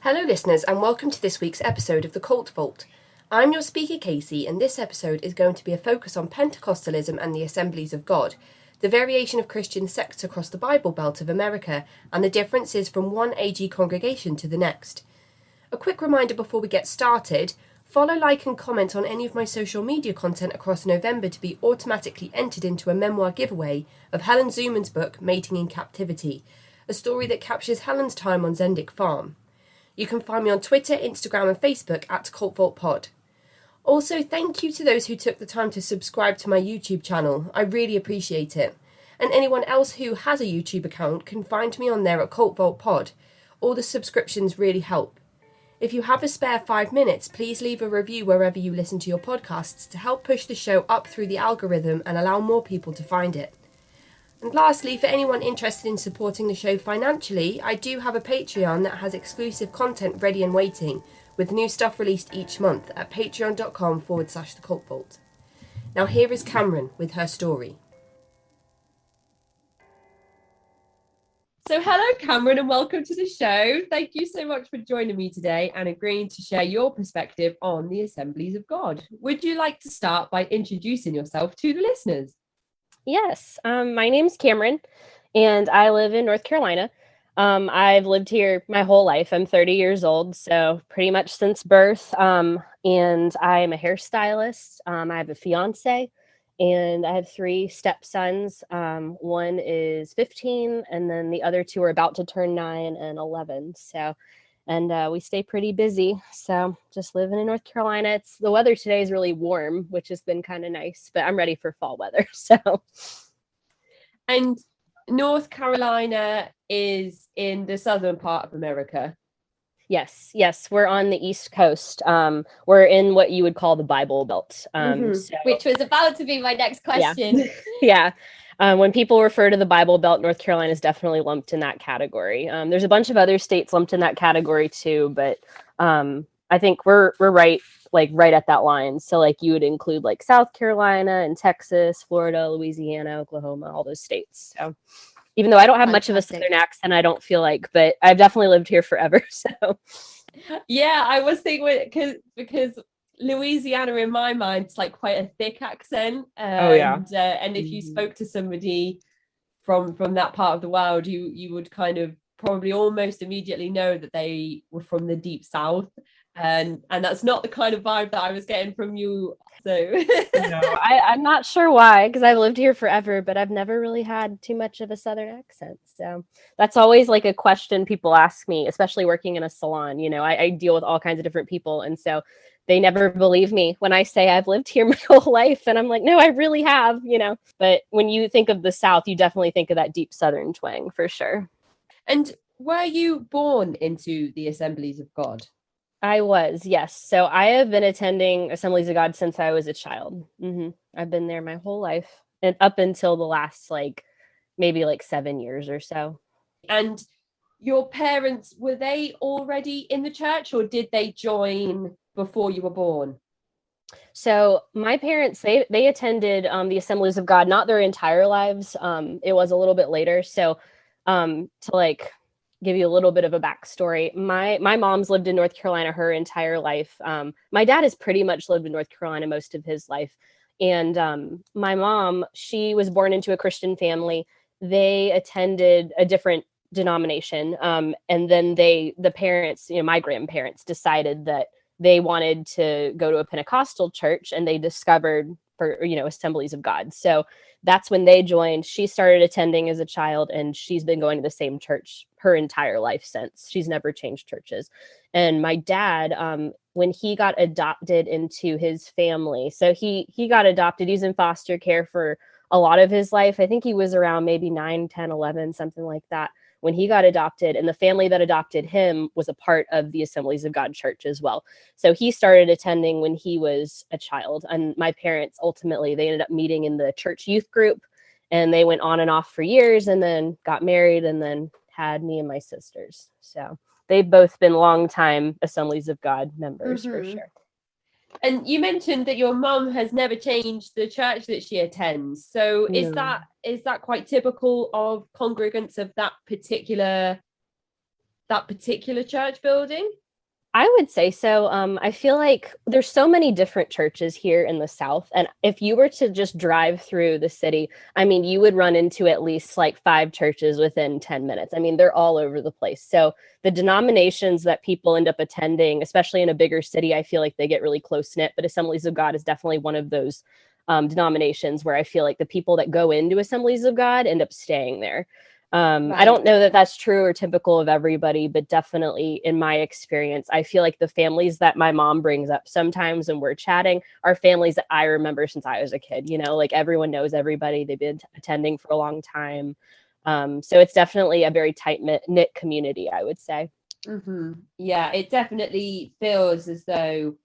Hello, listeners, and welcome to this week's episode of The Cult Vault. I'm your speaker, Casey, and this episode is going to be a focus on Pentecostalism and the Assemblies of God, the variation of Christian sects across the Bible Belt of America, and the differences from one AG congregation to the next. A quick reminder before we get started: follow, like, and comment on any of my social media content across November to be automatically entered into a memoir giveaway of Helen Zuman's book, Mating in Captivity, a story that captures Helen's time on Zendik Farm. You can find me on Twitter, Instagram, and Facebook at Cult Vault Pod. Also, thank you to those who took the time to subscribe to my YouTube channel. I really appreciate it. And anyone else who has a YouTube account can find me on there at Cult Vault Pod. All the subscriptions really help. If you have a spare 5 minutes, please leave a review wherever you listen to your podcasts to help push the show up through the algorithm and allow more people to find it. And lastly, for anyone interested in supporting the show financially, I do have a Patreon that has exclusive content ready and waiting, with new stuff released each month at patreon.com/The Cult Vault. Now here is Cameron with her story. So hello, Cameron, and welcome to the show. Thank you so much for joining me today and agreeing to share your perspective on the Assemblies of God. Would you like to start by introducing yourself to the listeners? Yes, my name's Cameron, and I live in North Carolina. I've lived here my whole life. I'm 30 years old, so pretty much since birth. And I'm a hairstylist. I have a fiance, and I have 3 stepsons. One is 15, and then the other 2 are about to turn 9 and 11. And we stay pretty busy. So just living in North Carolina. The weather today is really warm, which has been kind of nice, but I'm ready for fall weather. And North Carolina is in the southern part of America. Yes, we're on the East Coast. We're in what you would call the Bible Belt. Which was about to be my next question. Yeah. When people refer to the Bible Belt, North Carolina is definitely lumped in that category. There's a bunch of other states lumped in that category too, but I think we're right at that line. So like you would include like South Carolina and Texas, Florida, Louisiana, Oklahoma, all those states. So even though I don't have much of a Southern accent, I don't feel like, but I've definitely lived here forever. So yeah, I was thinking because Louisiana in my mind is like quite a thick accent. And if you spoke to somebody from that part of the world, you would kind of probably almost immediately know that they were from the deep south. And that's not the kind of vibe that I was getting from you. So I'm not sure why, because I've lived here forever, but I've never really had too much of a Southern accent. So that's always like a question people ask me, especially working in a salon. You know, I deal with all kinds of different people. And so they never believe me when I say I've lived here my whole life. And I'm like, no, I really have, But when you think of the South, you definitely think of that deep Southern twang for sure. And were you born into the Assemblies of God? I was, yes. So I have been attending Assemblies of God since I was a child. I've been there my whole life and up until the last maybe 7 years or so. And your parents, were they already in the church or did they join before you were born? So my parents, they attended the Assemblies of God, not their entire lives. It was a little bit later. So to give you a little bit of a backstory. My mom's lived in North Carolina her entire life. My dad has pretty much lived in North Carolina most of his life. And my mom, she was born into a Christian family. They attended a different denomination. And then the parents, my grandparents decided that they wanted to go to a Pentecostal church, and they discovered Assemblies of God. So that's when they joined. She started attending as a child, and she's been going to the same church her entire life since. She's never changed churches. And my dad, when he got adopted into his family, so he got adopted. He's in foster care for a lot of his life. I think he was around maybe 9, 10, 11, something like that, when he got adopted, and the family that adopted him was a part of the Assemblies of God church as well. So he started attending when he was a child. And my parents, ultimately, they ended up meeting in the church youth group, and they went on and off for years and then got married and then had me and my sisters. So they've both been longtime Assemblies of God members for sure. And you mentioned that your mum has never changed the church that she attends. So is that quite typical of congregants of that particular that particular church building? I would say so. I feel like there's so many different churches here in the South. And if you were to just drive through the city, I mean, you would run into at least like 5 churches within 10 minutes. I mean, they're all over the place. So the denominations that people end up attending, especially in a bigger city, I feel like they get really close knit. But Assemblies of God is definitely one of those denominations where I feel like the people that go into Assemblies of God end up staying there. Right. I don't know that that's true or typical of everybody, but definitely in my experience, I feel like the families that my mom brings up sometimes when we're chatting are families that I remember since I was a kid. You know, like everyone knows everybody. They've been attending for a long time. So it's definitely a very tight knit community, I would say. Mm-hmm. Yeah, it definitely feels as though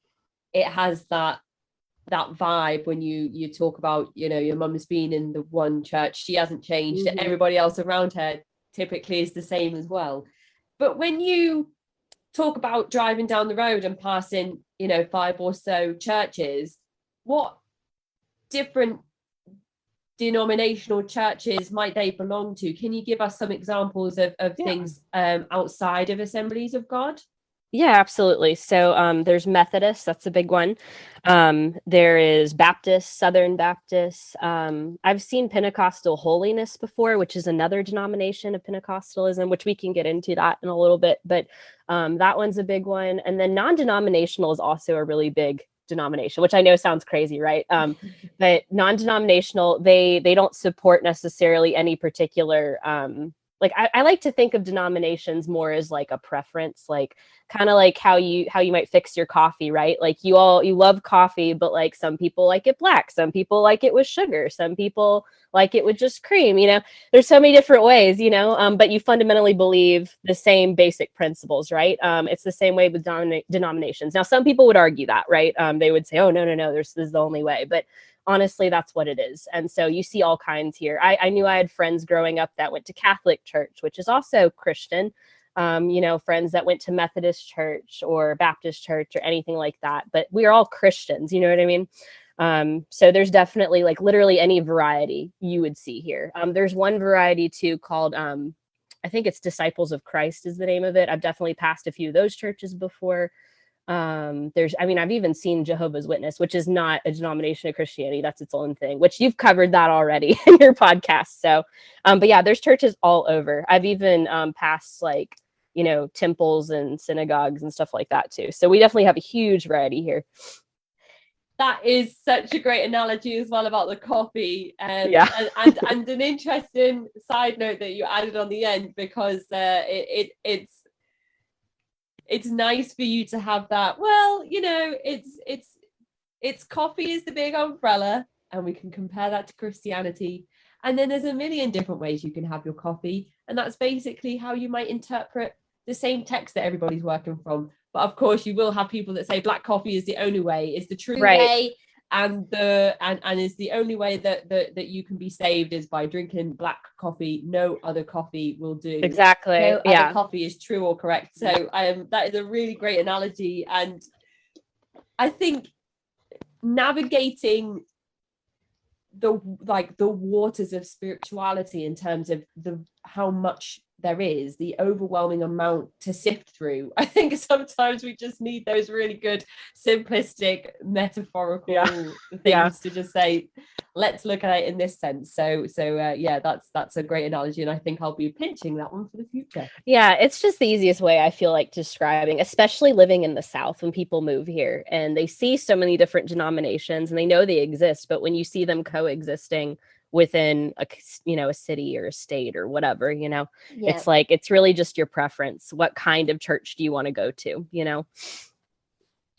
it has that vibe when you talk about, you know, your mum's been in the one church, she hasn't changed, Mm-hmm. everybody else around her typically is the same as well. But when you talk about driving down the road and passing, you know, 5 or so churches, what different denominational churches might they belong to? Can you give us some examples of things outside of Assemblies of God? Yeah, absolutely. So there's Methodist, that's a big one. There is Baptist, Southern Baptist. I've seen Pentecostal Holiness before, which is another denomination of Pentecostalism, which we can get into that in a little bit. But that one's a big one. And then non-denominational is also a really big denomination, which I know sounds crazy, right? But non-denominational, they don't support necessarily any particular like I like to think of denominations more as like a preference, like kind of like how you might fix your coffee, right? Like you love coffee, but like some people like it black, some people like it with sugar, some people like it with just cream, you know. There's so many different ways, you know, but you fundamentally believe the same basic principles, right? It's the same way with denominations. Now, some people would argue that, right? They would say, oh, no, this is the only way. But honestly, that's what it is. And so you see all kinds here. I knew I had friends growing up that went to Catholic church, which is also Christian. You know, friends that went to Methodist church or Baptist church or anything like that. But we are all Christians, you know what I mean? So there's definitely like literally any variety you would see here. There's one variety too called, I think it's Disciples of Christ is the name of it. I've definitely passed a few of those churches before. I've even seen Jehovah's Witness, which is not a denomination of Christianity. That's its own thing, which you've covered that already in your podcast. So, but yeah, there's churches all over. I've even passed like, you know, temples and synagogues and stuff like that too. So we definitely have a huge variety here. That is such a great analogy as well about the coffee. And an interesting side note that you added on the end, because it's nice for you to have that. Well, you know, it's coffee is the big umbrella, and we can compare that to Christianity. And then there's a million different ways you can have your coffee, and that's basically how you might interpret the same text that everybody's working from. But of course, you will have people that say black coffee is the only way, is the true way, and is the only way that you can be saved is by drinking black coffee. No other coffee will do. Exactly. No other coffee is true or correct. So that is a really great analogy, and I think navigating the waters of spirituality in terms of how much there is, the overwhelming amount to sift through. I think sometimes we just need those really good simplistic metaphorical things to just say, let's look at it in this sense. So that's a great analogy, and I think I'll be pinching that one for the future. Yeah, it's just the easiest way I feel like describing, especially living in the South when people move here and they see so many different denominations and they know they exist, but when you see them coexisting within a city or a state or whatever, you know, it's like, it's really just your preference. What kind of church do you want to go to, you know?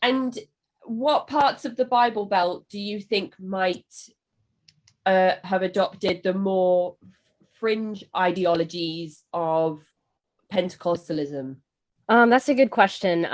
And what parts of the Bible Belt do you think might have adopted the more fringe ideologies of Pentecostalism? That's a good question.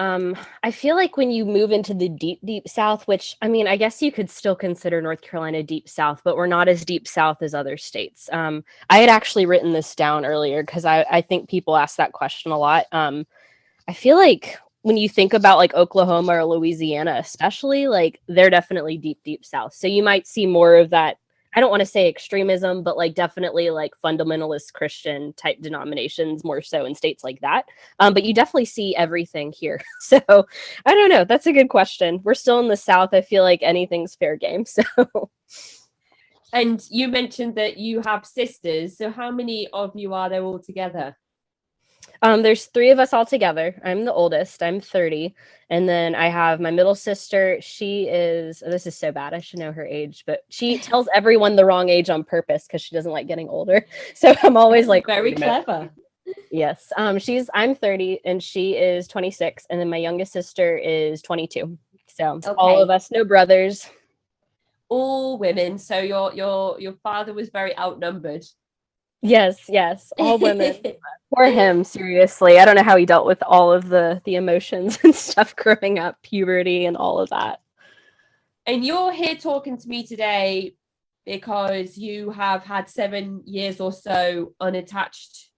I feel like when you move into the deep South, which, I mean, I guess you could still consider North Carolina deep South, but we're not as deep South as other states. I had actually written this down earlier because I think people ask that question a lot. I feel like when you think about like Oklahoma or Louisiana, especially, like they're definitely deep South. So you might see more of that I don't want to say extremism, but like definitely like fundamentalist Christian type denominations, more so in states like that. But you definitely see everything here. So I don't know. That's a good question. We're still in the South. I feel like anything's fair game. So. And you mentioned that you have sisters. So how many of you are there all together? There's 3 of us all together. I'm the oldest. I'm 30. And then I have my middle sister. She is, this is so bad. I should know her age, but she tells everyone the wrong age on purpose because she doesn't like getting older. So I'm always like, very clever. Yes. I'm 30 and she is 26. And then my youngest sister is 22. So all of us, no brothers. All women. So your father was very outnumbered. Yes, all women. Poor him, seriously. I don't know how he dealt with all of the emotions and stuff growing up, puberty and all of that. And you're here talking to me today because you have had 7 years or so unattached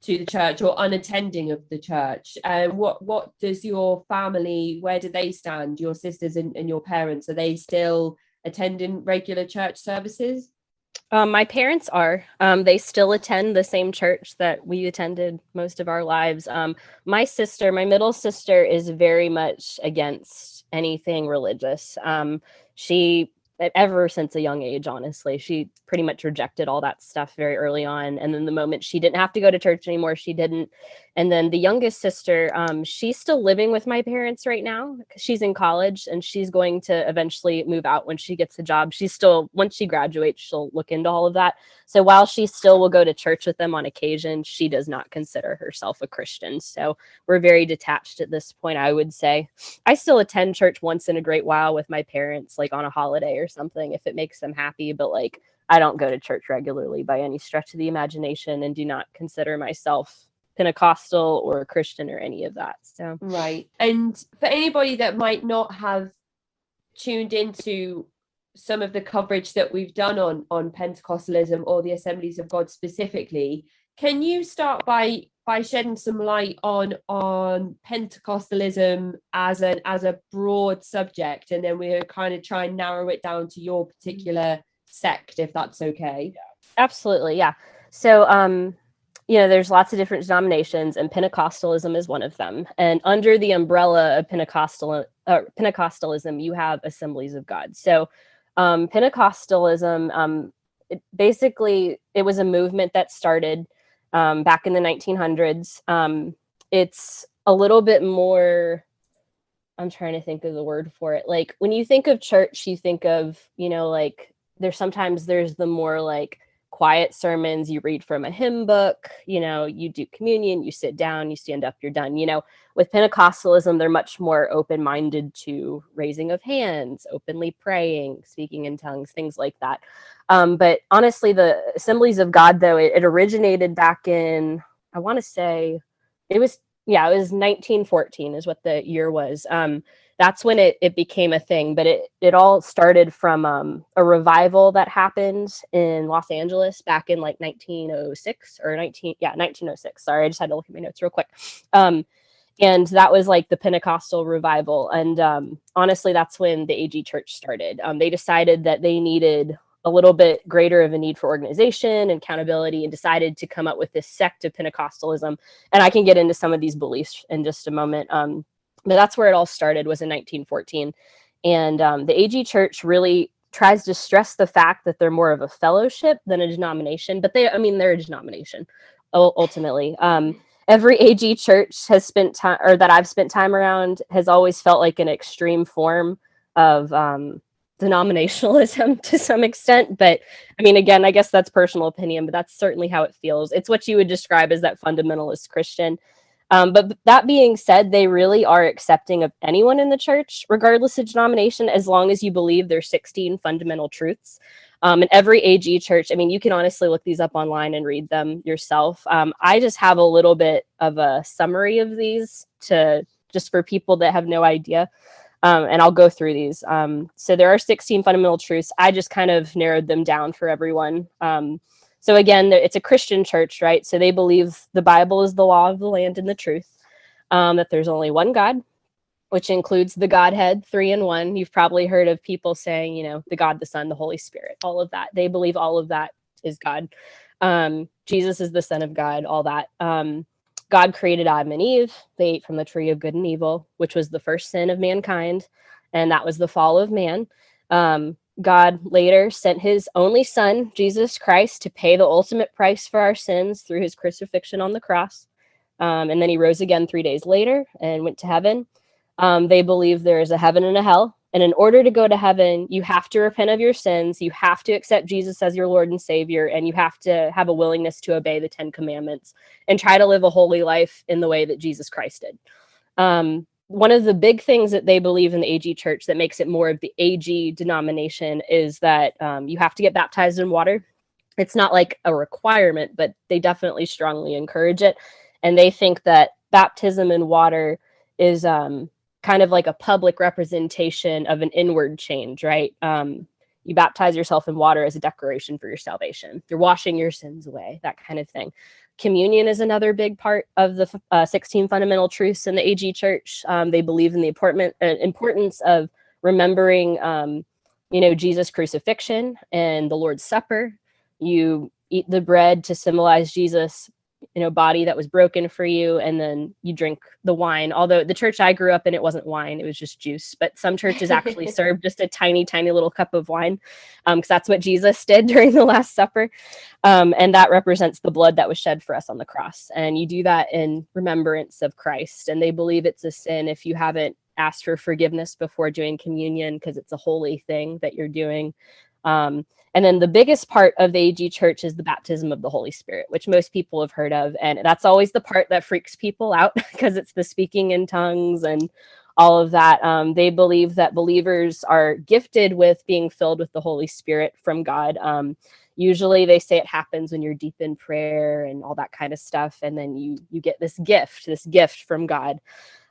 to the church or unattending of the church. What does your family, where do they stand? Your sisters and your parents, are they still attending regular church services? My parents are. They still attend the same church that we attended most of our lives. My middle sister, is very much against anything religious. She, ever since a young age, honestly, she pretty much rejected all that stuff very early on. And then the moment she didn't have to go to church anymore, she didn't. And then the youngest sister, she's still living with my parents right now because she's in college and she's going to eventually move out when she gets a job. She's still, once she graduates, she'll look into all of that. So while she still will go to church with them on occasion, she does not consider herself a Christian. So we're very detached at this point, I would say. I still attend church once in a great while with my parents, like on a holiday or something, if it makes them happy. But like, I don't go to church regularly by any stretch of the imagination and do not consider myself Pentecostal or Christian or any of that. So right. And for anybody that might not have tuned into some of the coverage that we've done on Pentecostalism or the Assemblies of God specifically, can you start by shedding some light on Pentecostalism as a broad subject, and then we'll kind of try and narrow it down to your particular sect, if that's okay? Absolutely, yeah. So there's lots of different denominations, and Pentecostalism is one of them. And under the umbrella of Pentecostalism, you have Assemblies of God. So Pentecostalism, it was a movement that started back in the 1900s. It's a little bit more, I'm trying to think of the word for it. Like when you think of church, you think of, like there's the more like quiet sermons, you read from a hymn book, you do communion, you sit down, you stand up, you're done. With Pentecostalism, they're much more open-minded to raising of hands, openly praying, speaking in tongues, things like that. But honestly, the Assemblies of God, though, it originated back in, I want to say it was 1914 is what the year was. That's when it became a thing, but it all started from a revival that happened in Los Angeles back in like 1906 or 1906. Sorry, I just had to look at my notes real quick. And that was like the Pentecostal revival. And honestly, that's when the AG Church started. They decided that they needed a little bit greater of a need for organization and accountability, and decided to come up with this sect of Pentecostalism. And I can get into some of these beliefs in just a moment. But that's where it all started, was in 1914. And the AG Church really tries to stress the fact that they're more of a fellowship than a denomination, but they're a denomination ultimately. Every AG church has spent time, or that I've spent time around, has always felt like an extreme form of denominationalism to some extent. But again, I guess that's personal opinion, but that's certainly how it feels. It's what you would describe as that fundamentalist Christian. But that being said, they really are accepting of anyone in the church, regardless of denomination, as long as you believe there's 16 fundamental truths. And every AG church, you can honestly look these up online and read them yourself. I just have a little bit of a summary of these just for people that have no idea. And I'll go through these. So there are 16 fundamental truths. I just kind of narrowed them down for everyone. So again, it's a Christian church, right? So they believe the Bible is the law of the land and the truth, that there's only one God, which includes the Godhead, 3 in 1. You've probably heard of people saying, the God, the Son, the Holy Spirit, all of that. They believe all of that is God. Jesus is the Son of God, all that. God created Adam and Eve. They ate from the tree of good and evil, which was the first sin of mankind. And that was the fall of man. God later sent his only son, Jesus Christ, to pay the ultimate price for our sins through his crucifixion on the cross. And then he rose again 3 days later and went to heaven. They believe there is a heaven and a hell. And in order to go to heaven, you have to repent of your sins. You have to accept Jesus as your Lord and Savior. And you have to have a willingness to obey the 10 commandments and try to live a holy life in the way that Jesus Christ did. One of the big things that they believe in the AG Church that makes it more of the AG denomination is that you have to get baptized in water. It's not like a requirement, but they definitely strongly encourage it. And they think that baptism in water is kind of like a public representation of an inward change, right? You baptize yourself in water as a declaration for your salvation. You're washing your sins away, that kind of thing. Communion is another big part of the 16 fundamental truths in the AG Church. They believe in the importance of remembering, Jesus' crucifixion and the Lord's Supper. You eat the bread to symbolize Jesus' body that was broken for you, and then you drink the wine. Although the church I grew up in, it wasn't wine, it was just juice, but some churches actually serve just a tiny little cup of wine, because that's what Jesus did during the Last Supper, and that represents the blood that was shed for us on the cross. And you do that in remembrance of Christ. And they believe it's a sin if you haven't asked for forgiveness before doing communion, because it's a holy thing that you're doing. And then the biggest part of the AG Church is the baptism of the Holy Spirit, which most people have heard of. And that's always the part that freaks people out, because it's the speaking in tongues and all of that. They believe that believers are gifted with being filled with the Holy Spirit from God. Usually they say it happens when you're deep in prayer and all that kind of stuff. And then you get this gift from God.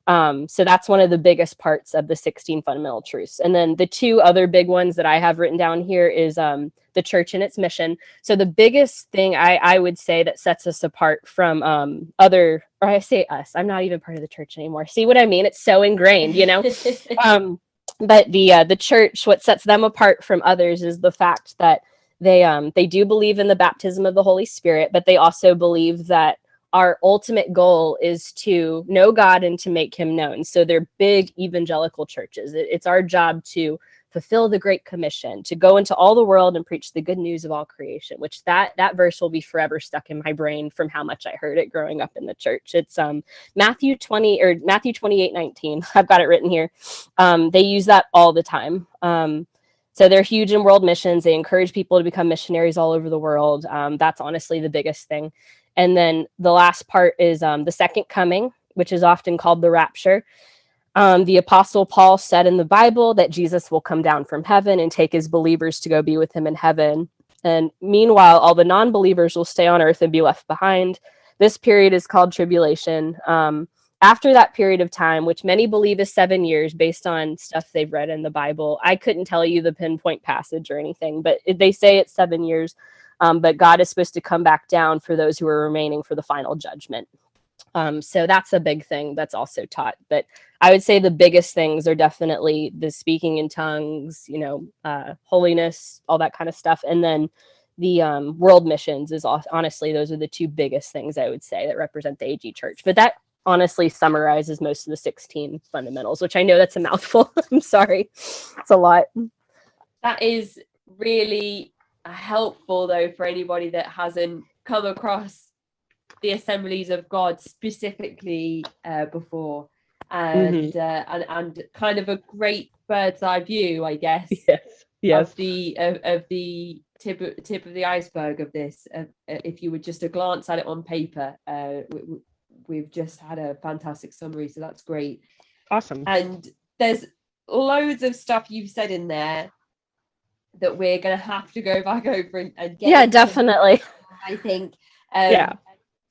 So that's one of the biggest parts of the 16 fundamental truths. And then the 2 other big ones that I have written down here is the church and its mission. So the biggest thing I would say that sets us apart from or I say us, I'm not even part of the church anymore. See what I mean? It's so ingrained, But the church, what sets them apart from others is the fact that they do believe in the baptism of the Holy Spirit, but they also believe that our ultimate goal is to know God and to make him known. So they're big evangelical churches. It's our job to fulfill the Great Commission, to go into all the world and preach the good news of all creation, which that verse will be forever stuck in my brain from how much I heard it growing up in the church. It's Matthew 28:19. I've got it written here. They use that all the time. So they're huge in world missions. They encourage people to become missionaries all over the world. That's honestly the biggest thing. And then the last part is the second coming, which is often called the rapture. The Apostle Paul said in the Bible that Jesus will come down from heaven and take his believers to go be with him in heaven. And meanwhile, all the non-believers will stay on earth and be left behind. This period is called tribulation. After that period of time, which many believe is 7 years based on stuff they've read in the Bible, I couldn't tell you the pinpoint passage or anything, but they say it's 7 years. But God is supposed to come back down for those who are remaining for the final judgment. So that's a big thing that's also taught. But I would say the biggest things are definitely the speaking in tongues, holiness, all that kind of stuff. And then the world missions is honestly, those are the 2 biggest things I would say that represent the AG Church. But that honestly summarizes most of the 16 fundamentals, which I know that's a mouthful. I'm sorry. It's a lot. That is really helpful, though, for anybody that hasn't come across the Assemblies of God specifically before, and kind of a great bird's eye view, I guess. Yes. Of the tip of the iceberg of this. If you were just to glance at it on paper, we've just had a fantastic summary, so that's great. Awesome. And there's loads of stuff you've said in there that we're going to have to go back over and get. Yeah, definitely. I think. Yeah.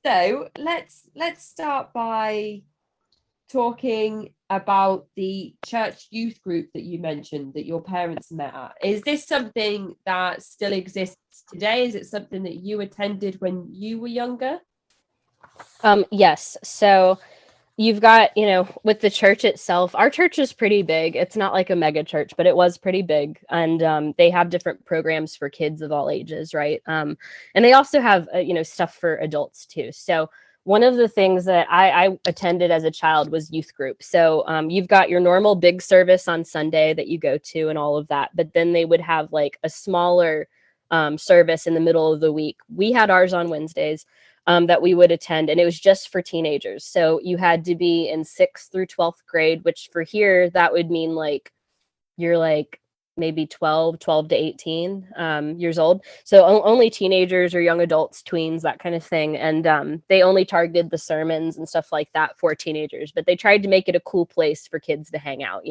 So let's start by talking about the church youth group that you mentioned that your parents met at. Is this something that still exists today? Is it something that you attended when you were younger? Yes. So you've got, with the church itself, our church is pretty big. It's not like a mega church, but it was pretty big. And they have different programs for kids of all ages, right? And they also have, stuff for adults too. So one of the things that I attended as a child was youth group. So you've got your normal big service on Sunday that you go to and all of that. But then they would have like a smaller service in the middle of the week. We had ours on Wednesdays. That we would attend, and it was just for teenagers. So you had to be in 6th through 12th grade, which for here, that would mean like you're like maybe 12 to 18 years old. So only teenagers or young adults, tweens, that kind of thing. And they only targeted the sermons and stuff like that for teenagers, but they tried to make it a cool place for kids to hang out,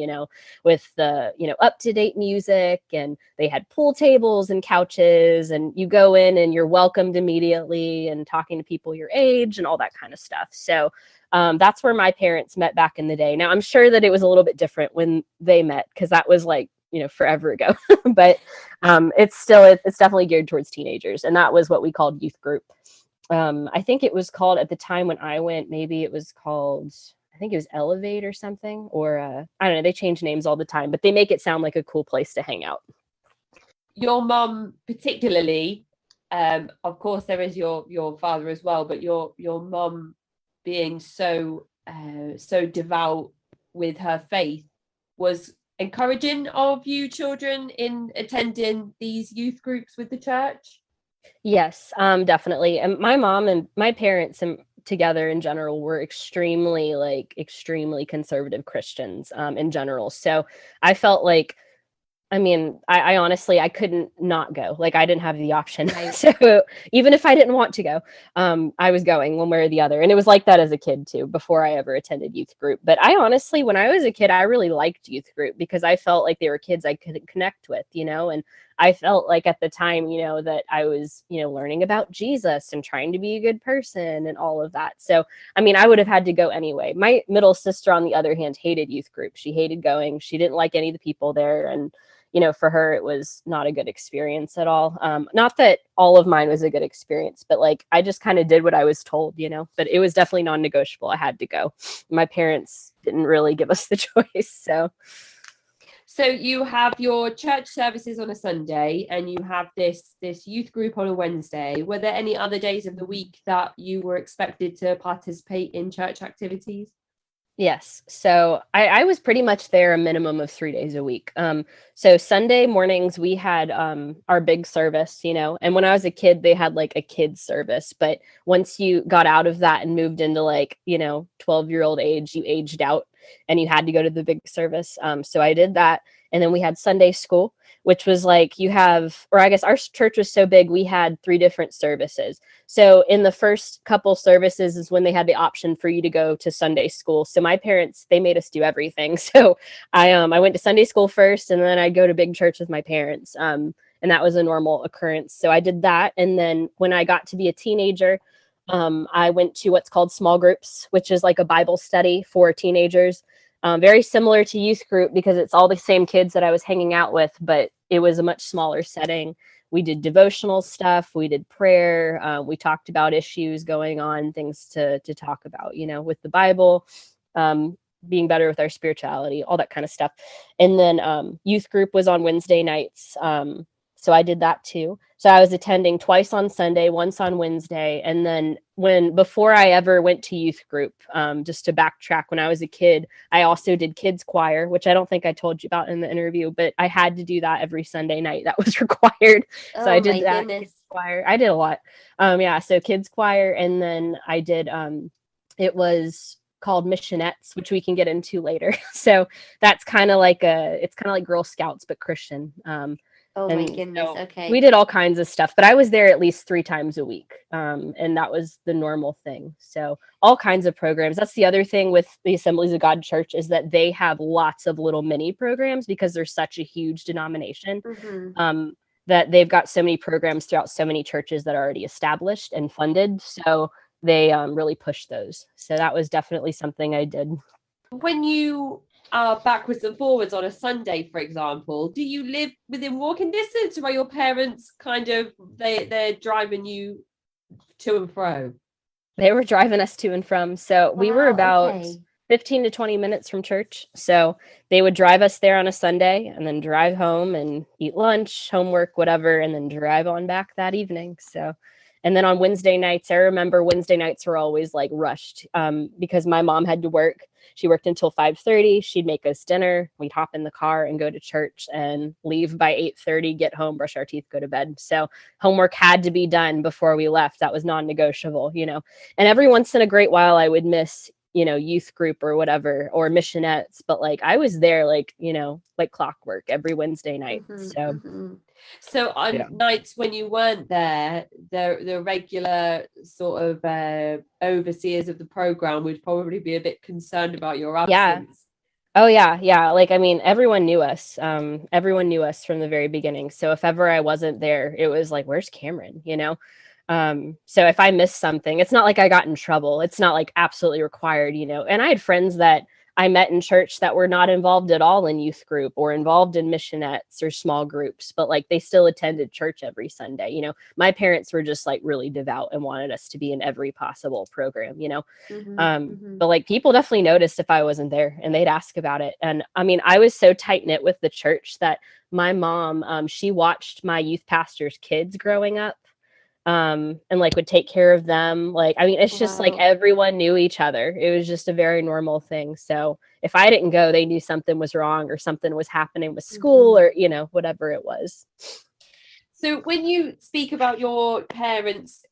with the, up-to-date music, and they had pool tables and couches, and you go in and you're welcomed immediately and talking to people your age and all that kind of stuff. So that's where my parents met back in the day. Now, I'm sure that it was a little bit different when they met, because that was like, forever ago. But it's definitely geared towards teenagers. And that was what we called youth group. I think it was called, at the time when I went, maybe it was called, I think it was Elevate or something, or I don't know, they change names all the time, but they make it sound like a cool place to hang out. Your mum particularly, of course there is your father as well, but your mum being so devout with her faith was encouraging of you children in attending these youth groups with the church? Yes, definitely. And my mom and my parents and together in general were extremely conservative Christians in general. So I felt like, I honestly, I couldn't not go. Like, I didn't have the option. Right. So even if I didn't want to go, I was going one way or the other. And it was like that as a kid too, before I ever attended youth group. But I honestly, when I was a kid, I really liked youth group because I felt like they were kids I could connect with, and I felt like at the time, that I was, learning about Jesus and trying to be a good person and all of that. So, I would have had to go anyway. My middle sister, on the other hand, hated youth group. She hated going. She didn't like any of the people there. And for her, it was not a good experience at all. Not that all of mine was a good experience, but like, I just kind of did what I was told, but it was definitely non-negotiable. I had to go. My parents didn't really give us the choice. So you have your church services on a Sunday and you have this youth group on a Wednesday. Were there any other days of the week that you were expected to participate in church activities? Yes. So I was pretty much there a minimum of 3 days a week. So Sunday mornings we had our big service, and when I was a kid, they had like a kids service. But once you got out of that and moved into 12-year-old age, you aged out and you had to go to the big service. So I did that. And then we had Sunday school, which was like I guess our church was so big, we had 3 different services. So in the first couple services is when they had the option for you to go to Sunday school. So my parents, they made us do everything. So I went to Sunday school first, and then I'd go to big church with my parents. And that was a normal occurrence. So I did that. And then when I got to be a teenager, I went to what's called small groups, which is like a Bible study for teenagers. Very similar to youth group because it's all the same kids that I was hanging out with, but it was a much smaller setting. We did devotional stuff. We did prayer. We talked about issues going on, things to talk about, with the Bible, being better with our spirituality, all that kind of stuff. And then youth group was on Wednesday nights. So I did that too. So I was attending twice on Sunday, once on Wednesday. And then before I ever went to youth group, just to backtrack, when I was a kid, I also did kids choir, which I don't think I told you about in the interview, but I had to do that every Sunday night. That was required. So I did that. Kids choir. I did a lot. So kids choir. And then I did, it was called missionettes, which we can get into later. So that's kind of like Girl Scouts, but Christian. Oh my goodness. Okay. We did all kinds of stuff, but I was there at least 3 times a week. And that was the normal thing. So all kinds of programs. That's the other thing with the Assemblies of God Church is that they have lots of little mini programs because they're such a huge denomination. Mm-hmm. That they've got so many programs throughout so many churches that are already established and funded. So they really push those. So that was definitely something I did. When you backwards and forwards on a Sunday, for example, do you live within walking distance, or are your parents kind of they're driving you to and fro? They were driving us to and from. So we were Wow, about okay. 15 to 20 minutes from church. So they would drive us there on a Sunday and then drive home and eat lunch, homework, whatever, and then drive on back that evening. So, and then on Wednesday nights, I remember Wednesday nights were always like rushed because my mom had to work. She worked until 5:30. She'd make us dinner. We'd hop in the car and go to church and leave by 8:30, get home, brush our teeth, go to bed. So homework had to be done before we left. That was non-negotiable, you know. And every once in a great while I would miss, you know, youth group or whatever, or missionettes, but like I was there like, you know, like clockwork every Wednesday night. So So on nights when you weren't there, the regular sort of overseers of the program would probably be a bit concerned about your absence. Oh yeah. Like, I mean, everyone knew us. Everyone knew us from the very beginning. So if ever I wasn't there, it was like, where's Cameron? You know? So if I missed something, it's not like I got in trouble. It's not like absolutely required, you know. And I had friends that I met in church that were not involved at all in youth group or involved in missionettes or small groups, but like they still attended church every Sunday. You know, my parents were just like really devout and wanted us to be in every possible program, you know. But like people definitely noticed if I wasn't there and they'd ask about it. And I mean, I was so tight knit with the church that my mom, she watched my youth pastor's kids growing up, and like would take care of them. Like, I mean, it's just like everyone knew each other. It was just a very normal thing. So if I didn't go, they knew something was wrong or something was happening with school or, you know, whatever it was. So when you speak about your parents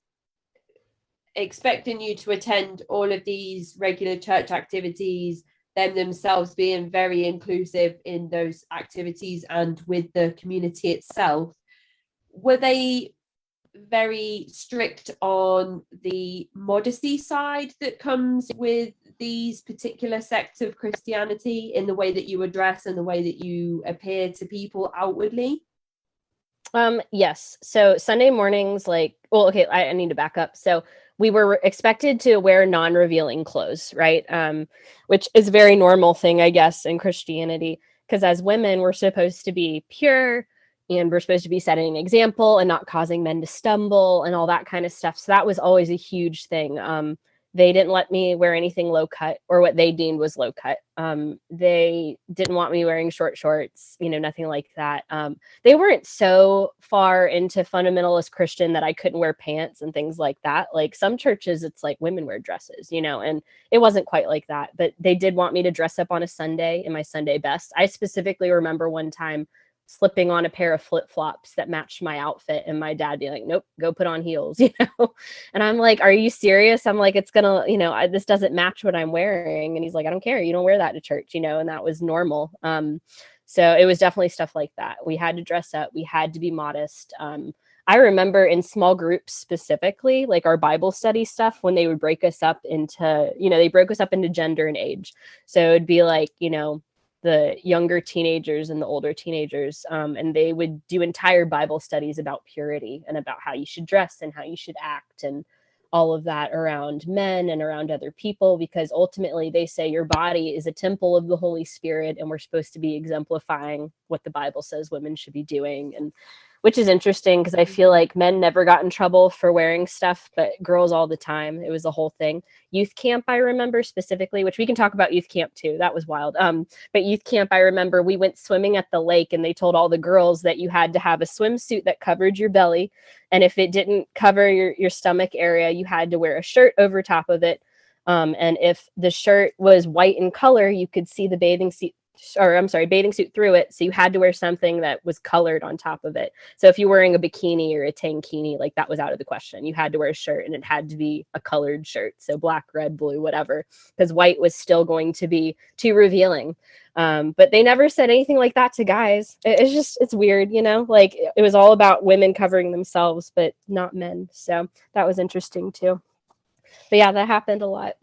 expecting you to attend all of these regular church activities, them themselves being very inclusive in those activities and with the community itself, were they very strict on the modesty side that comes with these particular sects of Christianity in the way that you address and the way that you appear to people outwardly? Yes. So Sunday mornings, like, well, okay, I need to back up. So we were expected to wear non-revealing clothes, right? Which is a very normal thing, I guess, in Christianity, because as women, we're supposed to be pure and we're supposed to be setting an example and not causing men to stumble and all that kind of stuff. So that was always a huge thing. They didn't let me wear anything low cut or what they deemed was low cut. They didn't want me wearing short shorts, you know, nothing like that. They weren't so far into fundamentalist Christian that I couldn't wear pants and things like that. Like some churches, it's like women wear dresses, you know, and it wasn't quite like that. But they did want me to dress up on a Sunday in my Sunday best. I specifically remember one time slipping on a pair of flip-flops that matched my outfit and my dad being like, nope, go put on heels, you know. And I'm like, are you serious? I'm like, it's gonna, you know, this doesn't match what I'm wearing. And he's like, I don't care, you don't wear that to church, you know. And that was normal. So it was definitely stuff like that. We had to dress up, we had to be modest. I remember in small groups specifically, like our Bible study stuff, when they would break us up into, you know, they broke us up into gender and age. So it'd be like, you know, the younger teenagers and the older teenagers, and they would do entire Bible studies about purity and about how you should dress and how you should act and all of that around men and around other people, because ultimately they say your body is a temple of the Holy Spirit and we're supposed to be exemplifying what the Bible says women should be doing. And which is interesting because I feel like men never got in trouble for wearing stuff, but girls all the time. It was a whole thing. Youth camp, I remember specifically, which we can talk about youth camp too. That was wild. But youth camp, I remember we went swimming at the lake and they told all the girls that you had to have a swimsuit that covered your belly. And if it didn't cover your stomach area, you had to wear a shirt over top of it. And if the shirt was white in color, you could see the bathing suit through it. So you had to wear something that was colored on top of it. So if you're wearing a bikini or a tankini, like that was out of the question. You had to wear a shirt and it had to be a colored shirt. So black, red, blue, whatever, because white was still going to be too revealing. But they never said anything like that to guys. It's weird, you know, like it was all about women covering themselves, but not men. So that was interesting too. But yeah, that happened a lot.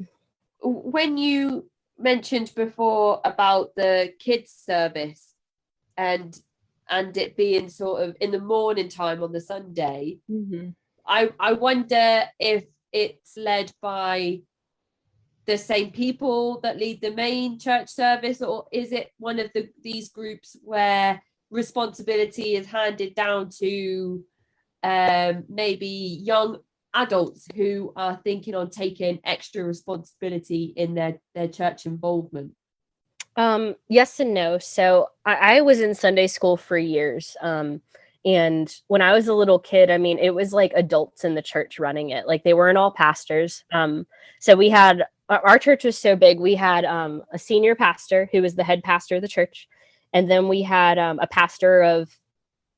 When you mentioned before about the kids service and it being sort of in the morning time on the Sunday, I wonder if it's led by the same people that lead the main church service, or is it one of these groups where responsibility is handed down to maybe young adults who are thinking on taking extra responsibility in their church involvement? Yes and no. So I was in Sunday school for years. And when I was a little kid, I mean, it was like adults in the church running it. Like they weren't all pastors. So we had our church was so big. We had a senior pastor who was the head pastor of the church, and then we had a pastor of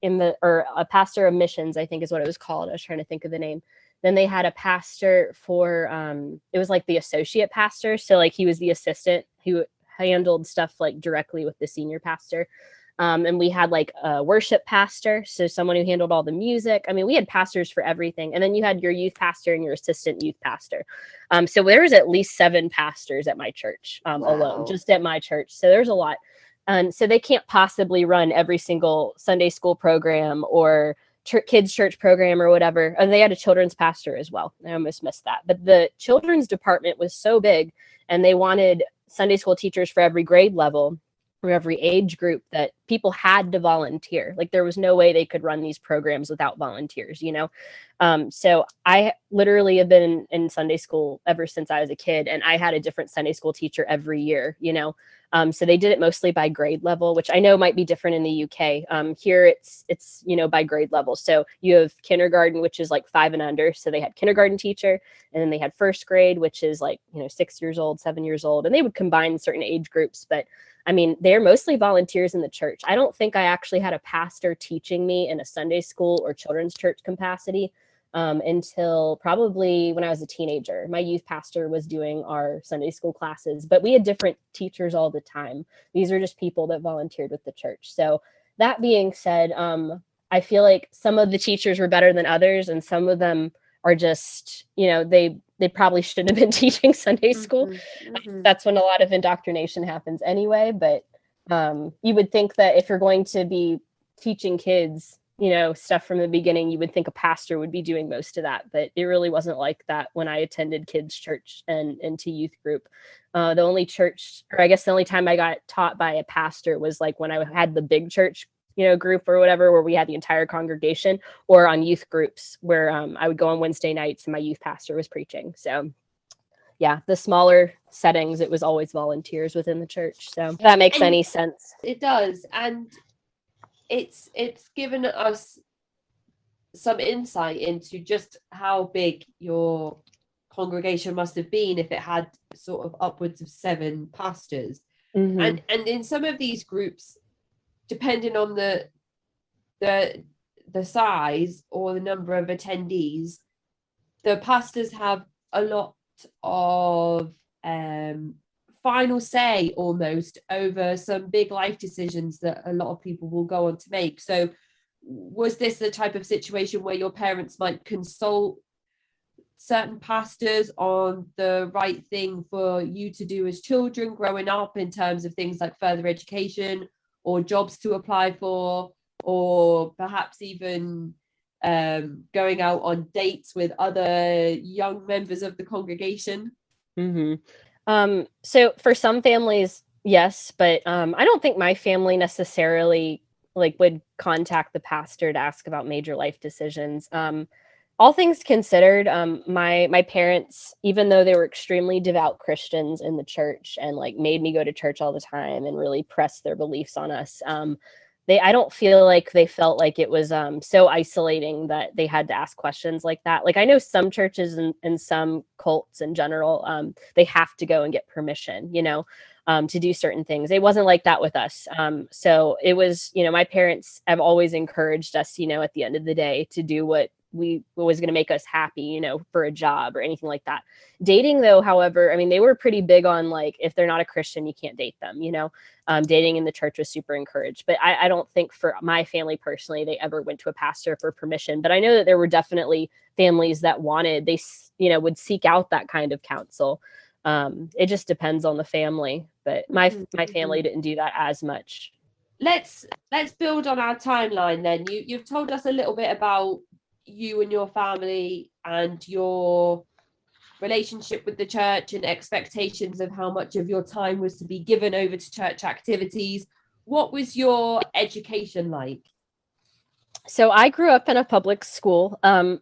a pastor of missions, I think is what it was called. I was trying to think of the name. Then they had a pastor for it was like the associate pastor. So like he was the assistant who handled stuff like directly with the senior pastor. And we had like a worship pastor, so someone who handled all the music. I mean, we had pastors for everything. And then you had your youth pastor and your assistant youth pastor. So there was at least 7 pastors at my church alone, just at my church. So there's a lot. And so they can't possibly run every single Sunday school program or kids church program or whatever. And they had a children's pastor as well. I almost missed that. But the children's department was so big, and they wanted Sunday school teachers for every grade level or every age group, that people had to volunteer. Like there was no way they could run these programs without volunteers, you know? So I literally have been in Sunday school ever since I was a kid, and I had a different Sunday school teacher every year, you know? So they did it mostly by grade level, which I know might be different in the UK. Here it's, you know, by grade level. So you have kindergarten, which is like 5 and under. So they had kindergarten teacher, and then they had first grade, which is like, you know, 6 years old, 7 years old, and they would combine certain age groups. But I mean, they're mostly volunteers in the church. I don't think I actually had a pastor teaching me in a Sunday school or children's church capacity until probably when I was a teenager. My youth pastor was doing our Sunday school classes, but we had different teachers all the time. These are just people that volunteered with the church. So that being said, I feel like some of the teachers were better than others, and some of them are just, you know, they probably shouldn't have been teaching Sunday school. That's when a lot of indoctrination happens anyway. But you would think that if you're going to be teaching kids, you know, stuff from the beginning, you would think a pastor would be doing most of that, but it really wasn't like that when I attended kids church and into youth group. The only church, or I guess the only time I got taught by a pastor was like when I had the big church, you know, group or whatever, where we had the entire congregation, or on youth groups where I would go on Wednesday nights and my youth pastor was preaching. So yeah, the smaller settings, it was always volunteers within the church. So if that makes any sense. It does. And it's given us some insight into just how big your congregation must have been if it had sort of upwards of 7 pastors. And in some of these groups, depending on the size or the number of attendees, the pastors have a lot of final say almost over some big life decisions that a lot of people will go on to make. So was this the type of situation where your parents might consult certain pastors on the right thing for you to do as children growing up, in terms of things like further education or jobs to apply for, or perhaps even going out on dates with other young members of the congregation? So for some families, yes, but I don't think my family necessarily like would contact the pastor to ask about major life decisions. All things considered, my parents, even though they were extremely devout Christians in the church and like made me go to church all the time and really pressed their beliefs on us, I don't feel like they felt like it was so isolating that they had to ask questions like that. Like I know some churches and some cults in general, they have to go and get permission, you know, to do certain things. It wasn't like that with us. So it was, you know, my parents have always encouraged us, you know, at the end of the day to do what was going to make us happy, you know, for a job or anything like that. Dating though, however, I mean, they were pretty big on like, if they're not a Christian, you can't date them, you know. Dating in the church was super encouraged, but I don't think for my family personally, they ever went to a pastor for permission. But I know that there were definitely families that would seek out that kind of counsel. It just depends on the family, but my family didn't do that as much. Let's build on our timeline then. You've told us a little bit about you and your family and your relationship with the church and expectations of how much of your time was to be given over to church activities. What was your education like? So I grew up in a public school.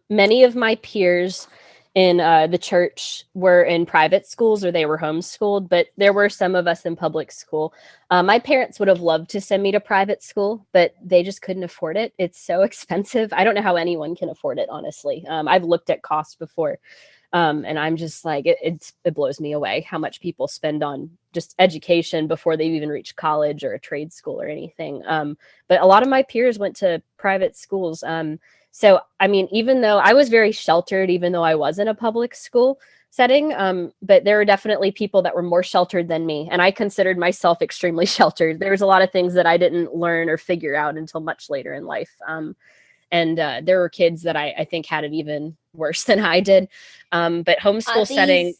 Many of my peers in the church were in private schools or they were homeschooled, but there were some of us in public school. My parents would have loved to send me to private school, but they just couldn't afford it. It's so expensive. I don't know how anyone can afford it, honestly. I've looked at cost before. And I'm just like, it blows me away how much people spend on just education before they've even reached college or a trade school or anything. But a lot of my peers went to private schools. So, I mean, even though I was very sheltered, even though I was in a public school setting, but there were definitely people that were more sheltered than me. And I considered myself extremely sheltered. There was a lot of things that I didn't learn or figure out until much later in life. And there were kids that I think had it even worse than I did. But homeschool setting.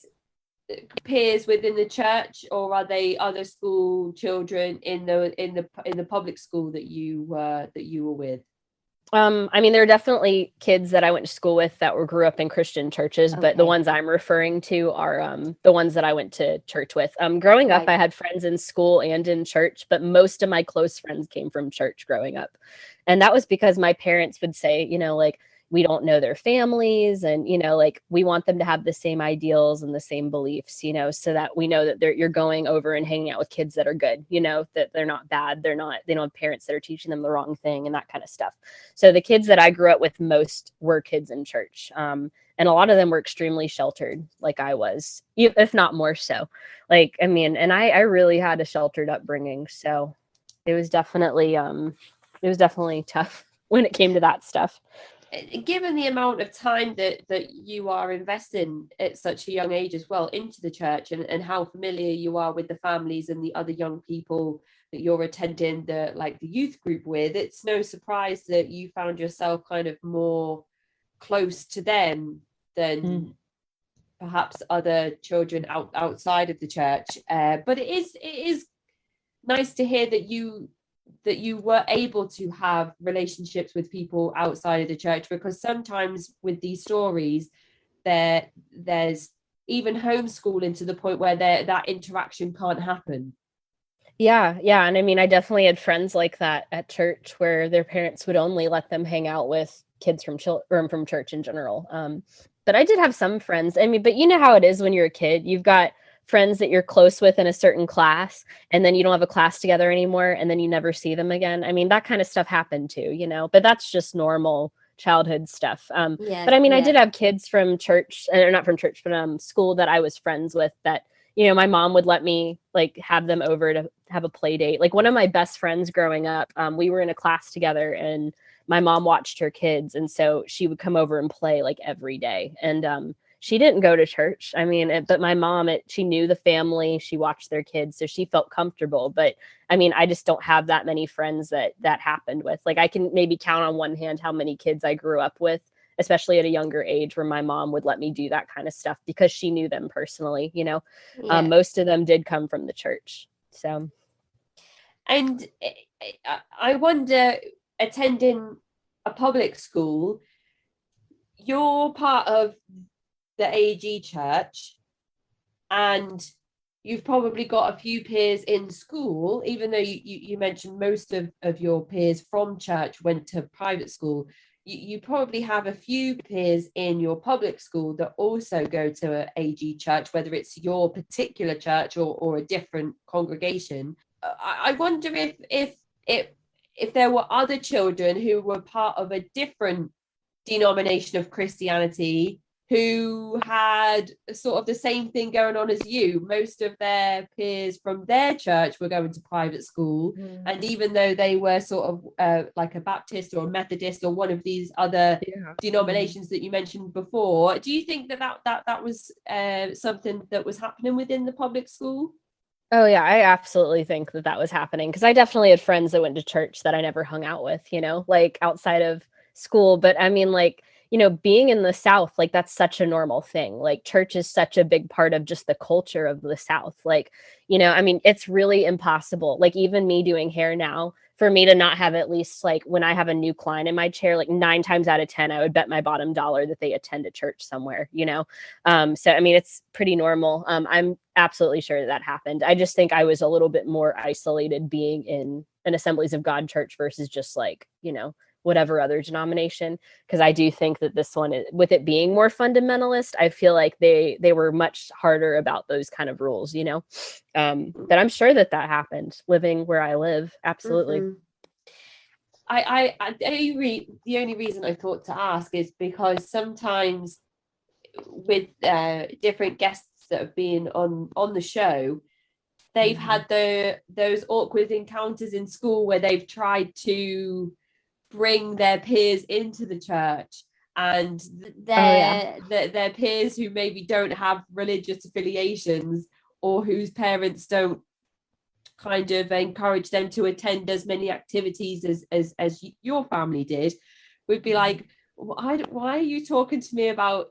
Peers within the church, or are they other school children in the public school that you were with? I mean, there are definitely kids that I went to school with that grew up in Christian churches, but the ones I'm referring to are the ones that I went to church with. Growing up, I had friends in school and in church, but most of my close friends came from church growing up. And that was because my parents would say, like, we don't know their families, and like, we want them to have the same ideals and the same beliefs, so that we know that you're going over and hanging out with kids that are good, that they're not bad, they don't have parents that are teaching them the wrong thing and that kind of stuff. So the kids that I grew up with most were kids in church, and a lot of them were extremely sheltered, like I was, if not more so. Like, I mean, and I really had a sheltered upbringing, so it was definitely tough when it came to that stuff. Given the amount of time that you are investing at such a young age as well into the church, and how familiar you are with the families and the other young people that you're attending the youth group with, it's no surprise that you found yourself kind of more close to them than perhaps other children outside of the church. But it is nice to hear that you were able to have relationships with people outside of the church, because sometimes with these stories there's even homeschooling to the point where that interaction can't happen. Yeah. And I mean, I definitely had friends like that at church where their parents would only let them hang out with kids from church in general. But I did have some friends. I mean, but you know how it is when you're a kid. You've got friends that you're close with in a certain class, and then you don't have a class together anymore, and then you never see them again. I mean, that kind of stuff happened too, but that's just normal childhood stuff. But I mean, I did have kids from church, or not from church, but school that I was friends with that, my mom would let me have them over to have a play date. Like, one of my best friends growing up, we were in a class together, and my mom watched her kids, and so she would come over and play every day. And she didn't go to church. I mean, but my mom, she knew the family. She watched their kids, so she felt comfortable. But I mean, I just don't have that many friends that happened with. Like, I can maybe count on one hand how many kids I grew up with, especially at a younger age, where my mom would let me do that kind of stuff because she knew them personally. Most of them did come from the church. So, and I wonder, attending a public school, you're part of the AG church, and you've probably got a few peers in school, even though you mentioned most of your peers from church went to private school. You probably have a few peers in your public school that also go to an AG church, whether it's your particular church or a different congregation. I wonder if there were other children who were part of a different denomination of Christianity who had sort of the same thing going on as you. Most of their peers from their church were going to private school. And even though they were sort of like a Baptist or a Methodist or one of these other denominations that you mentioned before, do you think that was something that was happening within the public school? Oh yeah, I absolutely think that was happening, because I definitely had friends that went to church that I never hung out with, outside of school. But I mean, being in the South, that's such a normal thing. Church is such a big part of just the culture of the South. I mean, it's really impossible. Even me doing hair now, for me to not have at least when I have a new client in my chair, 9 times out of 10, I would bet my bottom dollar that they attend a church somewhere, So, I mean, it's pretty normal. I'm absolutely sure that happened. I just think I was a little bit more isolated being in an Assemblies of God church versus just whatever other denomination, because I do think that this one, with it being more fundamentalist, I feel like they were much harder about those kind of rules, you know. But I'm sure that happened living where I live. Absolutely. Mm-hmm. The only reason I thought to ask is because sometimes with different guests that have been on the show, they've had those awkward encounters in school where they've tried to bring their peers into the church, and their peers who maybe don't have religious affiliations, or whose parents don't kind of encourage them to attend as many activities as your family did, would be like, why are you talking to me about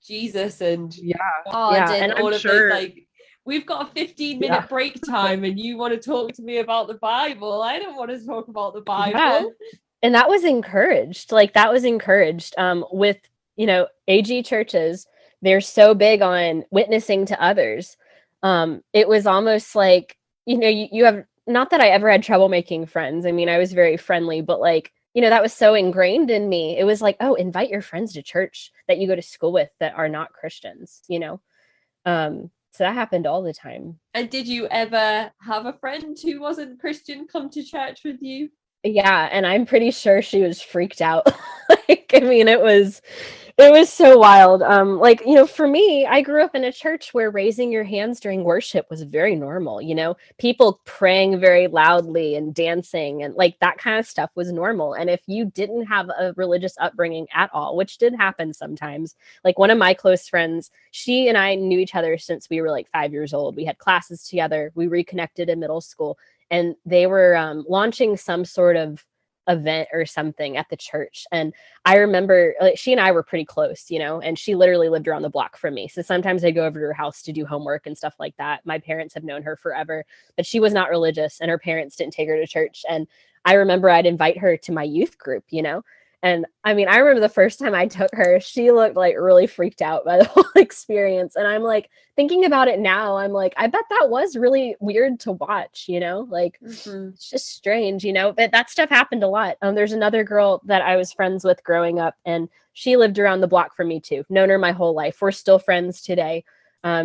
Jesus and God and all of those, like, we've got a 15-minute break time and you want to talk to me about the Bible? I don't want to talk about the Bible. Yeah. And that was encouraged. Like, that was encouraged with, you know, AG churches. They're so big on witnessing to others. It was almost like, you know, you have, not that I ever had trouble making friends. I mean, I was very friendly, but like, you know, that was so ingrained in me. It was like, oh, invite your friends to church that you go to school with that are not Christians, you know? So that happened all the time. And did you ever have a friend who wasn't Christian come to church with you? Yeah, and I'm pretty sure she was freaked out. Like, I mean, it was so wild. Like, you know, for me, I grew up in a church where raising your hands during worship was very normal, you know, people praying very loudly and dancing, and like that kind of stuff was normal. And if you didn't have a religious upbringing at all, which did happen sometimes, like one of my close friends, she and I knew each other since we were like 5 years old. We had classes together. We reconnected in middle school, and they were launching some sort of event or something at the church. And I remember, like, she and I were pretty close, you know, and she literally lived around the block from me. So sometimes I'd go over to her house to do homework and stuff like that. My parents have known her forever, but she was not religious and her parents didn't take her to church. And I remember I'd invite her to my youth group, you know. And I mean, I remember the first time I took her, she looked like really freaked out by the whole experience. And I'm like, thinking about it now, I'm like, I bet that was really weird to watch, you know, like it's just strange, you know, but that stuff happened a lot. There's another girl that I was friends with growing up, and she lived around the block from me too. Known her my whole life. We're still friends today.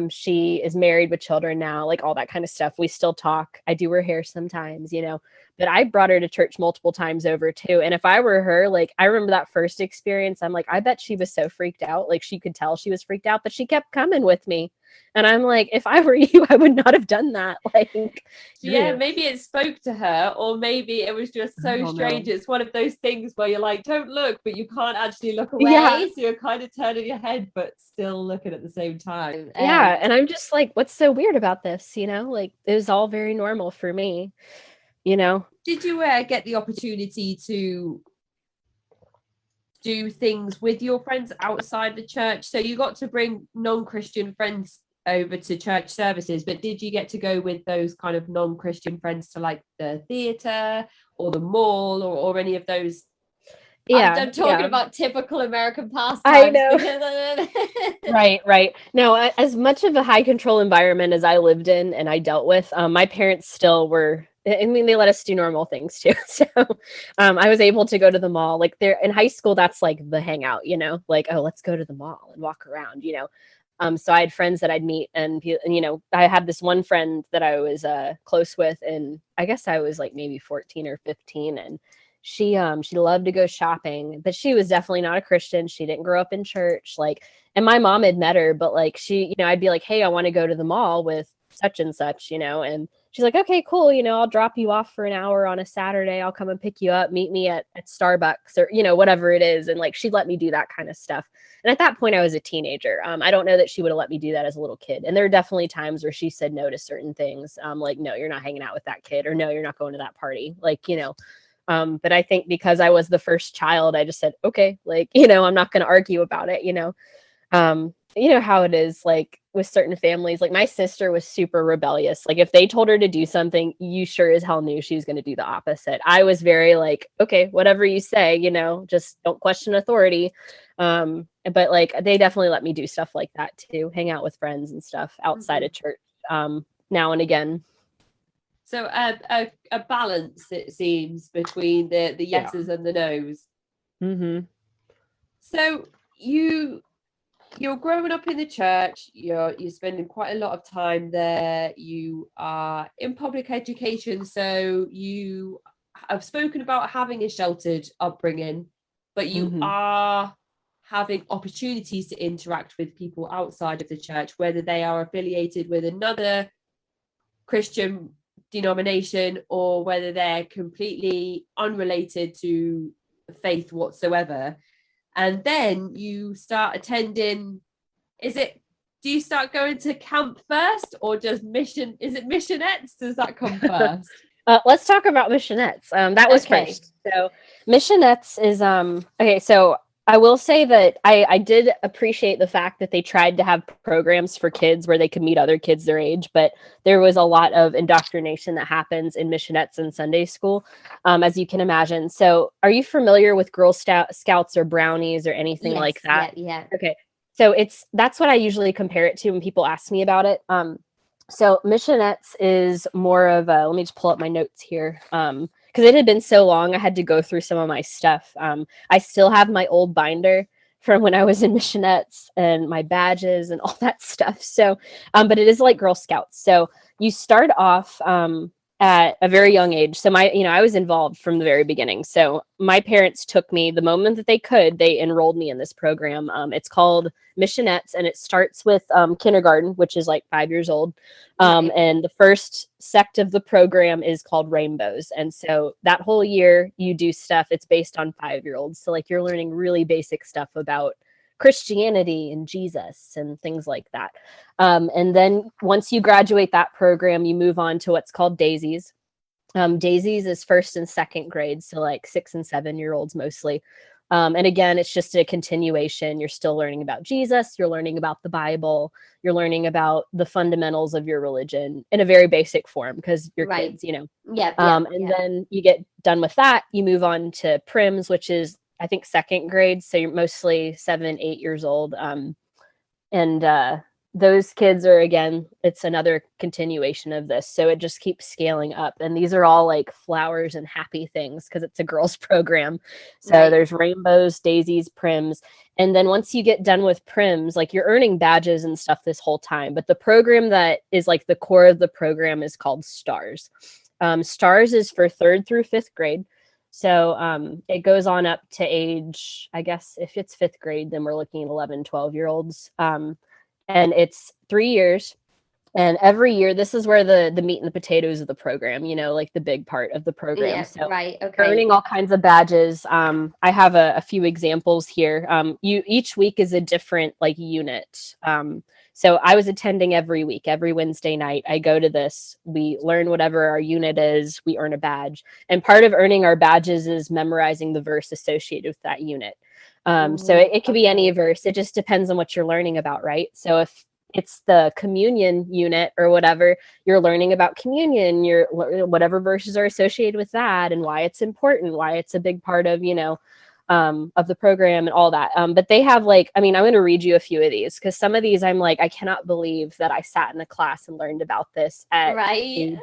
She is married with children now, like all that kind of stuff. We still talk. I do her hair sometimes, you know, but I brought her to church multiple times over too. And if I were her, like, I remember that first experience, I'm like, I bet she was so freaked out. Like, she could tell she was freaked out, but she kept coming with me. And I'm like, if I were you, I would not have done that. Like, yeah, maybe it spoke to her, or maybe it was just so strange. It's one of those things where you're like, don't look, but you can't actually look away. Yeah. So you're kind of turning your head, but still looking at the same time. Yeah. And I'm just like, what's so weird about this? You know, like, it was all very normal for me, you know? Did you get the opportunity to do things with your friends outside the church? So you got to bring non-Christian friends over to church services, but did you get to go with those kind of non-Christian friends to like the theater or the mall or any of those? Yeah, I'm talking about typical American pastimes. I know. Right. No, as much of a high control environment as I lived in and I dealt with, my parents still were, I mean, they let us do normal things too. So I was able to go to the mall. Like, there in high school, that's like the hangout, you know, like, oh, let's go to the mall and walk around, you know. So I had friends that I'd meet, and you know, I had this one friend that I was close with, and I guess I was like maybe 14 or 15, and she loved to go shopping, but she was definitely not a Christian. She didn't grow up in church, like, and my mom had met her, but like, she, you know, I'd be like, hey, I want to go to the mall with such and such, you know, and she's like, okay, cool, you know, I'll drop you off for an hour on a Saturday. I'll come and pick you up, meet me at Starbucks, or, you know, whatever it is. And like, she'd let me do that kind of stuff. And at that point I was a teenager. I don't know that she would have let me do that as a little kid. And there are definitely times where she said no to certain things. Like, no, you're not hanging out with that kid, or no, you're not going to that party. Like, you know, but I think because I was the first child, I just said, okay, like, you know, I'm not going to argue about it, you know. You know how it is, like, with certain families. Like, my sister was super rebellious. Like, if they told her to do something, you sure as hell knew she was going to do the opposite. I was very like, okay, whatever you say, you know, just don't question authority. But like, they definitely let me do stuff like that too, hang out with friends and stuff outside of church, now and again. So a balance, it seems, between the yeses and the nos. Mm-hmm. So you're growing up in the church, you're spending quite a lot of time there, you are in public education, so you have spoken about having a sheltered upbringing, but you are having opportunities to interact with people outside of the church, whether they are affiliated with another Christian denomination or whether they're completely unrelated to faith whatsoever. And then you start attending, do you start going to camp first or just mission? Is it missionettes? Does that come first? Let's talk about missionettes. That was first. So missionettes is, okay, so I will say that I did appreciate the fact that they tried to have programs for kids where they could meet other kids their age, but there was a lot of indoctrination that happens in missionettes and Sunday school, as you can imagine. So are you familiar with Girl Scouts or brownies or anything like that? Yeah. Okay. So that's what I usually compare it to when people ask me about it. So missionettes is more of a, let me just pull up my notes here. Because it had been so long, I had to go through some of my stuff. I still have my old binder from when I was in missionettes and my badges and all that stuff. So, but it is like Girl Scouts. So you start off at a very young age. So I was involved from the very beginning. So my parents took me the moment that they could, they enrolled me in this program. It's called Missionettes, and it starts with kindergarten, which is like 5 years old. And the first sect of the program is called Rainbows. And so that whole year you do stuff. It's based on 5-year-olds. So like you're learning really basic stuff about Christianity and Jesus and things like that. And then once you graduate that program, you move on to what's called Daisies. Daisies is first and second grade, so like 6 and 7-year-olds mostly. And again, it's just a continuation. You're still learning about Jesus. You're learning about the Bible. You're learning about the fundamentals of your religion in a very basic form because you're kids, Then you get done with that. You move on to Prims, which is, I think, second grade. So you're mostly 7, 8 years old. Those kids are, again, it's another continuation of this. So it just keeps scaling up. And these are all like flowers and happy things because it's a girls program. So there's Rainbows, Daisies, Prims. And then once you get done with Prims, like you're earning badges and stuff this whole time. But the program that is like the core of the program is called STARS. STARS is for 3rd through 5th grade. So it goes on up to age, I guess, if it's 5th grade, then we're looking at 11, 12-year-olds. And it's 3 years. And every year, this is where the meat and the potatoes of the program, like the big part of the program. Yeah, so okay. Earning all kinds of badges. I have a few examples here. Each week is a different like unit. So I was attending every week, every Wednesday night. I go to this. We learn whatever our unit is. We earn a badge. And part of earning our badges is memorizing the verse associated with that unit. So it could be any verse. It just depends on what you're learning about, right? So if it's the communion unit or whatever, you're learning about communion, whatever verses are associated with that and why it's important, why it's a big part of, of the program and all that. But they have I'm going to read you a few of these because some of these I'm like, I cannot believe that I sat in a class and learned about this at age,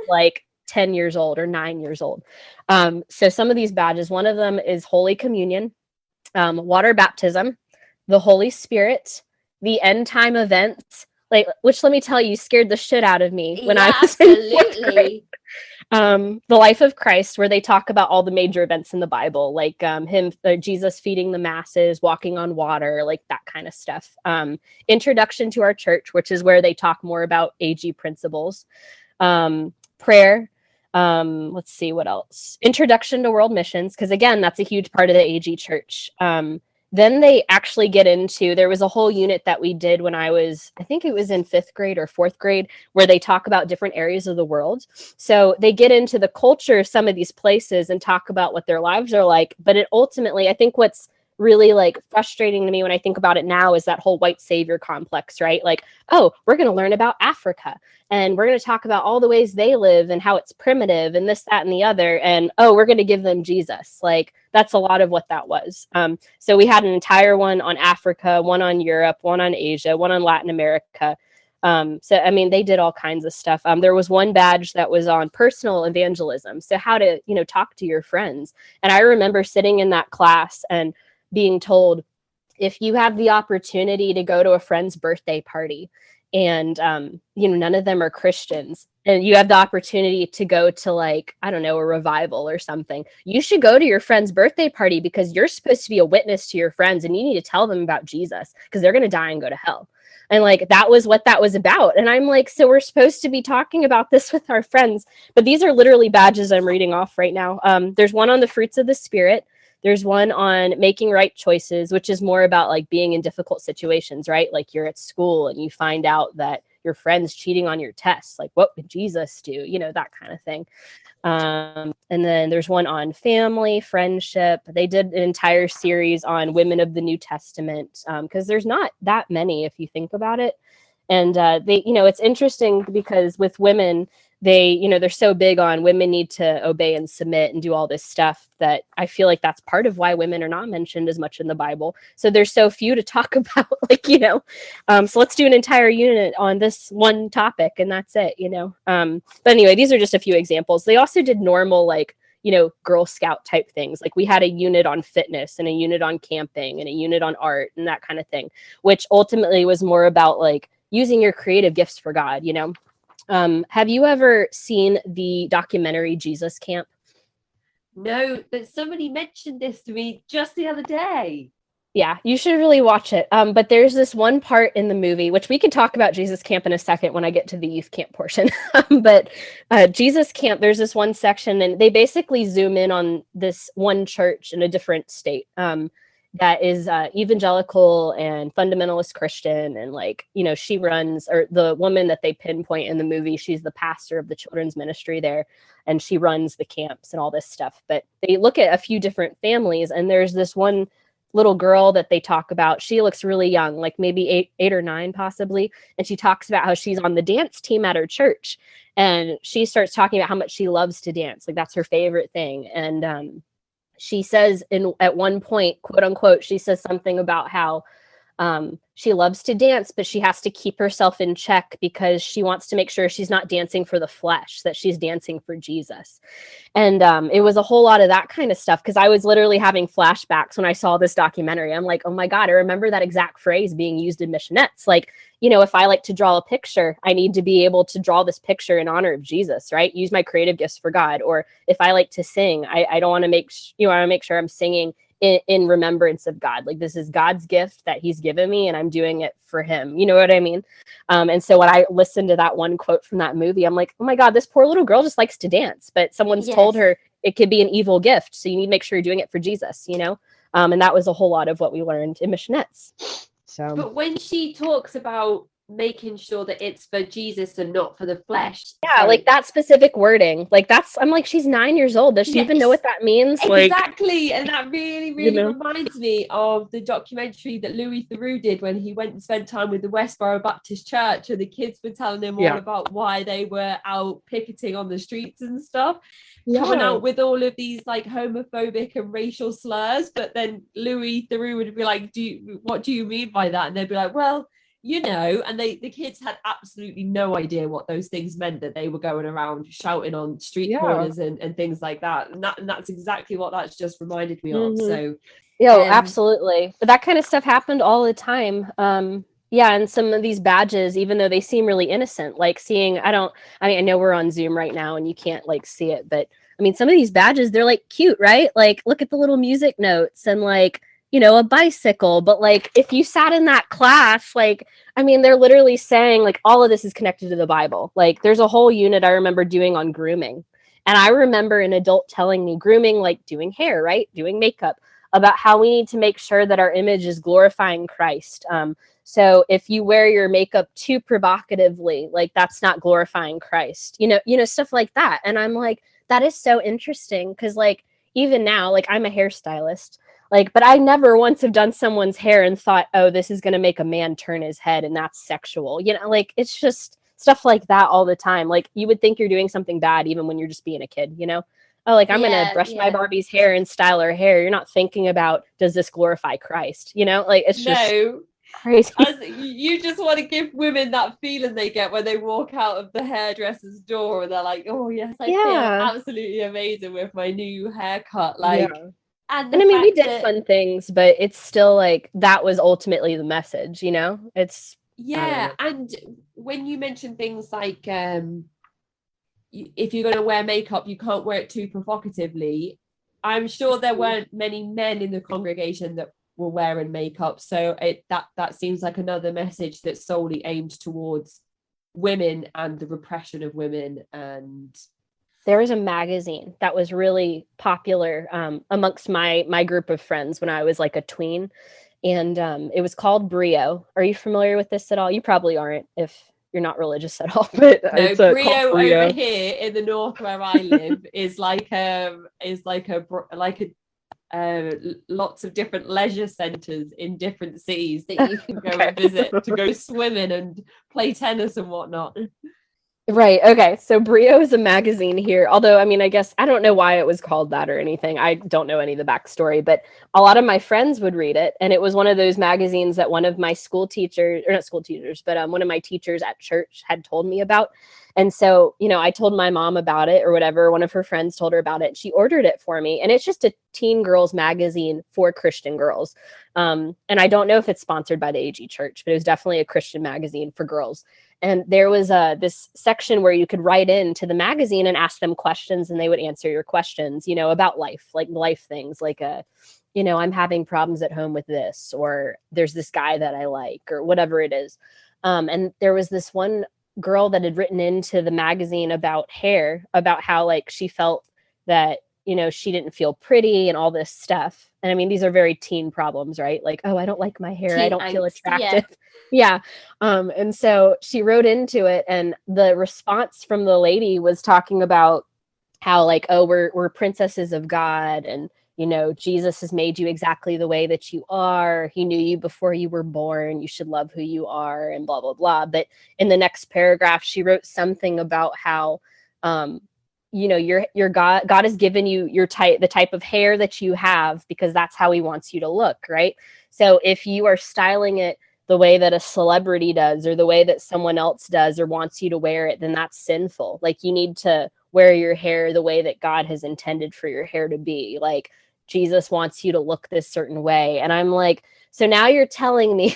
10 years old or 9 years old. So some of these badges, one of them is Holy Communion, water baptism, the Holy Spirit, the end time events, which let me tell you, scared the shit out of me when I was in 4th grade. The life of Christ, where they talk about all the major events in the Bible, like Jesus feeding the masses, walking on water, like that kind of stuff. Introduction to our church, which is where they talk more about AG principles. Prayer. Let's see what else. Introduction to world missions, because again, that's a huge part of the AG church. Then they actually get into, there was a whole unit that we did when I think it was in 5th grade or 4th grade, where they talk about different areas of the world. So they get into the culture of some of these places and talk about what their lives are like. But it ultimately, I think what's really frustrating to me when I think about it now is that whole white savior complex, right? We're going to learn about Africa and we're going to talk about all the ways they live and how it's primitive and this, that, and the other. And, we're going to give them Jesus. That's a lot of what that was. So we had an entire one on Africa, one on Europe, one on Asia, one on Latin America. So, I mean, they did all kinds of stuff. There was one badge that was on personal evangelism. So how to, talk to your friends. And I remember sitting in that class and being told, if you have the opportunity to go to a friend's birthday party and, none of them are Christians, and you have the opportunity to go to, like, I don't know, a revival or something, you should go to your friend's birthday party, because you're supposed to be a witness to your friends and you need to tell them about Jesus, because they're going to die and go to hell. And like, that was what that was about. And I'm like, so we're supposed to be talking about this with our friends. But these are literally badges I'm reading off right now. There's one on the fruits of the Spirit. There's one on making right choices, which is more about like being in difficult situations, right? Like you're at school and you find out that your friend's cheating on your tests. Like, what would Jesus do? That kind of thing. And then there's one on family, friendship. They did an entire series on women of the New Testament, because there's not that many if you think about it. And they, it's interesting because with women, they're so big on women need to obey and submit and do all this stuff, that I feel like that's part of why women are not mentioned as much in the Bible. So there's so few to talk about, so let's do an entire unit on this one topic and that's it, But anyway, these are just a few examples. They also did normal, Girl Scout type things. Like we had a unit on fitness and a unit on camping and a unit on art and that kind of thing, which ultimately was more about like using your creative gifts for God, Have you ever seen the documentary Jesus Camp? No, but somebody mentioned this to me just the other day. Yeah, you should really watch it. But there's this one part in the movie, which we can talk about Jesus Camp in a second when I get to the youth camp portion. But Jesus Camp, there's this one section, and they basically zoom in on this one church in a different state. That is evangelical and fundamentalist Christian. And she runs, or the woman that they pinpoint in the movie, she's the pastor of the children's ministry there, and she runs the camps and all this stuff. But they look at a few different families, and there's this one little girl that they talk about. She looks really young, like maybe eight or nine possibly. And she talks about how she's on the dance team at her church. And she starts talking about how much she loves to dance. Like that's her favorite thing. And she says at one point, quote unquote, she says something about how she loves to dance, but she has to keep herself in check because she wants to make sure she's not dancing for the flesh, that she's dancing for Jesus. And it was a whole lot of that kind of stuff, because I was literally having flashbacks when I saw this documentary. I'm like, oh my God, I remember that exact phrase being used in missionettes. Like, if I like to draw a picture, I need to be able to draw this picture in honor of Jesus, right? Use my creative gifts for God. Or if I like to sing, I don't want to make sure I'm singing in remembrance of God. Like this is God's gift that he's given me and I'm doing it for him. You know what I mean? And so when I listened to that one quote from that movie, I'm like, oh my God, this poor little girl just likes to dance, but someone's told her it could be an evil gift. So you need to make sure you're doing it for Jesus, And that was a whole lot of what we learned in missionettes. So, but when she talks about making sure that it's for Jesus and not for the flesh. Yeah, like that specific wording. Like I'm like, she's 9 years old. Does she even know what that means? Exactly. And that really, really reminds me of the documentary that Louis Theroux did when he went and spent time with the Westboro Baptist Church, and the kids were telling him all about why they were out picketing on the streets and stuff. Coming out with all of these like homophobic and racial slurs. But then Louis Theroux would be like, what do you mean by that? And they'd be like, well, and the kids had absolutely no idea what those things meant, that they were going around shouting on street corners and things like that. And that's exactly what that's just reminded me of. So absolutely. But that kind of stuff happened all the time. And some of these badges, even though they seem really innocent, like seeing, I know we're on Zoom right now and you can't like see it, but I mean, some of these badges, they're like cute, right? Like look at the little music notes and like, a bicycle. But like, if you sat in that class, like, I mean, they're literally saying like all of this is connected to the Bible. Like there's a whole unit I remember doing on grooming. And I remember an adult telling me grooming, like doing hair, right? Doing makeup, about how we need to make sure that our image is glorifying Christ. So if you wear your makeup too provocatively, like that's not glorifying Christ, stuff like that. And I'm like, that is so interesting. Cause like, even now, like I'm a hairstylist, like, but I never once have done someone's hair and thought, oh, this is going to make a man turn his head and that's sexual. Like it's just stuff like that all the time. Like you would think you're doing something bad even when you're just being a kid, Oh, like I'm going to brush my Barbie's hair and style her hair. You're not thinking about, does this glorify Christ? Like it's just, crazy. As you just want to give women that feeling they get when they walk out of the hairdresser's door and they're like, oh yes, I feel absolutely amazing with my new haircut. Like, and I mean, we did fun things, but it's still like that was ultimately the message, you know? It's and when you mention things like if you're going to wear makeup, you can't wear it too provocatively. I'm sure there weren't many men in the congregation that were wearing makeup, so that seems like another message that's solely aimed towards women and the repression of women. And there was a magazine that was really popular amongst my group of friends when I was like a tween, and it was called Brio. Are you familiar with this at all? You probably aren't if you're not religious at all, but no, Brio over here in the north where I live is like lots of different leisure centres in different seas that you can go and visit to go swimming and play tennis and whatnot. Right. Okay. So Brio is a magazine here. Although, I mean, I guess I don't know why it was called that or anything. I don't know any of the backstory, but a lot of my friends would read it. And it was one of those magazines that one of my school teachers, or not school teachers, but one of my teachers at church had told me about. And so, you know, I told my mom about it or whatever. One of her friends told her about it. She ordered it for me. And it's just a teen girls magazine for Christian girls. And I don't know if it's sponsored by the AG Church, but it was definitely a Christian magazine for girls. And there was this section where you could write into the magazine and ask them questions, and they would answer your questions, you know, about life, like life things, like you know, I'm having problems at home with this, or there's this guy that I like, or whatever it is. And there was this one girl that had written into the magazine about hair, about how like she felt that, you know, she didn't feel pretty and all this stuff. And I mean, these are very teen problems, right? Like, oh, I don't like my hair. I don't feel attractive. Yeah. And so she wrote into it, and the response from the lady was talking about how like, oh, we're princesses of God, and you know, Jesus has made you exactly the way that you are. He knew you before you were born. You should love who you are, and blah, blah, blah. But in the next paragraph, she wrote something about how you know, your God has given you the type of hair that you have because that's how he wants you to look, right? So if you are styling it the way that a celebrity does, or the way that someone else does, or wants you to wear it, then that's sinful. Like, you need to wear your hair the way that God has intended for your hair to be. Like, Jesus wants you to look this certain way. And I'm like, so now you're telling me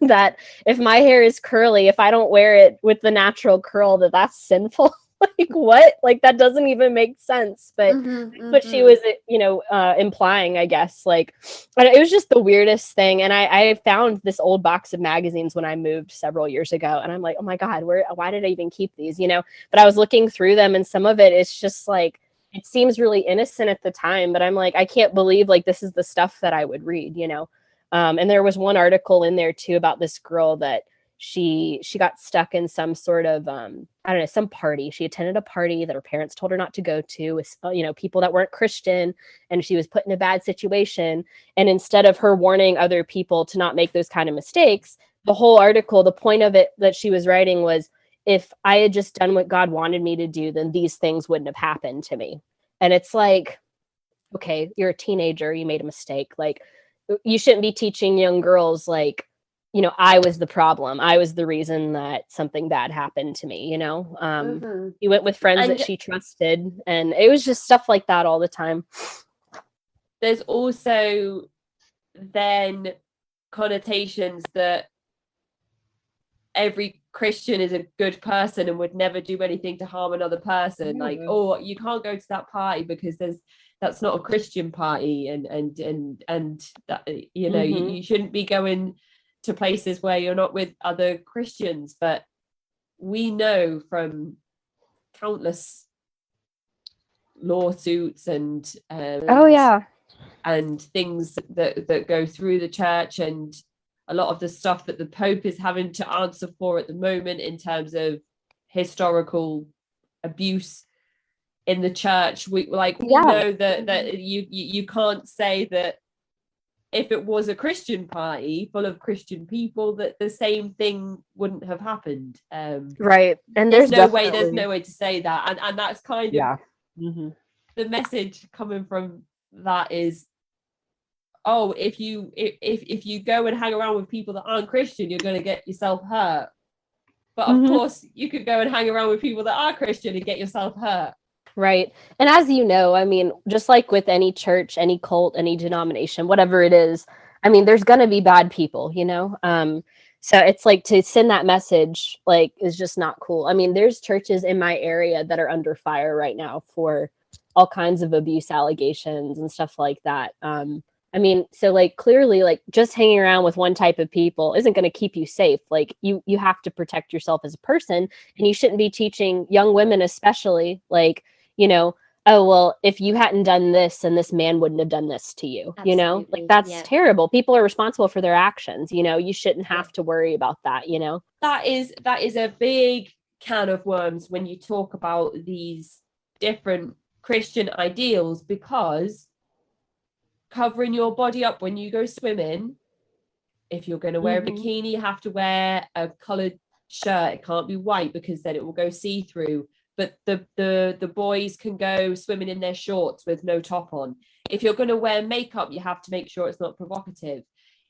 that if my hair is curly, if I don't wear it with the natural curl, that's sinful? Like, what? Like, that doesn't even make sense. But what she was, you know, implying, I guess. Like, it was just the weirdest thing. And I found this old box of magazines when I moved several years ago, and I'm like, oh my God, why did I even keep these, you know? But I was looking through them, and some of it is just like, it seems really innocent at the time, but I'm like, I can't believe like this is the stuff that I would read, you know? And there was one article in there too about this girl that she got stuck in some sort of I don't know, some party. She attended a party that her parents told her not to go to with, you know, people that weren't Christian, and she was put in a bad situation. And instead of her warning other people to not make those kind of mistakes, the whole article, the point of it that she was writing was, if I had just done what God wanted me to do, then these things wouldn't have happened to me. And it's like, okay, you're a teenager, you made a mistake. Like, you shouldn't be teaching young girls like, you know, I was the problem. I was the reason that something bad happened to me, you know? He went with friends that she trusted, and it was just stuff like that all the time. There's also then connotations that every Christian is a good person and would never do anything to harm another person. Like, oh, you can't go to that party because that's not a Christian party, and that, you know, you shouldn't be going to places where you're not with other Christians. But we know from countless lawsuits and and things that go through the church, and a lot of the stuff that the Pope is having to answer for at the moment in terms of historical abuse in the church. We know that you can't say that if it was a Christian party full of Christian people that the same thing wouldn't have happened. Right. And there's no way to say that. And that's kind of Mm-hmm. the message coming from that is, oh, if you go and hang around with people that aren't Christian, you're going to get yourself hurt. But of course, you could go and hang around with people that are Christian and get yourself hurt. Right. And as you know, I mean, just like with any church, any cult, any denomination, whatever it is, I mean, there's going to be bad people, you know? So it's like to send that message, like, is just not cool. I mean, there's churches in my area that are under fire right now for all kinds of abuse allegations and stuff like that. I mean, so like clearly, like just hanging around with one type of people isn't going to keep you safe. Like you have to protect yourself as a person, and you shouldn't be teaching young women, especially, like, you know, oh, well, if you hadn't done this, then this man wouldn't have done this to you. Absolutely. You know, like that's terrible. People are responsible for their actions. You know, you shouldn't have to worry about that. You know, that is a big can of worms when you talk about these different Christian ideals, because covering your body up when you go swimming, if you're going to wear a bikini, you have to wear a coloured shirt. It can't be white because then it will go see-through. But the boys can go swimming in their shorts with no top on. If you're going to wear makeup, you have to make sure it's not provocative.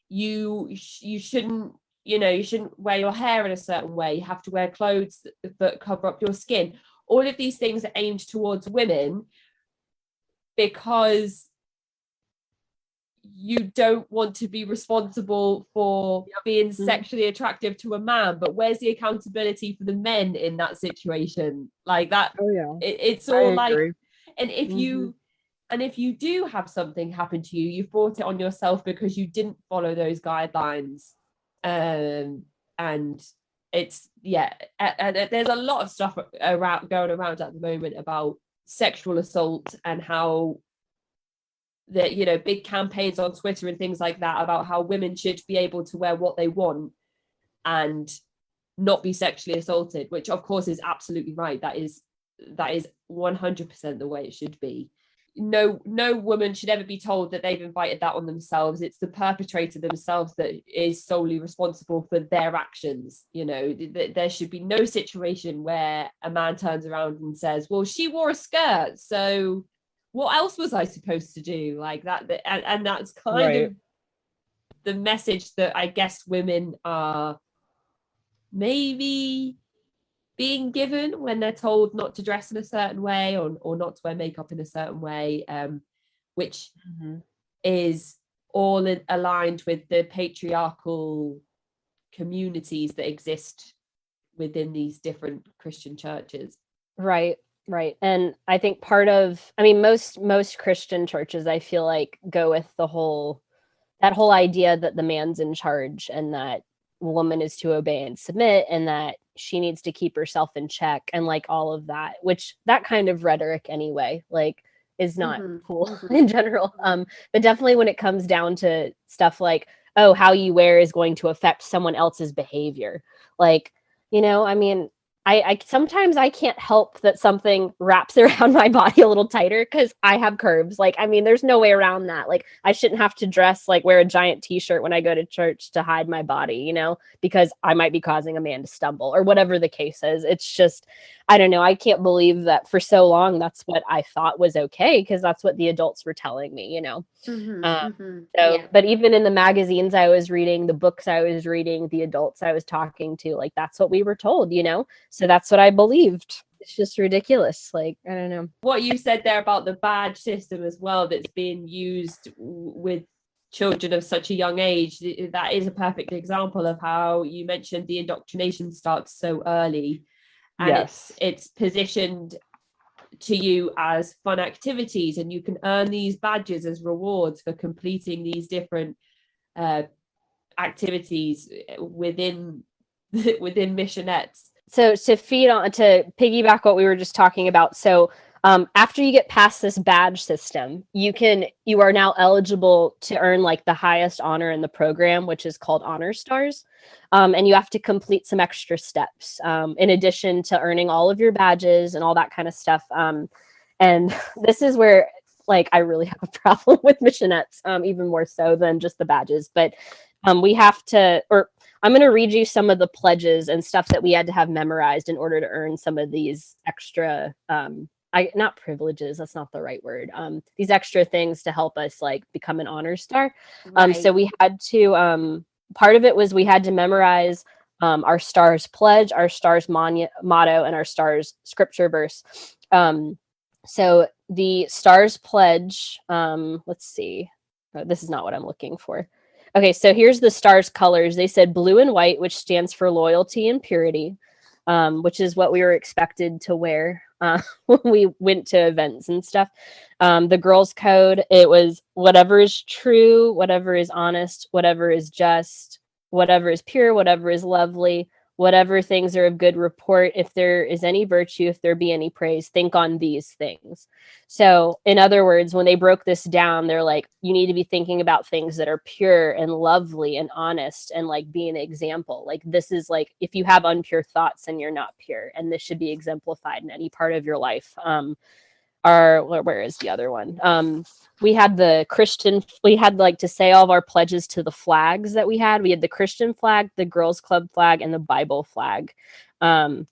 You shouldn't, you know, you shouldn't wear your hair in a certain way. You have to wear clothes that cover up your skin. All of these things are aimed towards women because you don't want to be responsible for being sexually attractive to a man. But where's the accountability for the men in that situation? Like that. Oh yeah. It's all like, and if you do have something happen to you, you brought it on yourself because you didn't follow those guidelines. And it's and there's a lot of stuff going around at the moment about sexual assault, and how that, you know, big campaigns on Twitter and things like that about how women should be able to wear what they want and not be sexually assaulted, which of course is absolutely right. That is 100% the way it should be. No woman should ever be told that they've invited that on themselves. It's the perpetrator themselves that is solely responsible for their actions. You know, there should be no situation where a man turns around and says, well, she wore a skirt, so what else was I supposed to do? Like that, and that's kind of the message that I guess women are maybe being given when they're told not to dress in a certain way, or not to wear makeup in a certain way, which is all aligned with the patriarchal communities that exist within these different Christian churches. Right. And I think most Christian churches, I feel like, go with that whole idea that the man's in charge and that woman is to obey and submit, and that she needs to keep herself in check, and like all of that, which that kind of rhetoric anyway, like, is not cool in general. But definitely when it comes down to stuff like, oh, how you wear is going to affect someone else's behavior. Like, you know, I mean, I sometimes I can't help that something wraps around my body a little tighter because I have curves. Like, I mean, there's no way around that. Like, I shouldn't have to wear a giant t-shirt when I go to church to hide my body, you know, because I might be causing a man to stumble or whatever the case is. It's just, I don't know. I can't believe that for so long, that's what I thought was okay, because that's what the adults were telling me, you know. But even in the magazines I was reading, the books I was reading, the adults I was talking to, like, that's what we were told, you know. So that's what I believed. It's just ridiculous. Like, I don't know. What you said there about the badge system as well, that's being used with children of such a young age, that is a perfect example of how you mentioned the indoctrination starts so early, and it's positioned to you as fun activities, and you can earn these badges as rewards for completing these different activities within missionettes. So to piggyback what we were just talking about, so after you get past this badge system, you are now eligible to earn like the highest honor in the program, which is called Honor Stars. And you have to complete some extra steps in addition to earning all of your badges and all that kind of stuff. And this is where, like, I really have a problem with missionettes, even more so than just the badges. But we have to, or I'm going to read you some of the pledges and stuff that we had to have memorized in order to earn some of these extra not privileges, that's not the right word. These extra things to help us like become an honor star. So we had to, part of it was we had to memorize our STARS pledge, our STARS motto, and our STARS scripture verse. So the STARS pledge, let's see. Oh, this is not what I'm looking for. Okay, so here's the STARS colors. They said blue and white, which stands for loyalty and purity, which is what we were expected to wear when we went to events and stuff. The girls' code, it was whatever is true, whatever is honest, whatever is just, whatever is pure, whatever is lovely, whatever things are of good report, if there is any virtue, if there be any praise, think on these things. So in other words, when they broke this down, they're like, you need to be thinking about things that are pure and lovely and honest and like be an example. Like this is like, if you have impure thoughts, then you're not pure. And this should be exemplified in any part of your life. Where is the other one? We had like to say all of our pledges to the flags that we had. We had the Christian flag, the girls club flag, and the Bible flag. And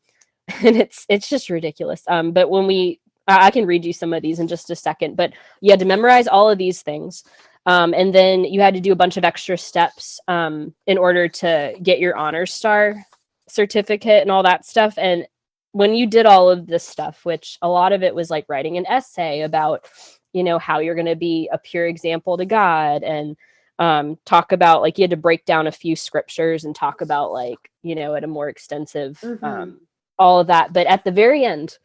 it's just ridiculous. But when I can read you some of these in just a second, but you had to memorize all of these things. And then you had to do a bunch of extra steps in order to get your honor star certificate and all that stuff. And when you did all of this stuff, which a lot of it was like writing an essay about, how you're going to be a pure example to God, and talk about like you had to break down a few scriptures and talk about like, at a more extensive, all of that. But at the very end,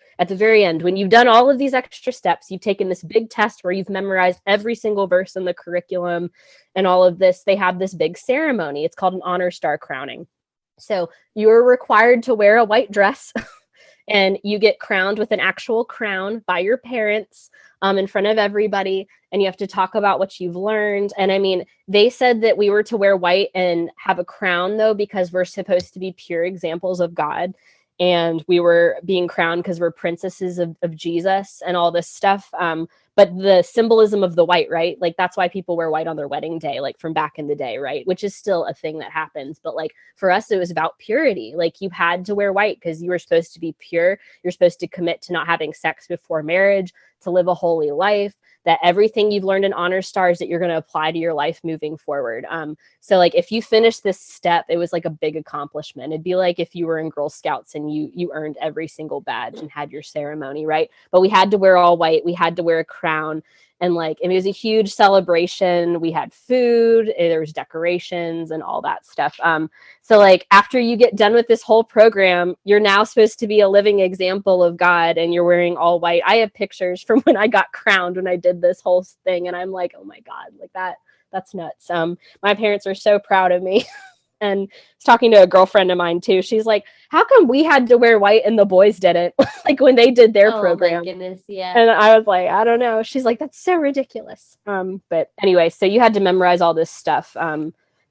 when you've done all of these extra steps, you've taken this big test where you've memorized every single verse in the curriculum and all of this, they have this big ceremony. It's called an honor star crowning. So you're required to wear a white dress. And you get crowned with an actual crown by your parents in front of everybody. And you have to talk about what you've learned. And I mean, they said that we were to wear white and have a crown, though, because we're supposed to be pure examples of God. And we were being crowned because we're princesses of Jesus and all this stuff. But the symbolism of the white, right? Like that's why people wear white on their wedding day, like from back in the day, right? Which is still a thing that happens. But like for us, it was about purity. Like you had to wear white because you were supposed to be pure. You're supposed to commit to not having sex before marriage, to live a holy life, that everything you've learned in honor stars that you're going to apply to your life moving forward. So like if you finish this step, it was like a big accomplishment. It'd be like if you were in Girl Scouts and you earned every single badge and had your ceremony, right? But we had to wear all white. We had to wear a crown. And like, it was a huge celebration. We had food, there was decorations and all that stuff. So like after you get done with this whole program, you're now supposed to be a living example of God and you're wearing all white. I have pictures from when I got crowned, when I did this whole thing. And I'm like, oh my God, like that's nuts. My parents are so proud of me. And I was talking to a girlfriend of mine too. She's like, how come we had to wear white and the boys didn't? Like when they did their program. Oh my goodness, yeah. And I was like, I don't know. She's like, that's so ridiculous. But anyway, so you had to memorize all this stuff.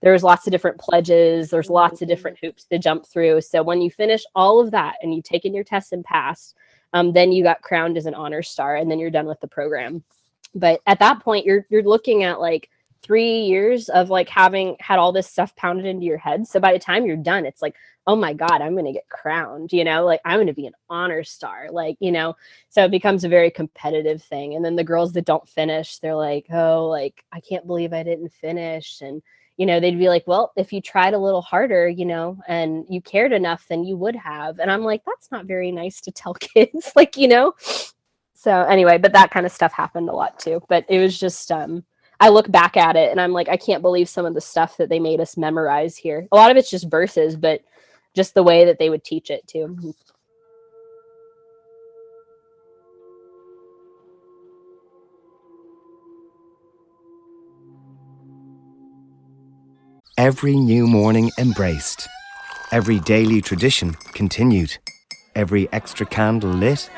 There was lots of different pledges. There's lots of different hoops to jump through. So when you finish all of that and you've taken your tests and passed, then you got crowned as an honor star and then you're done with the program. But at that point, you're looking at like 3 years of like having had all this stuff pounded into your head. So by the time you're done, it's like, oh my God, I'm going to get crowned, like I'm going to be an honor star, like, so it becomes a very competitive thing. And then the girls that don't finish, they're like, oh, like, I can't believe I didn't finish. And, they'd be like, well, if you tried a little harder, and you cared enough, then you would have. And I'm like, that's not very nice to tell kids, like, So anyway, but that kind of stuff happened a lot too. But it was just, I look back at it and I'm like, I can't believe some of the stuff that they made us memorize here. A lot of it's just verses, but just the way that they would teach it too. Every new morning embraced. Every daily tradition continued. Every extra candle lit.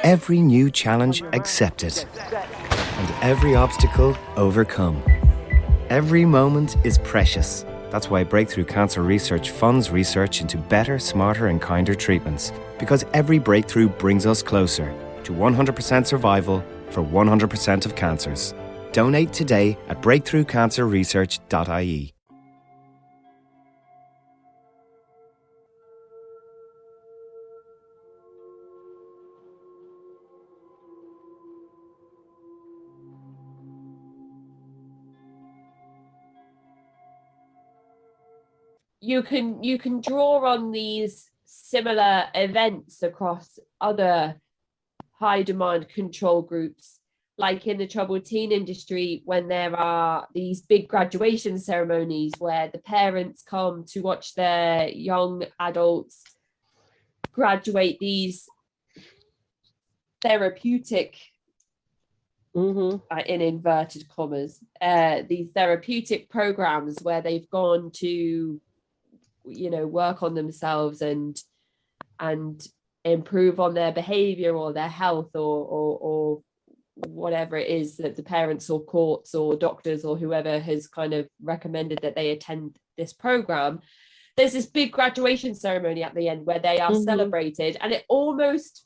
Every new challenge accepted. And every obstacle overcome. Every moment is precious. That's why Breakthrough Cancer Research funds research into better, smarter and kinder treatments. Because every breakthrough brings us closer to 100% survival for 100% of cancers. Donate today at breakthroughcancerresearch.ie. you can draw on these similar events across other high demand control groups, like in the troubled teen industry, when there are these big graduation ceremonies where the parents come to watch their young adults graduate these therapeutic, in inverted commas, these therapeutic programs where they've gone to, work on themselves and improve on their behavior or their health or whatever it is that the parents or courts or doctors or whoever has kind of recommended that they attend this program. There's this big graduation ceremony at the end where they are celebrated, and it almost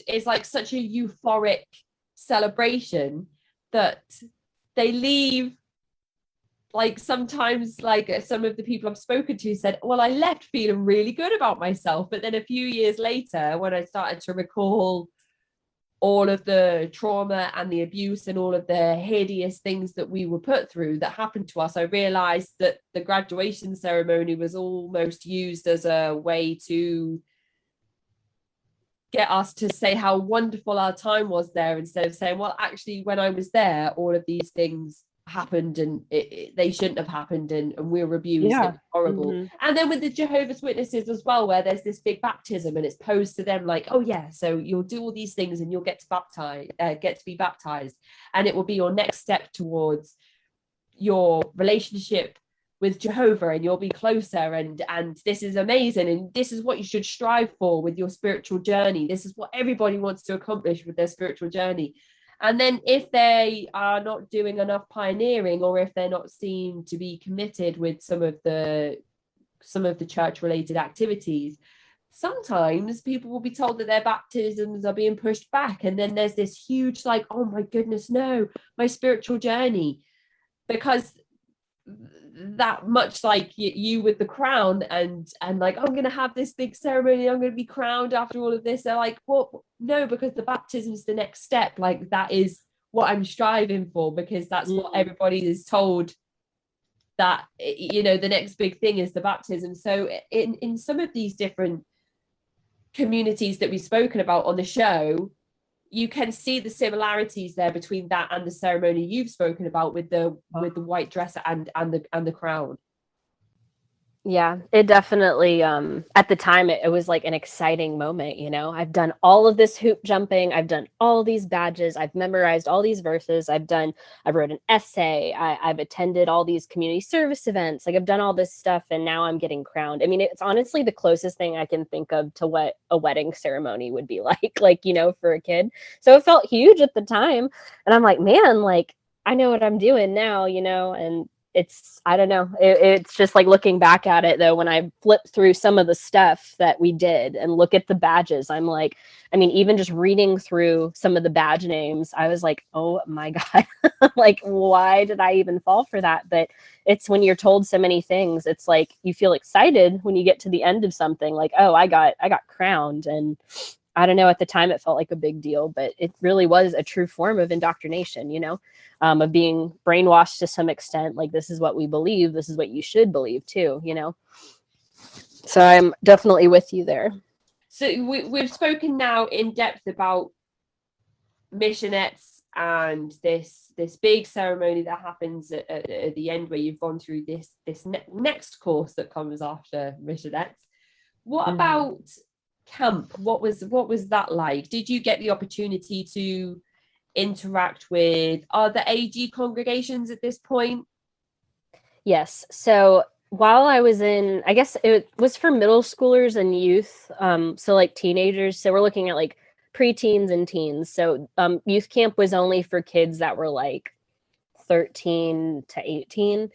is like such a euphoric celebration that they leave. Like sometimes, like some of the people I've spoken to said, well, I left feeling really good about myself. But then a few years later, when I started to recall all of the trauma and the abuse and all of the hideous things that we were put through that happened to us, I realized that the graduation ceremony was almost used as a way to get us to say how wonderful our time was there, instead of saying, well, actually, when I was there, all of these things happened and they shouldn't have happened, and we were abused. Yeah. And horrible. And then with the Jehovah's Witnesses as well, where there's this big baptism and it's posed to them like, oh yeah, so you'll do all these things and you'll get to be baptized, and it will be your next step towards your relationship with Jehovah, and you'll be closer, and this is amazing, and this is what you should strive for with your spiritual journey. This is what everybody wants to accomplish with their spiritual journey. And then if they are not doing enough pioneering, or if they're not seen to be committed with some of the church related activities, sometimes people will be told that their baptisms are being pushed back, and then there's this huge like, oh my goodness, no, my spiritual journey. Because that much like you with the crown and like, I'm gonna have this big ceremony, I'm gonna be crowned after all of this, they're like, well, no, because the baptism is the next step. Like, that is what I'm striving for, because that's what everybody is told, that the next big thing is the baptism. So in some of these different communities that we've spoken about on the show, you can see the similarities there between that and the ceremony you've spoken about with the white dress and the crown. Yeah, it definitely, at the time, it was like an exciting moment, I've done all of this hoop jumping. I've done all these badges. I've memorized all these verses. I've wrote an essay. I've attended all these community service events. Like, I've done all this stuff, and now I'm getting crowned. I mean, it's honestly the closest thing I can think of to what a wedding ceremony would be like, for a kid. So it felt huge at the time. And I'm like, man, like, I know what I'm doing now, and it's, I don't know. It's just like looking back at it though, when I flip through some of the stuff that we did and look at the badges, I'm like, I mean, even just reading through some of the badge names, I was like, oh my God, like, why did I even fall for that? But it's when you're told so many things, it's like, you feel excited when you get to the end of something, like, oh, I got crowned. And I don't know, at the time it felt like a big deal, but it really was a true form of indoctrination, of being brainwashed to some extent. Like, this is what we believe. This is what you should believe too, So I'm definitely with you there. So we've spoken now in depth about missionettes and this big ceremony that happens at the end, where you've gone through this next course that comes after missionettes. What about camp? What was that like? Did you get the opportunity to interact with other AG congregations at this point? Yes. So while I was in, I guess it was for middle schoolers and youth, so like teenagers. So we're looking at like preteens and teens. So youth camp was only for kids that were like 13 to 18,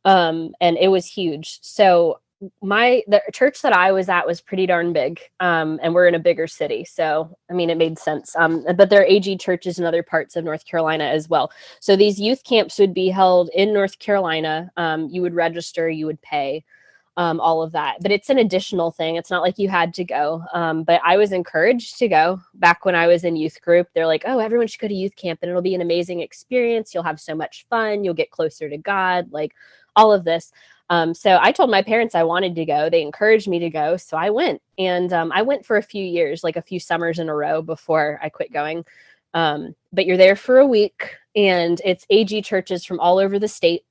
and it was huge. So the church that I was at was pretty darn big, and we're in a bigger city, so I mean, it made sense. But there are AG churches in other parts of North Carolina as well. So these youth camps would be held in North Carolina. You would register, you would pay, all of that. But it's an additional thing. It's not like you had to go. But I was encouraged to go back when I was in youth group. They're like, oh, everyone should go to youth camp and it'll be an amazing experience. You'll have so much fun. You'll get closer to God, like all of this. So I told my parents I wanted to go. They encouraged me to go. So I went, and I went for a few years, like a few summers in a row before I quit going. But you're there for a week, and it's AG churches from all over the state.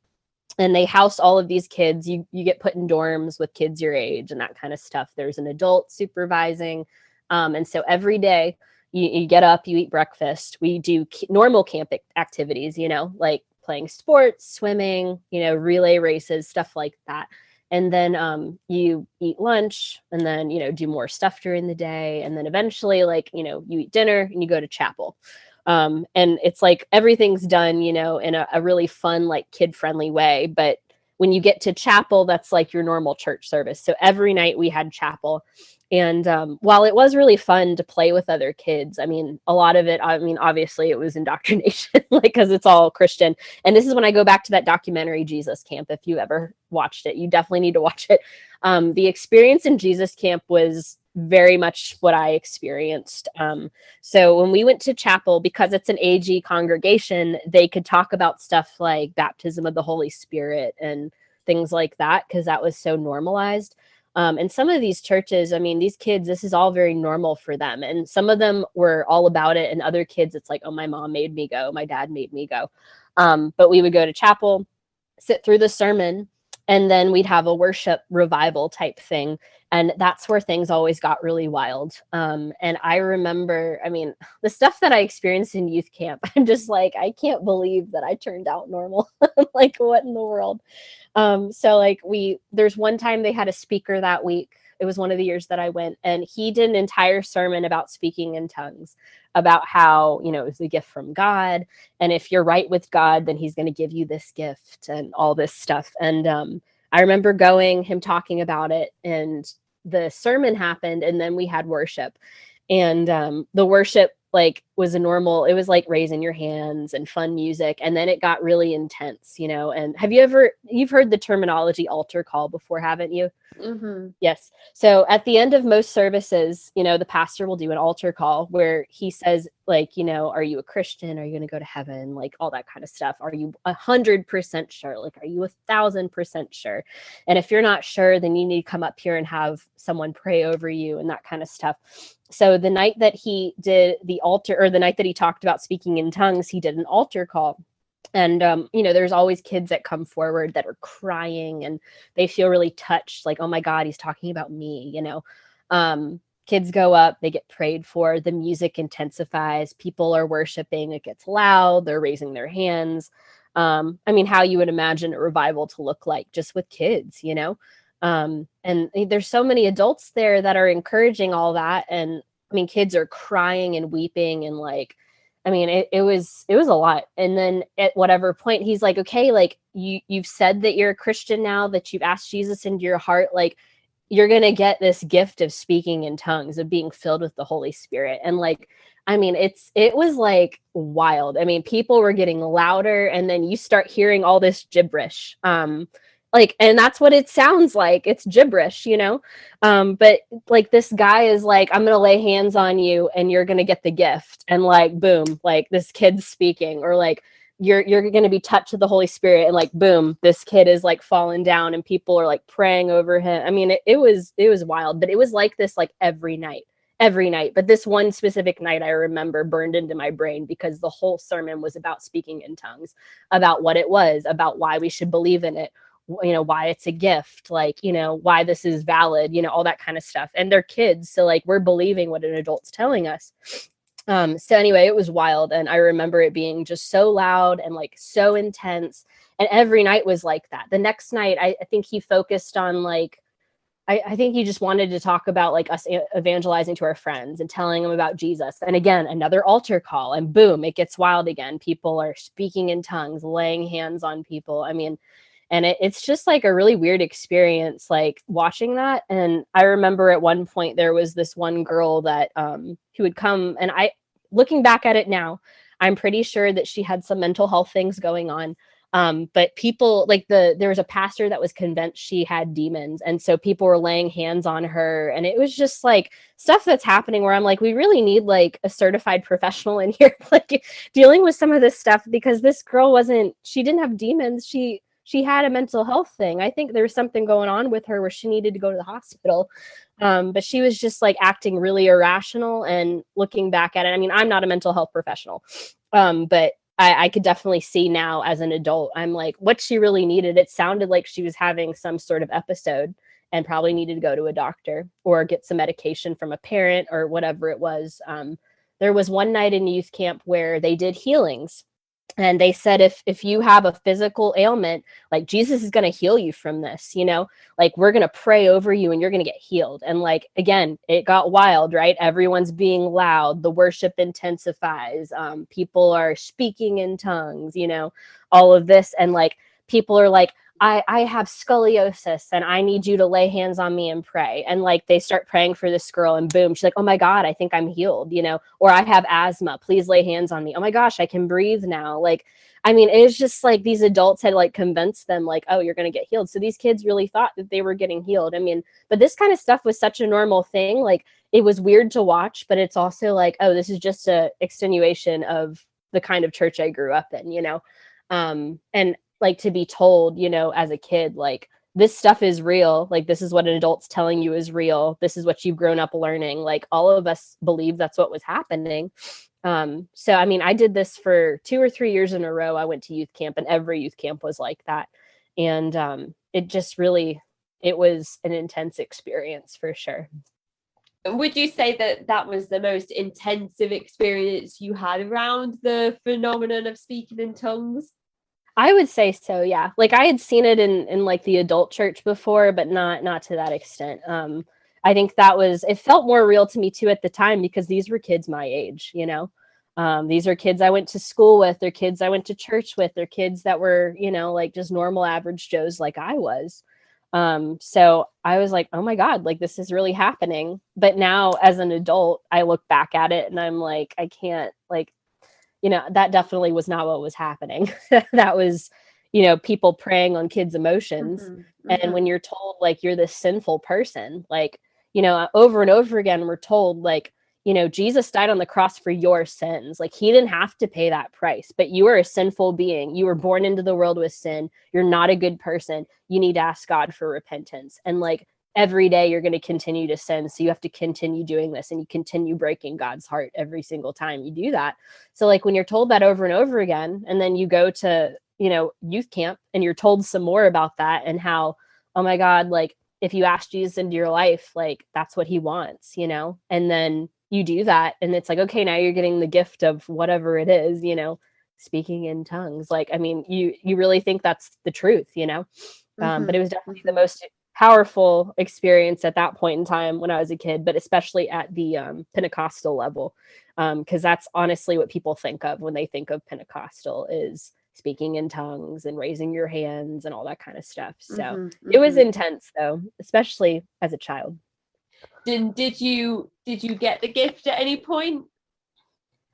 And they house all of these kids. You get put in dorms with kids your age and that kind of stuff. There's an adult supervising. And so every day you get up, you eat breakfast. We do normal camp activities, like playing sports, swimming, relay races, stuff like that. And then you eat lunch, and then, do more stuff during the day. And then eventually, you eat dinner and you go to chapel. And it's like everything's done, in a really fun, like kid-friendly way. But when you get to chapel, that's like your normal church service. So every night we had chapel. And while it was really fun to play with other kids, a lot of it, obviously it was indoctrination, because it's all Christian. And this is when I go back to that documentary, Jesus Camp. If you ever watched it, you definitely need to watch it. The experience in Jesus Camp was very much what I experienced. So when we went to chapel, because it's an AG congregation, they could talk about stuff like baptism of the Holy Spirit and things like that, because that was so normalized. And some of these churches, these kids, this is all very normal for them. And some of them were all about it. And other kids, it's like, oh, my mom made me go. My dad made me go. But we would go to chapel, sit through the sermon, and then we'd have a worship revival type thing. And that's where things always got really wild. And I remember, the stuff that I experienced in youth camp, I'm just like, I can't believe that I turned out normal. Like, what in the world? So there's one time they had a speaker that week. It was one of the years that I went, and he did an entire sermon about speaking in tongues, about how, it was a gift from God. And if you're right with God, then he's going to give you this gift and all this stuff. And I remember him talking about it, and the sermon happened, and then we had worship. And the worship was it was like raising your hands and fun music. And then it got really intense, and you've heard the terminology altar call before, haven't you? Mm-hmm. Yes. So at the end of most services, the pastor will do an altar call where he says, are you a Christian? Are you going to go to heaven? Like all that kind of stuff. Are you 100% sure? Are you 1,000% sure? And if you're not sure, then you need to come up here and have someone pray over you and that kind of stuff. So the night that he did the altar, or the night that he talked about speaking in tongues, he did an altar call. And, there's always kids that come forward that are crying and they feel really touched. Like, oh my God, he's talking about me, kids go up, they get prayed for, the music intensifies, people are worshiping, it gets loud, they're raising their hands. How you would imagine a revival to look like just with kids, and there's so many adults there that are encouraging all that. And kids are crying and weeping, and it was a lot. And then at whatever point he's like, okay, you've said that you're a Christian now, that you've asked Jesus into your heart, you're going to get this gift of speaking in tongues, of being filled with the Holy Spirit. And it was wild. People were getting louder, and then you start hearing all this gibberish. And that's what it sounds like. It's gibberish, but this guy is like, I'm going to lay hands on you and you're going to get the gift. And boom, this kid's speaking, or you're going to be touched with the Holy Spirit, and boom, this kid is falling down and people are praying over him. It was wild, but it was like this, every night. But this one specific night I remember burned into my brain, because the whole sermon was about speaking in tongues, about what it was, about why we should believe in it, why it's a gift, why this is valid, all that kind of stuff. And they're kids, so we're believing what an adult's telling us. So anyway, it was wild. And I remember it being just so loud and so intense. And every night was like that. The next night, I think he focused on I think he just wanted to talk about us evangelizing to our friends and telling them about Jesus. And again, another altar call, and boom, it gets wild again. People are speaking in tongues, laying hands on people. And it's just a really weird experience, watching that. And I remember at one point there was this one girl that who would come, and looking back at it now, I'm pretty sure that she had some mental health things going on. But people like there was a pastor that was convinced she had demons. And so people were laying hands on her. And it was just like stuff that's happening where I'm like, we really need like a certified professional in here, like dealing with some of this stuff, because this girl she didn't have demons. She had a mental health thing. I think there was something going on with her where she needed to go to the hospital. But she was just like acting really irrational. And looking back at it, I mean, I'm not a mental health professional, but I could definitely see now as an adult, I'm like, what she really needed. It sounded like she was having some sort of episode and probably needed to go to a doctor or get some medication from a parent or whatever it was. There was one night in youth camp where they did healings. And they said, if you have a physical ailment, like Jesus is going to heal you from this, like we're going to pray over you and you're going to get healed. And like, again, it got wild, right? Everyone's being loud. The worship intensifies. People are speaking in tongues, all of this. And like, people are like, I have scoliosis and I need you to lay hands on me and pray. And like, they start praying for this girl and boom, she's like, oh my God, I think I'm healed, or I have asthma, please lay hands on me. Oh my gosh, I can breathe now. Like, I mean, it's just like these adults had like convinced them like, oh, you're going to get healed. So these kids really thought that they were getting healed. I mean, but this kind of stuff was such a normal thing. Like it was weird to watch, but it's also like, oh, this is just a extenuation of the kind of church I grew up in, and like to be told, as a kid, like this stuff is real. Like this is what an adult's telling you is real. This is what you've grown up learning. Like all of us believe that's what was happening. So, I mean, I did this for 2 or 3 years in a row. I went to youth camp and every youth camp was like that. And it just really, it was an intense experience for sure. Would you say that was the most intensive experience you had around the phenomenon of speaking in tongues? I would say so, yeah. Like I had seen it in like the adult church before, but not to that extent. I think it felt more real to me too at the time because these were kids my age, these are kids I went to school with, they're kids I went to church with, they're kids that were, like just normal average Joes like I was. So I was like, oh my God, like this is really happening. But now as an adult, I look back at it and I'm like, I can't like, that definitely was not what was happening. That was, people preying on kids' emotions. Mm-hmm. And when you're told like you're this sinful person, like, over and over again, we're told like, Jesus died on the cross for your sins. Like he didn't have to pay that price, but you are a sinful being. You were born into the world with sin. You're not a good person. You need to ask God for repentance. And like, every day you're going to continue to sin. So you have to continue doing this and you continue breaking God's heart every single time you do that. So like when you're told that over and over again, and then you go to, youth camp and you're told some more about that and how, oh my God, like if you ask Jesus into your life, like that's what he wants, and then you do that. And it's like, okay, now you're getting the gift of whatever it is, speaking in tongues. Like, I mean, you really think that's the truth, Mm-hmm. But it was definitely the most powerful experience at that point in time when I was a kid, but especially at the Pentecostal level, because that's honestly what people think of when they think of Pentecostal is speaking in tongues and raising your hands and all that kind of stuff. So it was intense though, especially as a child. Did you get the gift at any point?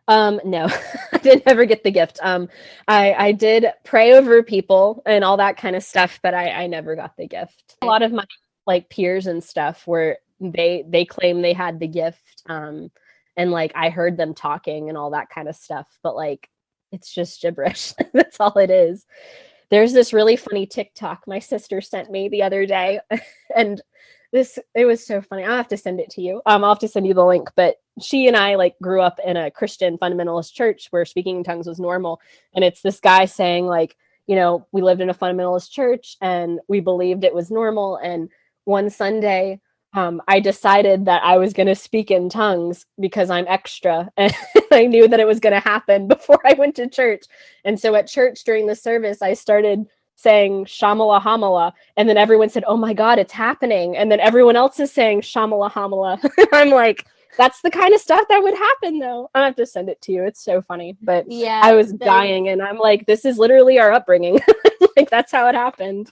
No, I didn't ever get the gift. I did pray over people and all that kind of stuff, but I never got the gift. A lot of my like peers and stuff were they claim they had the gift. And like I heard them talking and all that kind of stuff, but like it's just gibberish. That's all it is. There's this really funny TikTok my sister sent me the other day, and it was so funny. I'll have to send it to you. I'll have to send you the link, but she and I like grew up in a Christian fundamentalist church where speaking in tongues was normal. And it's this guy saying like, we lived in a fundamentalist church and we believed it was normal. And one Sunday, I decided that I was going to speak in tongues because I'm extra. And I knew that it was going to happen before I went to church. And so at church during the service, I started saying Shamala Hamala, and then everyone said, oh my God, it's happening. And then everyone else is saying Shamala Hamala. I'm like, that's the kind of stuff that would happen though. I have to send it to you. It's so funny. But yeah, I was dying and I'm like, this is literally our upbringing. Like, that's how it happened.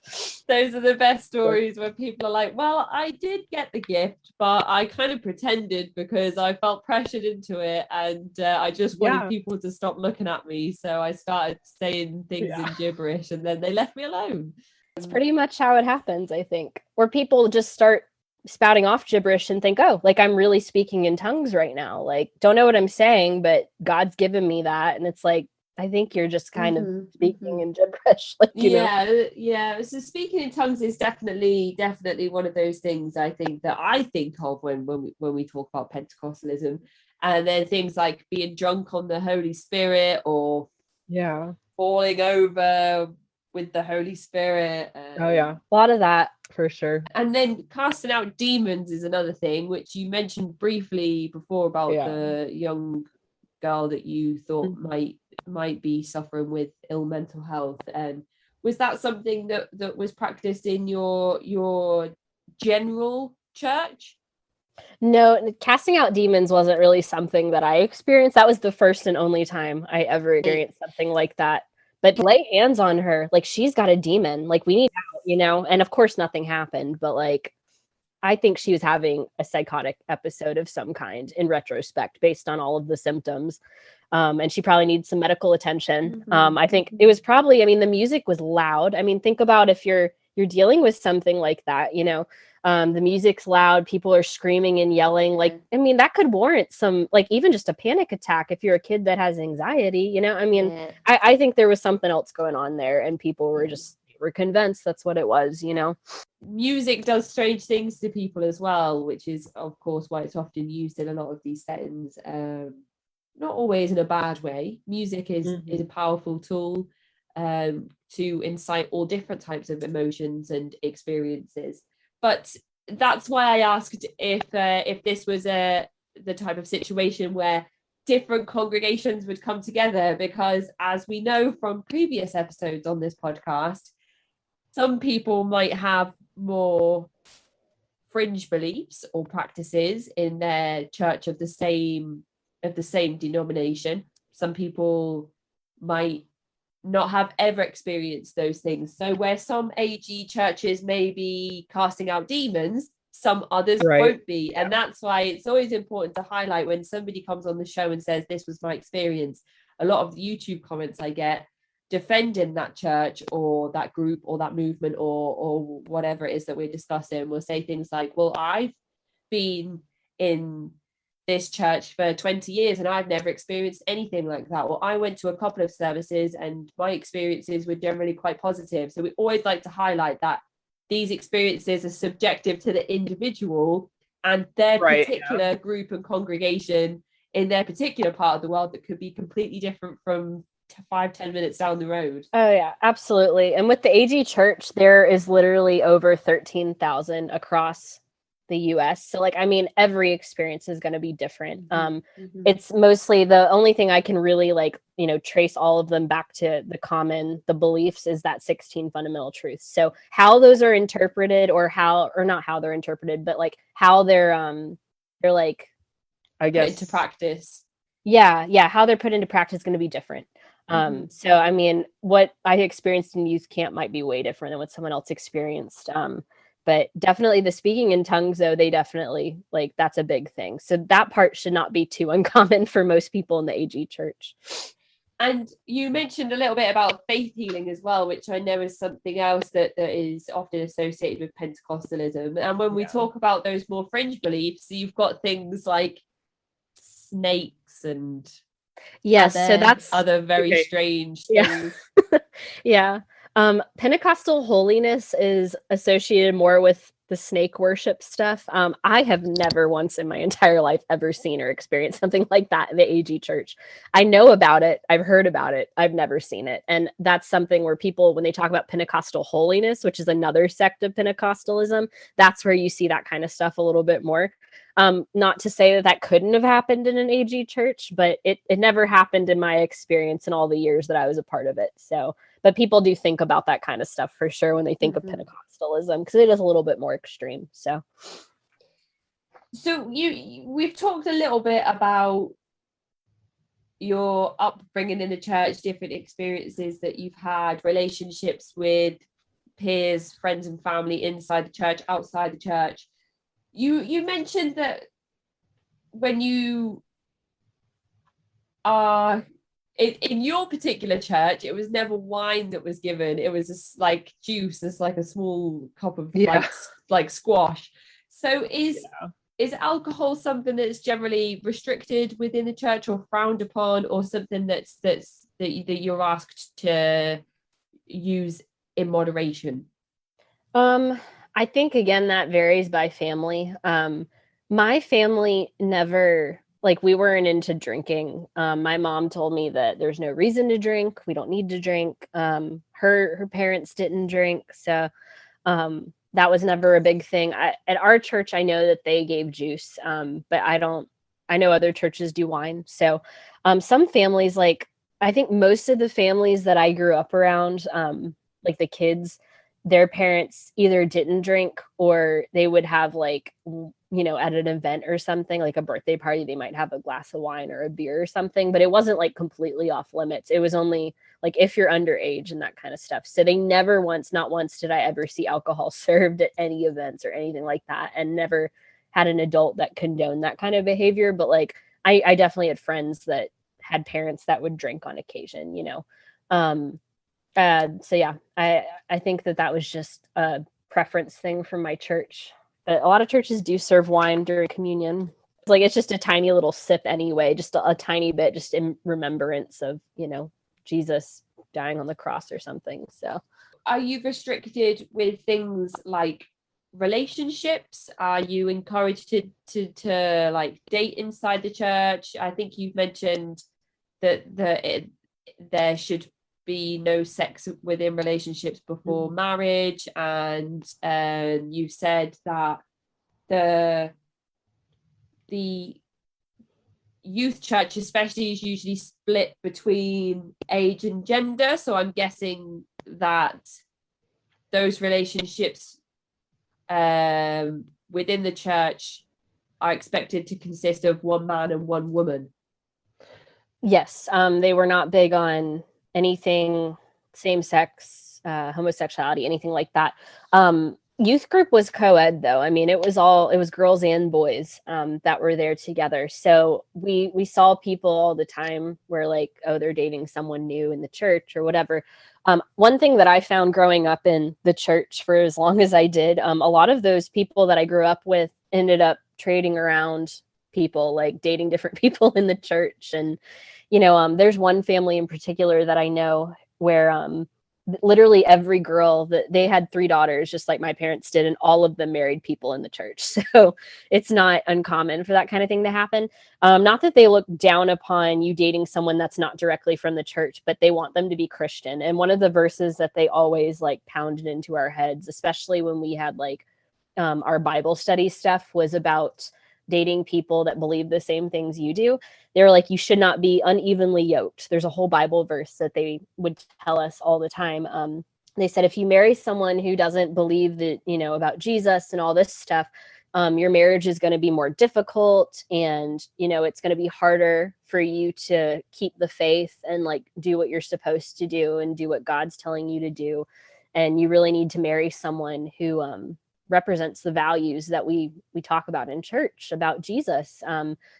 Those are the best stories where people are like, well, I did get the gift, but I kind of pretended because I felt pressured into it, and I just wanted people to stop looking at me, so I started saying things in gibberish, and then they left me alone. It's pretty much how it happens, I think, where people just start spouting off gibberish and think, oh, like, I'm really speaking in tongues right now. Like, don't know what I'm saying, but God's given me that. And it's like, I think you're just kind of speaking in gibberish. Like, you know? Yeah. So speaking in tongues is definitely one of those things I think of when we talk about Pentecostalism. And then things like being drunk on the Holy Spirit, or falling over with the Holy Spirit. A lot of that, for sure. And then casting out demons is another thing, which you mentioned briefly before about the young girl that you thought might be suffering with ill mental health. And was that something that was practiced in your general church? No, casting out demons wasn't really something that I experienced. That was the first and only time I ever experienced something like that. But lay hands on her, like, she's got a demon, like, we need out, you know? And of course nothing happened, but like, I think she was having a psychotic episode of some kind in retrospect, based on all of the symptoms. And she probably needs some medical attention. I think it was probably, I mean, the music was loud. I mean, think about if you're dealing with something like that, you know, the music's loud, people are screaming and yelling. Like, I mean, that could warrant some, like, even just a panic attack if you're a kid that has anxiety, you know? I mean, I think there was something else going on there, and people were were convinced that's what it was, you know? Music does strange things to people as well, which is, of course, why it's often used in a lot of these settings. Not always in a bad way. Music is a powerful tool to incite all different types of emotions and experiences. But that's why I asked if this was the type of situation where different congregations would come together, because as we know from previous episodes on this podcast, some people might have more fringe beliefs or practices in their church of the same denomination. Some people might not have ever experienced those things. So where some AG churches may be casting out demons, some others won't be. And that's why it's always important to highlight when somebody comes on the show and says, this was my experience. A lot of the YouTube comments I get defending that church or that group or that movement or whatever it is that we're discussing will say things like, well, I've been in this church for 20 years and I've never experienced anything like that. Or I went to a couple of services and my experiences were generally quite positive. So we always like to highlight that these experiences are subjective to the individual and their particular group and congregation in their particular part of the world that could be completely different from 5-10 minutes down the road. Oh yeah, absolutely. And with the AG church, there is literally over 13,000 across the US. So like, I mean, every experience is going to be different. It's mostly, the only thing I can really like, you know, trace all of them back to the beliefs is that 16 fundamental truths. So how those are interpreted, or not how they're interpreted, but like how they're like, I guess, into practice. Yeah, how they're put into practice is going to be different. So I mean, what I experienced in youth camp might be way different than what someone else experienced. But definitely the speaking in tongues, though, they definitely, like, that's a big thing. So that part should not be too uncommon for most people in the AG church. And you mentioned a little bit about faith healing as well, which I know is something else that is often associated with Pentecostalism. And when we talk about those more fringe beliefs, you've got things like snakes and so that's other very strange things. Pentecostal holiness is associated more with the snake worship stuff. I have never once in my entire life ever seen or experienced something like that in the AG church. I know about it. I've heard about it. I've never seen it. And that's something where people, when they talk about Pentecostal holiness, which is another sect of Pentecostalism, that's where you see that kind of stuff a little bit more. Not to say that couldn't have happened in an AG church, but it never happened in my experience in all the years that I was a part of it. So, but people do think about that kind of stuff for sure when they think of Pentecostalism, because it is a little bit more extreme. So we've talked a little bit about your upbringing in the church, different experiences that you've had, relationships with peers, friends and family inside the church, outside the church. You mentioned that when you are in your particular church, it was never wine that was given. It was just like juice. It's like a small cup of like squash. So is alcohol something that's generally restricted within the church or frowned upon, or something that you're asked to use in moderation? I think again that varies by family. My family never, like, we weren't into drinking. My mom told me that there's no reason to drink. We don't need to drink. Her parents didn't drink, so that was never a big thing. At our church, I know that they gave juice, but I know other churches do wine. So some families, like, I think most of the families that I grew up around, like the kids, their parents either didn't drink, or they would have, like, at an event or something, like a birthday party, they might have a glass of wine or a beer or something, but it wasn't like completely off limits. It was only like if you're underage and that kind of stuff. So they never not once did I ever see alcohol served at any events or anything like that, and never had an adult that condoned that kind of behavior. But like, I definitely had friends that had parents that would drink on occasion, so yeah, I think that was just a preference thing from my church. But a lot of churches do serve wine during communion. It's just a tiny little sip anyway, just a tiny bit, just in remembrance of, Jesus dying on the cross or something. So are you restricted with things like relationships? Are you encouraged to like date inside the church? I think you've mentioned that there should be no sex within relationships before marriage, and you said that the youth church especially is usually split between age and gender, so I'm guessing that those relationships within the church are expected to consist of one man and one woman. Yes, they were not big on anything same-sex, homosexuality, anything like that. Youth group was co-ed though. I mean, it was girls and boys that were there together. So we saw people all the time where, like, oh, they're dating someone new in the church or whatever. One thing that I found growing up in the church for as long as I did, a lot of those people that I grew up with ended up trading around people, like dating different people in the church. And there's one family in particular that I know where literally every girl, that they had 3 daughters, just like my parents did, and all of them married people in the church. So it's not uncommon for that kind of thing to happen. Not that they look down upon you dating someone that's not directly from the church, but they want them to be Christian. And one of the verses that they always like pounded into our heads, especially when we had like our Bible study stuff, was about dating people that believe the same things you do. They were like, you should not be unevenly yoked. There's a whole Bible verse that they would tell us all the time. They said, if you marry someone who doesn't believe that, about Jesus and all this stuff, your marriage is going to be more difficult, and, it's going to be harder for you to keep the faith and like do what you're supposed to do and do what God's telling you to do. And you really need to marry someone who, represents the values that we talk about in church about Jesus.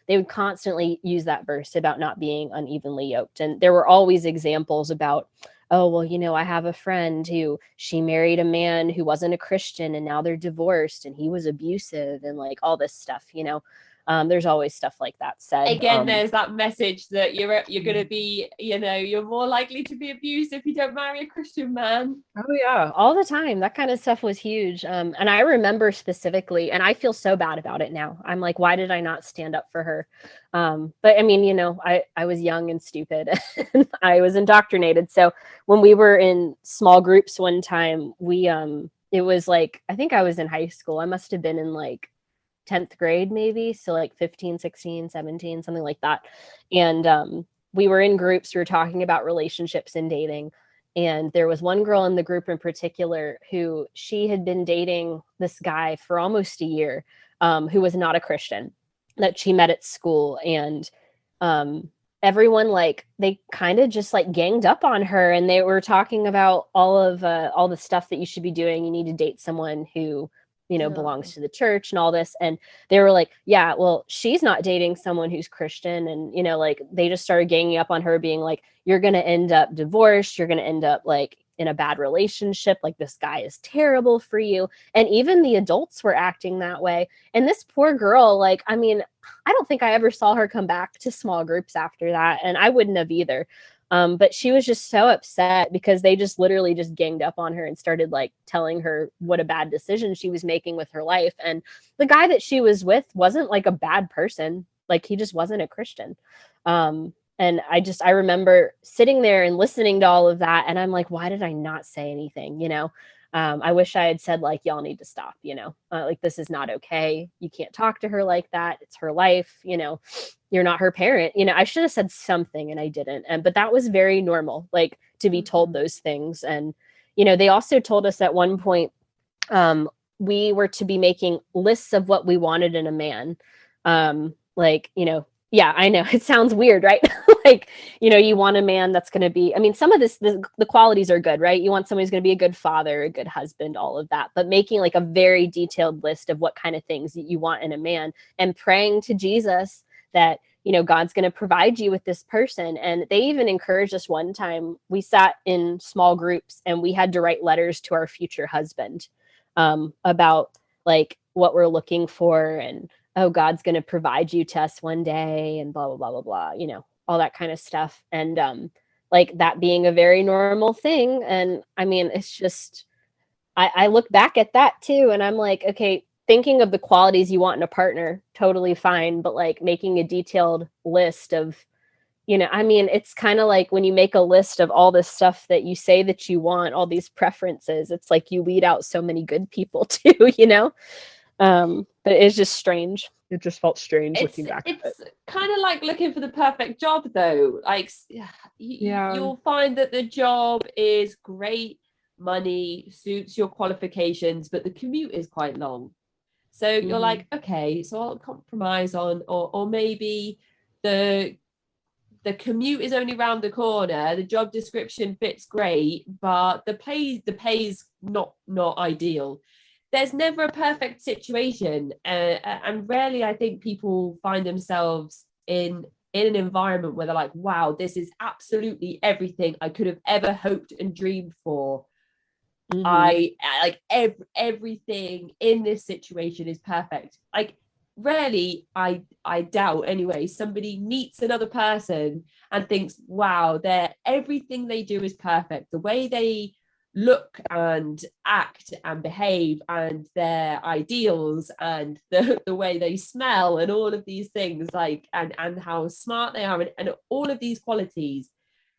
They would constantly use that verse about not being unevenly yoked. And there were always examples about, oh, well, I have a friend who, she married a man who wasn't a Christian, and now they're divorced, and he was abusive, and like all this stuff, there's always stuff like that said. Again, there's that message that you're going to be, you're more likely to be abused if you don't marry a Christian man. Oh yeah, all the time. That kind of stuff was huge. And I remember specifically, and I feel so bad about it now. I'm like, why did I not stand up for her? But I mean, I was young and stupid and I was indoctrinated. So when we were in small groups one time, it was like, I think I was in high school. I must have been in like 10th grade maybe, so like 15, 16, 17, something like that. And we were in groups, we were talking about relationships and dating, and there was one girl in the group in particular who, she had been dating this guy for almost a year, who was not a Christian, that she met at school. And everyone, like, they kind of just like ganged up on her, and they were talking about all the stuff that you should be doing. You need to date someone who, you know, belongs to the church and all this. And they were like, yeah, well, she's not dating someone who's Christian. And, you know, like, they just started ganging up on her, being like, you're going to end up divorced. You're going to end up like in a bad relationship. Like, this guy is terrible for you. And even the adults were acting that way. And this poor girl, like, I mean, I don't think I ever saw her come back to small groups after that. And I wouldn't have either. But she was just so upset because they just literally just ganged up on her and started like telling her what a bad decision she was making with her life. And the guy that she was with wasn't like a bad person. Like, he just wasn't a Christian. And I remember sitting there and listening to all of that. And I'm like, why did I not say anything? You know, I wish I had said, like, y'all need to stop, you know, like, this is not okay. You can't talk to her like that. It's her life. You know, you're not her parent. You know, I should have said something, and I didn't. But that was very normal, like, to be told those things. And, you know, they also told us at one point, we were to be making lists of what we wanted in a man. Like, you know, yeah, I know it sounds weird, right? Like, you know, you want a man that's going to be, I mean, some of the qualities are good, right? You want somebody who's going to be a good father, a good husband, all of that, but making like a very detailed list of what kind of things that you want in a man, and praying to Jesus that, you know, God's going to provide you with this person. And they even encouraged us. One time we sat in small groups and we had to write letters to our future husband, about like what we're looking for, and, oh, God's going to provide you to us one day, and blah, blah, blah, blah, blah, you know, all that kind of stuff. And like, that being a very normal thing. And I mean, it's just, I look back at that too, and I'm like, okay, thinking of the qualities you want in a partner, totally fine. But like, making a detailed list of, you know, I mean, it's kind of like when you make a list of all this stuff that you say that you want, all these preferences, it's like you weed out so many good people too, you know? But it's just strange. It just felt strange looking back. It's kind of like looking for the perfect job, though. Like, you'll find that the job is great, money suits your qualifications, but the commute is quite long. So you're like, okay, so I'll compromise on, or maybe the commute is only around the corner. The job description fits great, but the pay's not ideal. There's never a perfect situation, and rarely I think people find themselves in an environment where they're like, wow, this is absolutely everything I could have ever hoped and dreamed for. I like everything in this situation is perfect. Like, rarely, I doubt anyway, somebody meets another person and thinks, wow, everything they do is perfect. The way they look and act and behave, and their ideals, and the way they smell, and all of these things, like, and how smart they are, and all of these qualities,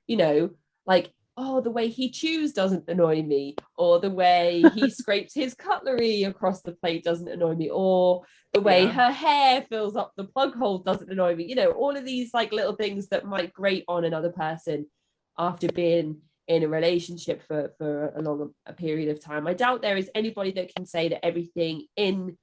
you know, like, oh, the way he chews doesn't annoy me, or the way he scrapes his cutlery across the plate doesn't annoy me, or the way her hair fills up the plug hole doesn't annoy me. You know, all of these like little things that might grate on another person after being in a relationship for a long period of time. I doubt there is anybody that can say that everything in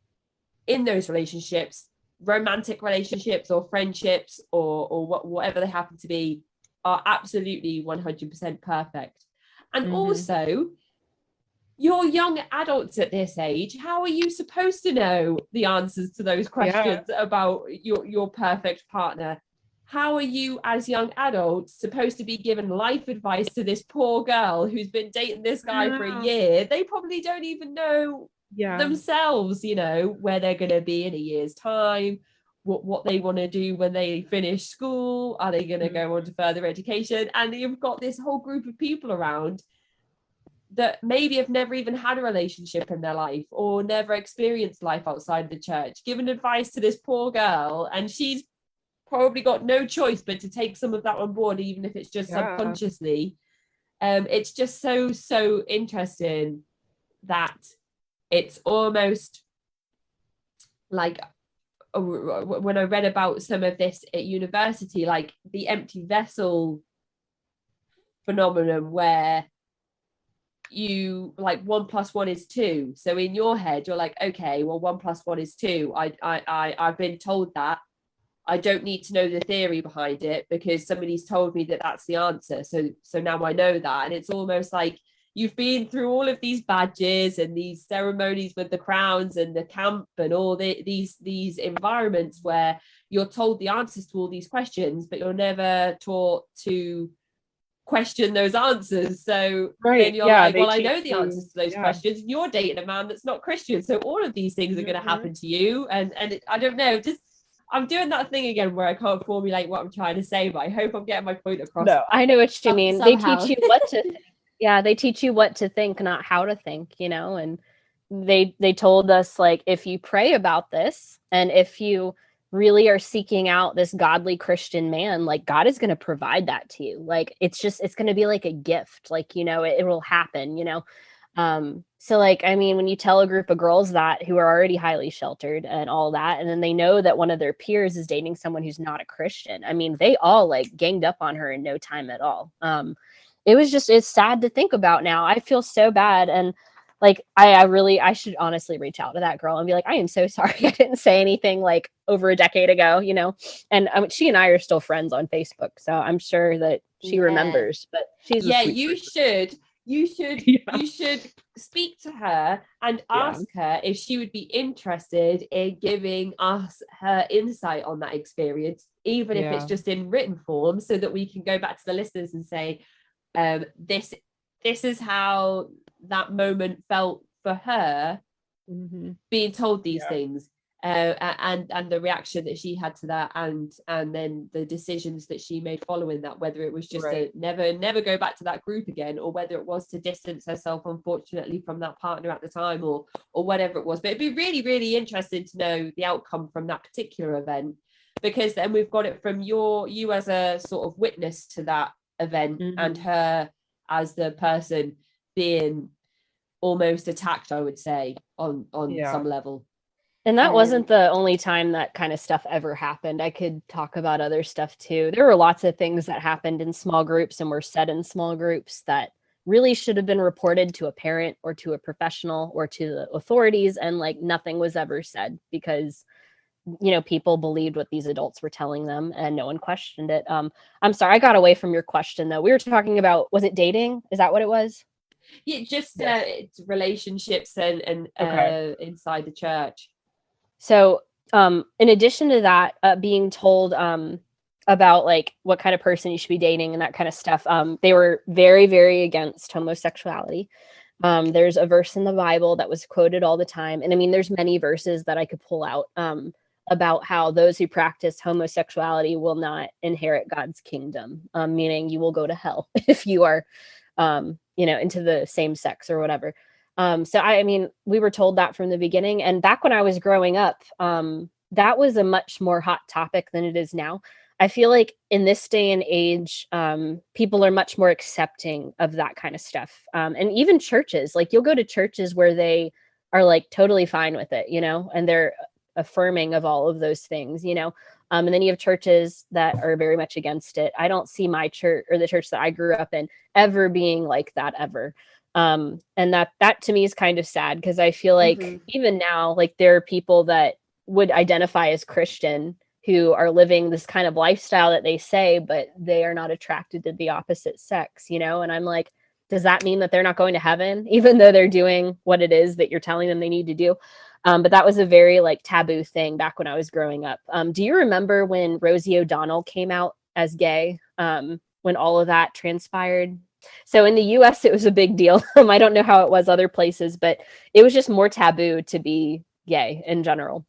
those relationships, romantic relationships or friendships or whatever they happen to be, are absolutely 100% perfect. And also, you're young adults at this age. How are you supposed to know the answers to those questions about your perfect partner? How are you, as young adults, supposed to be given life advice to this poor girl who's been dating this guy for a year? They probably don't even know themselves, you know, where they're going to be in a year's time, what they want to do when they finish school. Are they going to go on to further education? And you've got this whole group of people around that maybe have never even had a relationship in their life, or never experienced life outside the church, giving advice to this poor girl, and she's probably got no choice but to take some of that on board, even if it's just subconsciously. It's just so interesting that it's almost like, when I read about some of this at university, like the empty vessel phenomenon, where you like 1 + 1 is 2. So in your head, you're like, okay, well, 1 + 1 is 2. I've been told that. I don't need to know the theory behind it because somebody's told me that that's the answer. So now I know that. And it's almost like you've been through all of these badges and these ceremonies with the crowns and the camp and all these environments where you're told the answers to all these questions, but you're never taught to question those answers. So then you're like, well, I know the answers to those questions. You're dating a man that's not Christian, so all of these things are going to happen to you. And I don't know, just I'm doing that thing again where I can't formulate what I'm trying to say, but I hope I'm getting my point across. No, I know what you mean. Somehow. They teach you what to think. Yeah, they teach you what to think, not how to think, you know. And they told us, like, if you pray about this and if you really are seeking out this godly Christian man, like, God is going to provide that to you. Like, it's going to be like a gift, like, you know, it will happen, you know. So, like, I mean, when you tell a group of girls that who are already highly sheltered and all that, and then they know that one of their peers is dating someone who's not a Christian, I mean, they all like ganged up on her in no time at all. It's sad to think about now. I feel so bad. And like, I should honestly reach out to that girl and be like, I am so sorry I didn't say anything like over a decade ago, you know. And she and I are still friends on Facebook, so I'm sure that she remembers. But she's you should speak to her and ask her if she would be interested in giving us her insight on that experience, even if it's just in written form, so that we can go back to the listeners and say, this is how that moment felt for her, being told these things, and the reaction that she had to that, and then the decisions that she made following that, whether it was just to never go back to that group again, or whether it was to distance herself, unfortunately, from that partner at the time, or whatever it was. But it'd be really, really interesting to know the outcome from that particular event, because then we've got it from you as a sort of witness to that event, and her as the person being almost attacked, I would say, on some level. And that wasn't the only time that kind of stuff ever happened. I could talk about other stuff too. There were lots of things that happened in small groups and were said in small groups that really should have been reported to a parent or to a professional or to the authorities, and like nothing was ever said because, you know, people believed what these adults were telling them and no one questioned it. I'm sorry, I got away from your question though. We were talking about, was it dating? Is that what it was? Yeah, just it's relationships and inside the church. So in addition to that, being told about like what kind of person you should be dating and that kind of stuff, they were very, very against homosexuality. There's a verse in the Bible that was quoted all the time. And I mean, there's many verses that I could pull out about how those who practice homosexuality will not inherit God's kingdom, meaning you will go to hell if you are, you know, into the same sex or whatever. So I mean, we were told that from the beginning. And back when I was growing up, that was a much more hot topic than it is now. I feel like in this day and age, people are much more accepting of that kind of stuff. And even churches, like you'll go to churches where they are like totally fine with it, you know, and they're affirming of all of those things, you know. And then you have churches that are very much against it. I don't see my church or the church that I grew up in ever being like that ever. And that to me is kind of sad, because I feel like even now, like there are people that would identify as Christian who are living this kind of lifestyle that they say, but they are not attracted to the opposite sex, you know? And I'm like, does that mean that they're not going to heaven, even though they're doing what it is that you're telling them they need to do? But that was a very like taboo thing back when I was growing up. Do you remember when Rosie O'Donnell came out as gay, when all of that transpired? So in the US, it was a big deal. I don't know how it was other places, but it was just more taboo to be gay in general.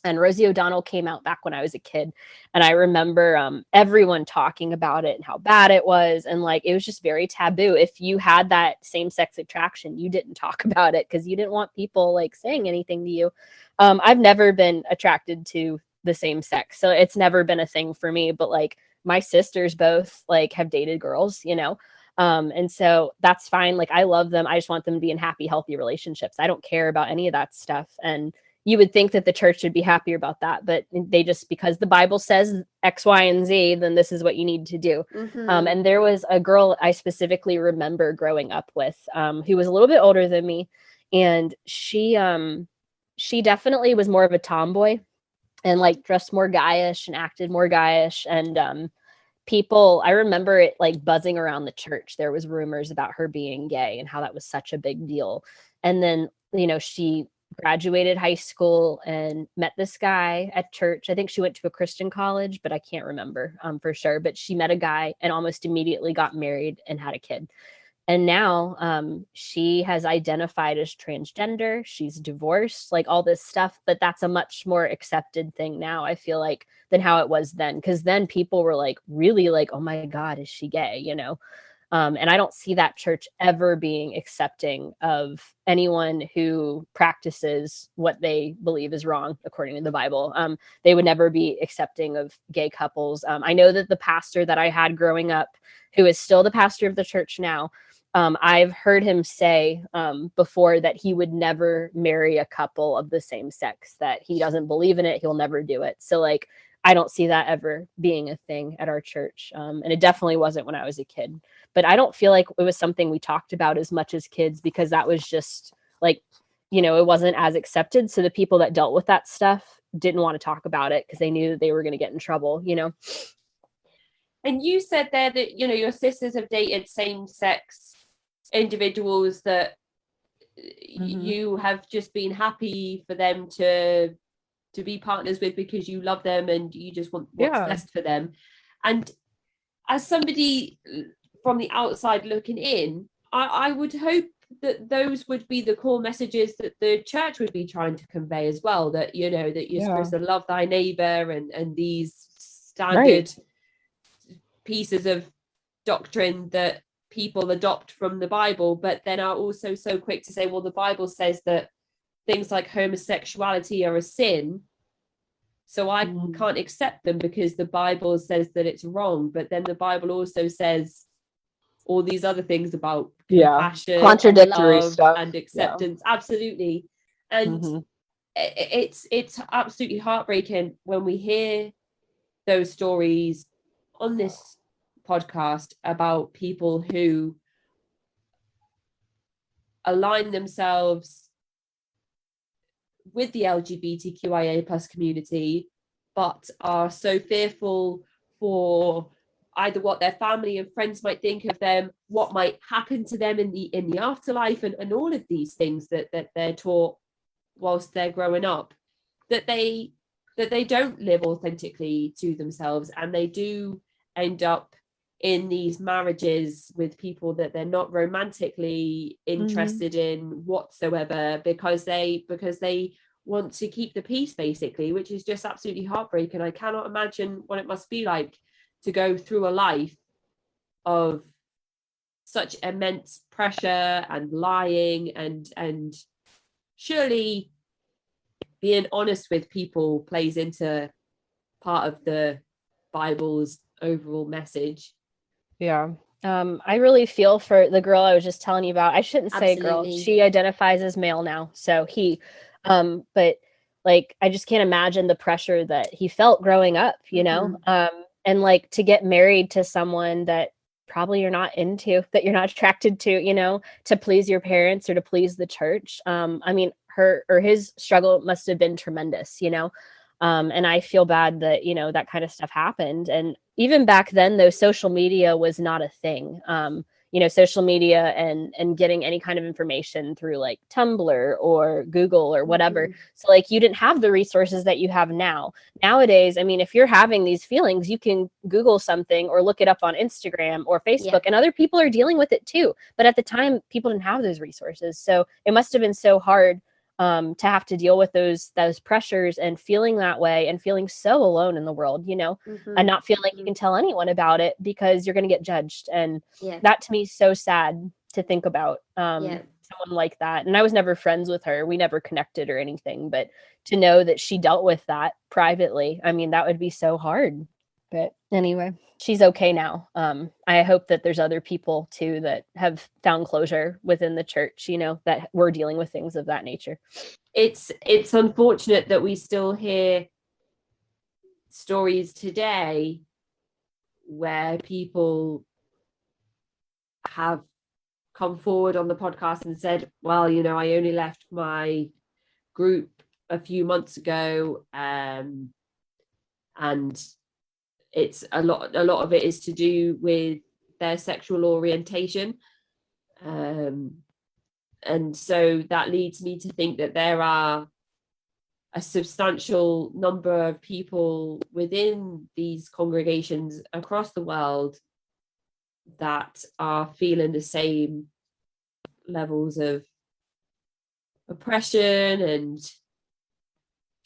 And Rosie O'Donnell came out back when I was a kid. And I remember everyone talking about it and how bad it was. And like, it was just very taboo. If you had that same-sex attraction, you didn't talk about it because you didn't want people like saying anything to you. I've never been attracted to the same sex, so it's never been a thing for me. But like my sisters both like have dated girls, you know. And so that's fine. Like I love them. I just want them to be in happy, healthy relationships. I don't care about any of that stuff. And you would think that the church would be happier about that, but they just, because the Bible says X, Y, and Z, then this is what you need to do. And there was a girl I specifically remember growing up with, who was a little bit older than me. And she definitely was more of a tomboy. and like dressed more guyish and acted more guyish. And people, I remember it like buzzing around the church. There was rumors about her being gay and how that was such a big deal. And then, she graduated high school and met this guy at church. I think she went to a Christian college, but I can't remember for sure. But she met a guy and almost immediately got married and had a kid. And now she has identified as transgender. She's divorced, like all this stuff. But that's a much more accepted thing now, I feel like, than how it was then. Because then people were like, really like, oh my God, is she gay? And I don't see that church ever being accepting of anyone who practices what they believe is wrong, according to the Bible. They would never be accepting of gay couples. I know that the pastor that I had growing up, who is still the pastor of the church now, I've heard him say before that he would never marry a couple of the same sex, that he doesn't believe in it. He'll never do it. So like, I don't see that ever being a thing at our church. And it definitely wasn't when I was a kid. But I don't feel like it was something we talked about as much as kids, because that was just like, it wasn't as accepted. So the people that dealt with that stuff didn't want to talk about it because they knew that they were going to get in trouble, And you said there that, your sisters have dated same-sex individuals that you have just been happy for them to be partners with because you love them and you just want what's best for them. And as somebody from the outside looking in, I would hope that those would be the core messages that the church would be trying to convey as well, that that you're supposed to love thy neighbor and these standard pieces of doctrine that people adopt from the Bible, but then are also so quick to say, well, the Bible says that things like homosexuality are a sin, so I can't accept them because the Bible says that it's wrong. But then the Bible also says all these other things about compassion, contradictory and stuff and acceptance. Absolutely. And it's absolutely heartbreaking when we hear those stories on this podcast about people who align themselves with the LGBTQIA plus community, but are so fearful for either what their family and friends might think of them, what might happen to them in the afterlife, and all of these things that they're taught whilst they're growing up, that they don't live authentically to themselves, and they do end up in these marriages with people that they're not romantically interested in whatsoever, because they want to keep the peace, basically, which is just absolutely heartbreaking. I cannot imagine what it must be like to go through a life of such immense pressure and lying, and surely being honest with people plays into part of the Bible's overall message. I really feel for the girl I was just telling you about. I shouldn't say girl. She identifies as male now, so he. But like, I just can't imagine the pressure that he felt growing up, and like to get married to someone that probably you're not into, that you're not attracted to, to please your parents or to please the church. I mean, her or his struggle must have been tremendous, and I feel bad that, that kind of stuff happened. And even back then, though, social media was not a thing. Social media and getting any kind of information through like Tumblr or Google or whatever. So like, you didn't have the resources that you have now. Nowadays, I mean, if you're having these feelings, you can Google something or look it up on Instagram or Facebook, and other people are dealing with it too. But at the time, people didn't have those resources. So it must have been so hard to have to deal with those pressures and feeling that way and feeling so alone in the world, and not feeling like you can tell anyone about it because you're going to get judged. And that to me is so sad to think about, someone like that. And I was never friends with her. We never connected or anything, but to know that she dealt with that privately, I mean, that would be so hard. But anyway, she's okay now. I hope that there's other people too that have found closure within the church, that were dealing with things of that nature. It's unfortunate that we still hear stories today where people have come forward on the podcast and said, well, I only left my group a few months ago, and it's a lot of it is to do with their sexual orientation, and so that leads me to think that there are a substantial number of people within these congregations across the world that are feeling the same levels of oppression and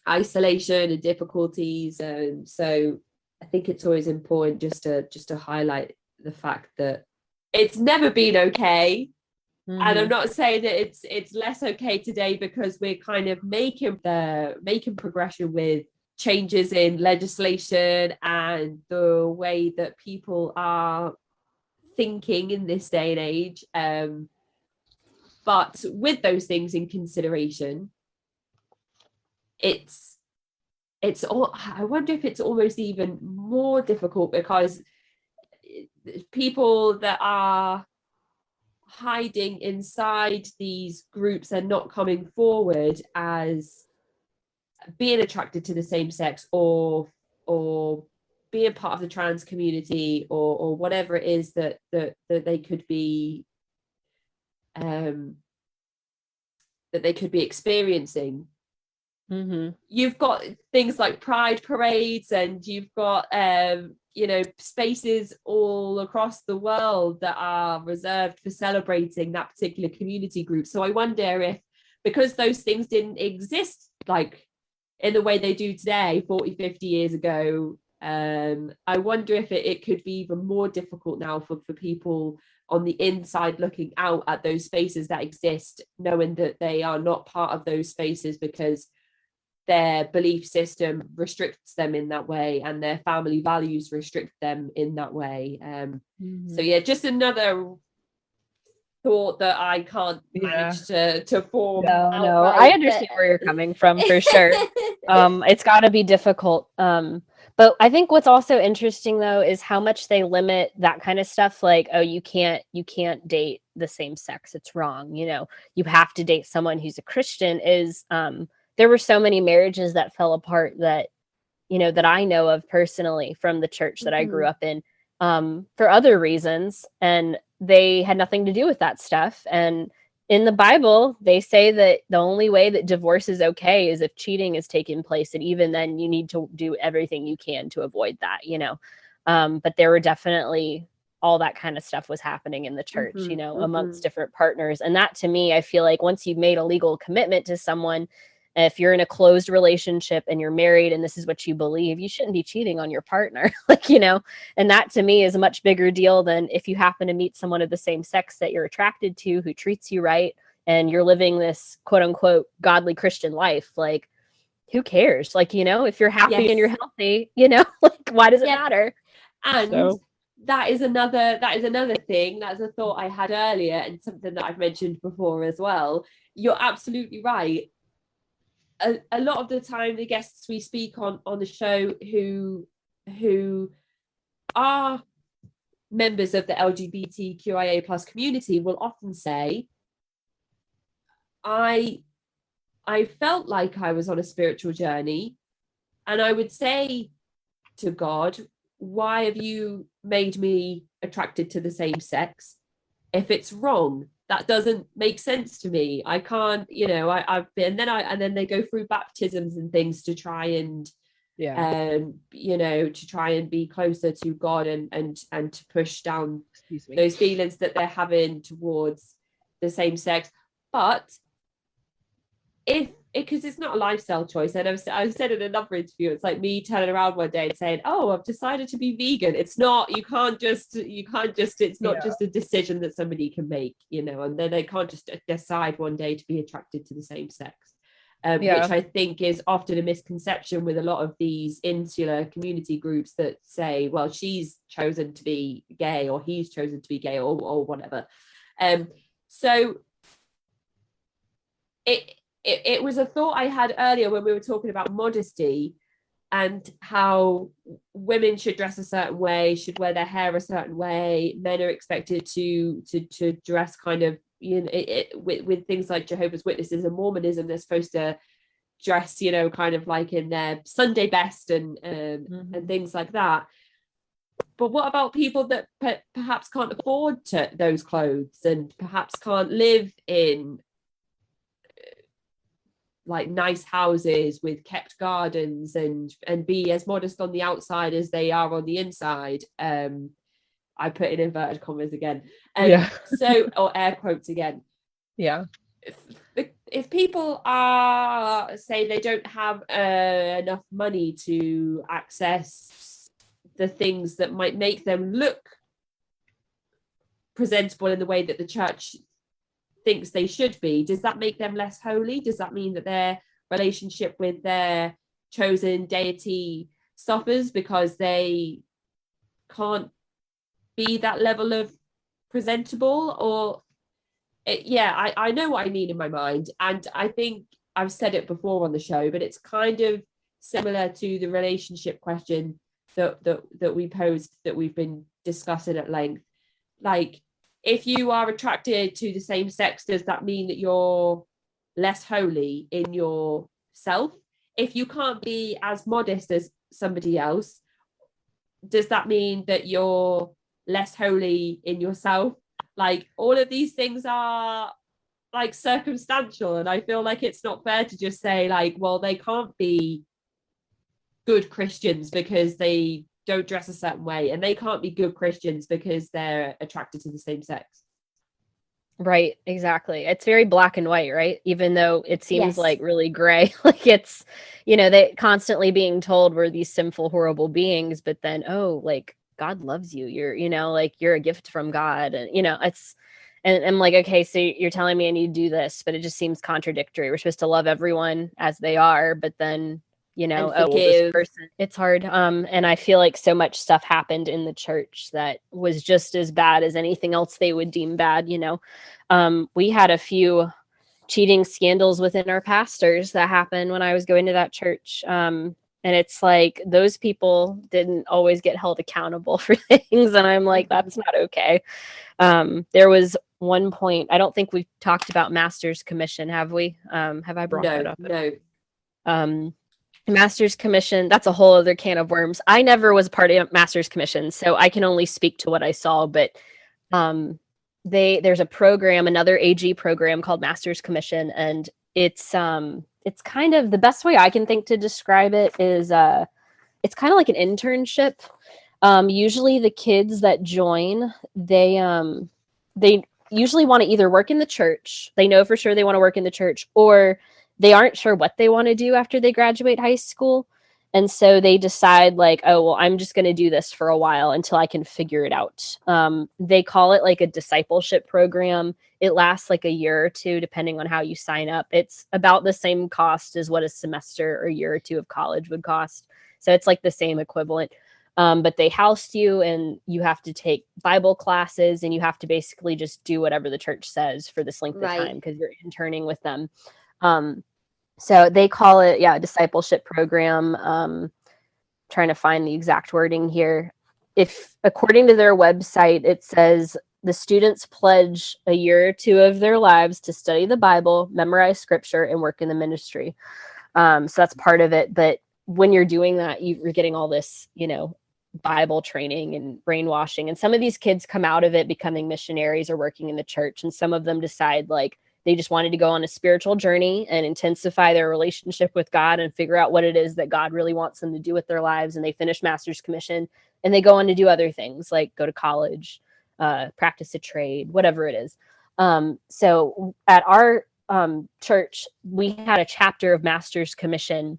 isolation and difficulties. And so I think it's always important just to highlight the fact that it's never been okay. Mm-hmm. And I'm not saying that it's less okay today because we're kind of making progression with changes in legislation and the way that people are thinking in this day and age. But with those things in consideration, it's all, I wonder if it's almost even more difficult because people that are hiding inside these groups and not coming forward as being attracted to the same sex or being part of the trans community or whatever it is that they could be that they could be experiencing. Mm-hmm. You've got things like pride parades, and you've got spaces all across the world that are reserved for celebrating that particular community group. So I wonder if, because those things didn't exist like in the way they do today 40, 50 years ago, I wonder if it could be even more difficult now for people on the inside looking out at those spaces that exist, knowing that they are not part of those spaces because their belief system restricts them in that way and their family values restrict them in that way. So yeah, just another thought that I can't manage to form. No, I understand where you're coming from for sure. It's got to be difficult. But I think what's also interesting though is how much they limit that kind of stuff. Like, oh, you can't date the same sex. It's wrong. You have to date someone who's a Christian. There were so many marriages that fell apart that I know of personally from the church that I grew up in, for other reasons. And they had nothing to do with that stuff. And in the Bible, they say that the only way that divorce is okay is if cheating is taking place. And even then you need to do everything you can to avoid that, but there were definitely all that kind of stuff was happening in the church, amongst different partners. And that, to me, I feel like once you've made a legal commitment to someone, if you're in a closed relationship and you're married and this is what you believe, you shouldn't be cheating on your partner, and that to me is a much bigger deal than if you happen to meet someone of the same sex that you're attracted to, who treats you right, and you're living this quote unquote godly Christian life. Like, who cares? If you're happy and you're healthy, why does it matter? And that is another thing. That's a thought I had earlier and something that I've mentioned before as well. You're absolutely right. A lot of the time the guests we speak on the show who are members of the LGBTQIA plus community will often say, I felt like I was on a spiritual journey, and I would say to God, why have you made me attracted to the same sex? If it's wrong, that doesn't make sense to me. I can't, I've been, and then they go through baptisms and things to try and, to try and be closer to God and to push down those feelings that they're having towards the same sex. But because it's not a lifestyle choice, and I've said in another interview, it's like me turning around one day and saying, oh, I've decided to be vegan. It's not, it's not just a decision that somebody can make, and then they can't just decide one day to be attracted to the same sex, which I think is often a misconception with a lot of these insular community groups that say, well, she's chosen to be gay or he's chosen to be gay or whatever. So it was a thought I had earlier when we were talking about modesty and how women should dress a certain way, should wear their hair a certain way. Men are expected to dress kind of, with things like Jehovah's Witnesses and Mormonism. They're supposed to dress, you know, kind of like in their Sunday best and things like that. But what about people that perhaps can't afford those clothes and perhaps can't live in like nice houses with kept gardens and be as modest on the outside as they are on the inside? I put in inverted commas again. So, or air quotes again. Yeah. If people are, say, they don't have enough money to access the things that might make them look presentable in the way that the church thinks they should be, does that make them less holy? Does that mean that their relationship with their chosen deity suffers because they can't be that level of presentable? Or I know what I mean in my mind, and I think I've said it before on the show, but it's kind of similar to the relationship question that we posed, that we've been discussing at length. Like, if you are attracted to the same sex, does that mean that you're less holy in yourself? If you can't be as modest as somebody else, does that mean that you're less holy in yourself? Like, all of these things are like circumstantial, and I feel like it's not fair to just say like, well, they can't be good Christians because they don't dress a certain way, and they can't be good Christians because they're attracted to the same sex. Right, exactly. It's very black and white, right? Even though it seems like really gray. Like, it's, you know, they constantly being told we're these sinful, horrible beings, but then, oh, like, God loves you. You're, you know, like, you're a gift from God. And, you know, it's, and I'm like, okay, so you're telling me I need to do this, but it just seems contradictory. We're supposed to love everyone as they are, but then, you know, oh, well, this person, it's hard. And I feel like so much stuff happened in the church that was just as bad as anything else they would deem bad. You know, we had a few cheating scandals within our pastors that happened when I was going to that church. And it's like, those people didn't always get held accountable for things. And I'm like, that's not okay. There was one point, I don't think we've talked about Master's Commission, have we? Have I brought that up? No. Master's Commission, that's a whole other can of worms. I never was part of Master's Commission, so I can only speak to what I saw, but there's a program, another AG program called Master's Commission, and it's kind of, the best way I can think to describe it is it's kind of like an internship. Usually the kids that join, they usually want to either work in the church, they know for sure they want to work in the church, or they aren't sure what they want to do after they graduate high school. And so they decide like, oh, well, I'm just going to do this for a while until I can figure it out. They call it like a discipleship program. It lasts like a year or two, depending on how you sign up. It's about the same cost as what a semester or a year or two of college would cost. So it's like the same equivalent. But they house you, and you have to take Bible classes, and you have to basically just do whatever the church says for this length of time, because you're interning with them. So they call it, a discipleship program. Trying to find the exact wording here. If according to their website, it says the students pledge a year or two of their lives to study the Bible, memorize scripture, and work in the ministry. So that's part of it. But when you're doing that, you're getting all this, you know, Bible training and brainwashing. And some of these kids come out of it becoming missionaries or working in the church. And some of them decide like, they just wanted to go on a spiritual journey and intensify their relationship with God and figure out what it is that God really wants them to do with their lives. And they finish Master's Commission, and they go on to do other things like go to college, practice a trade, whatever it is. So at our church, we had a chapter of Master's Commission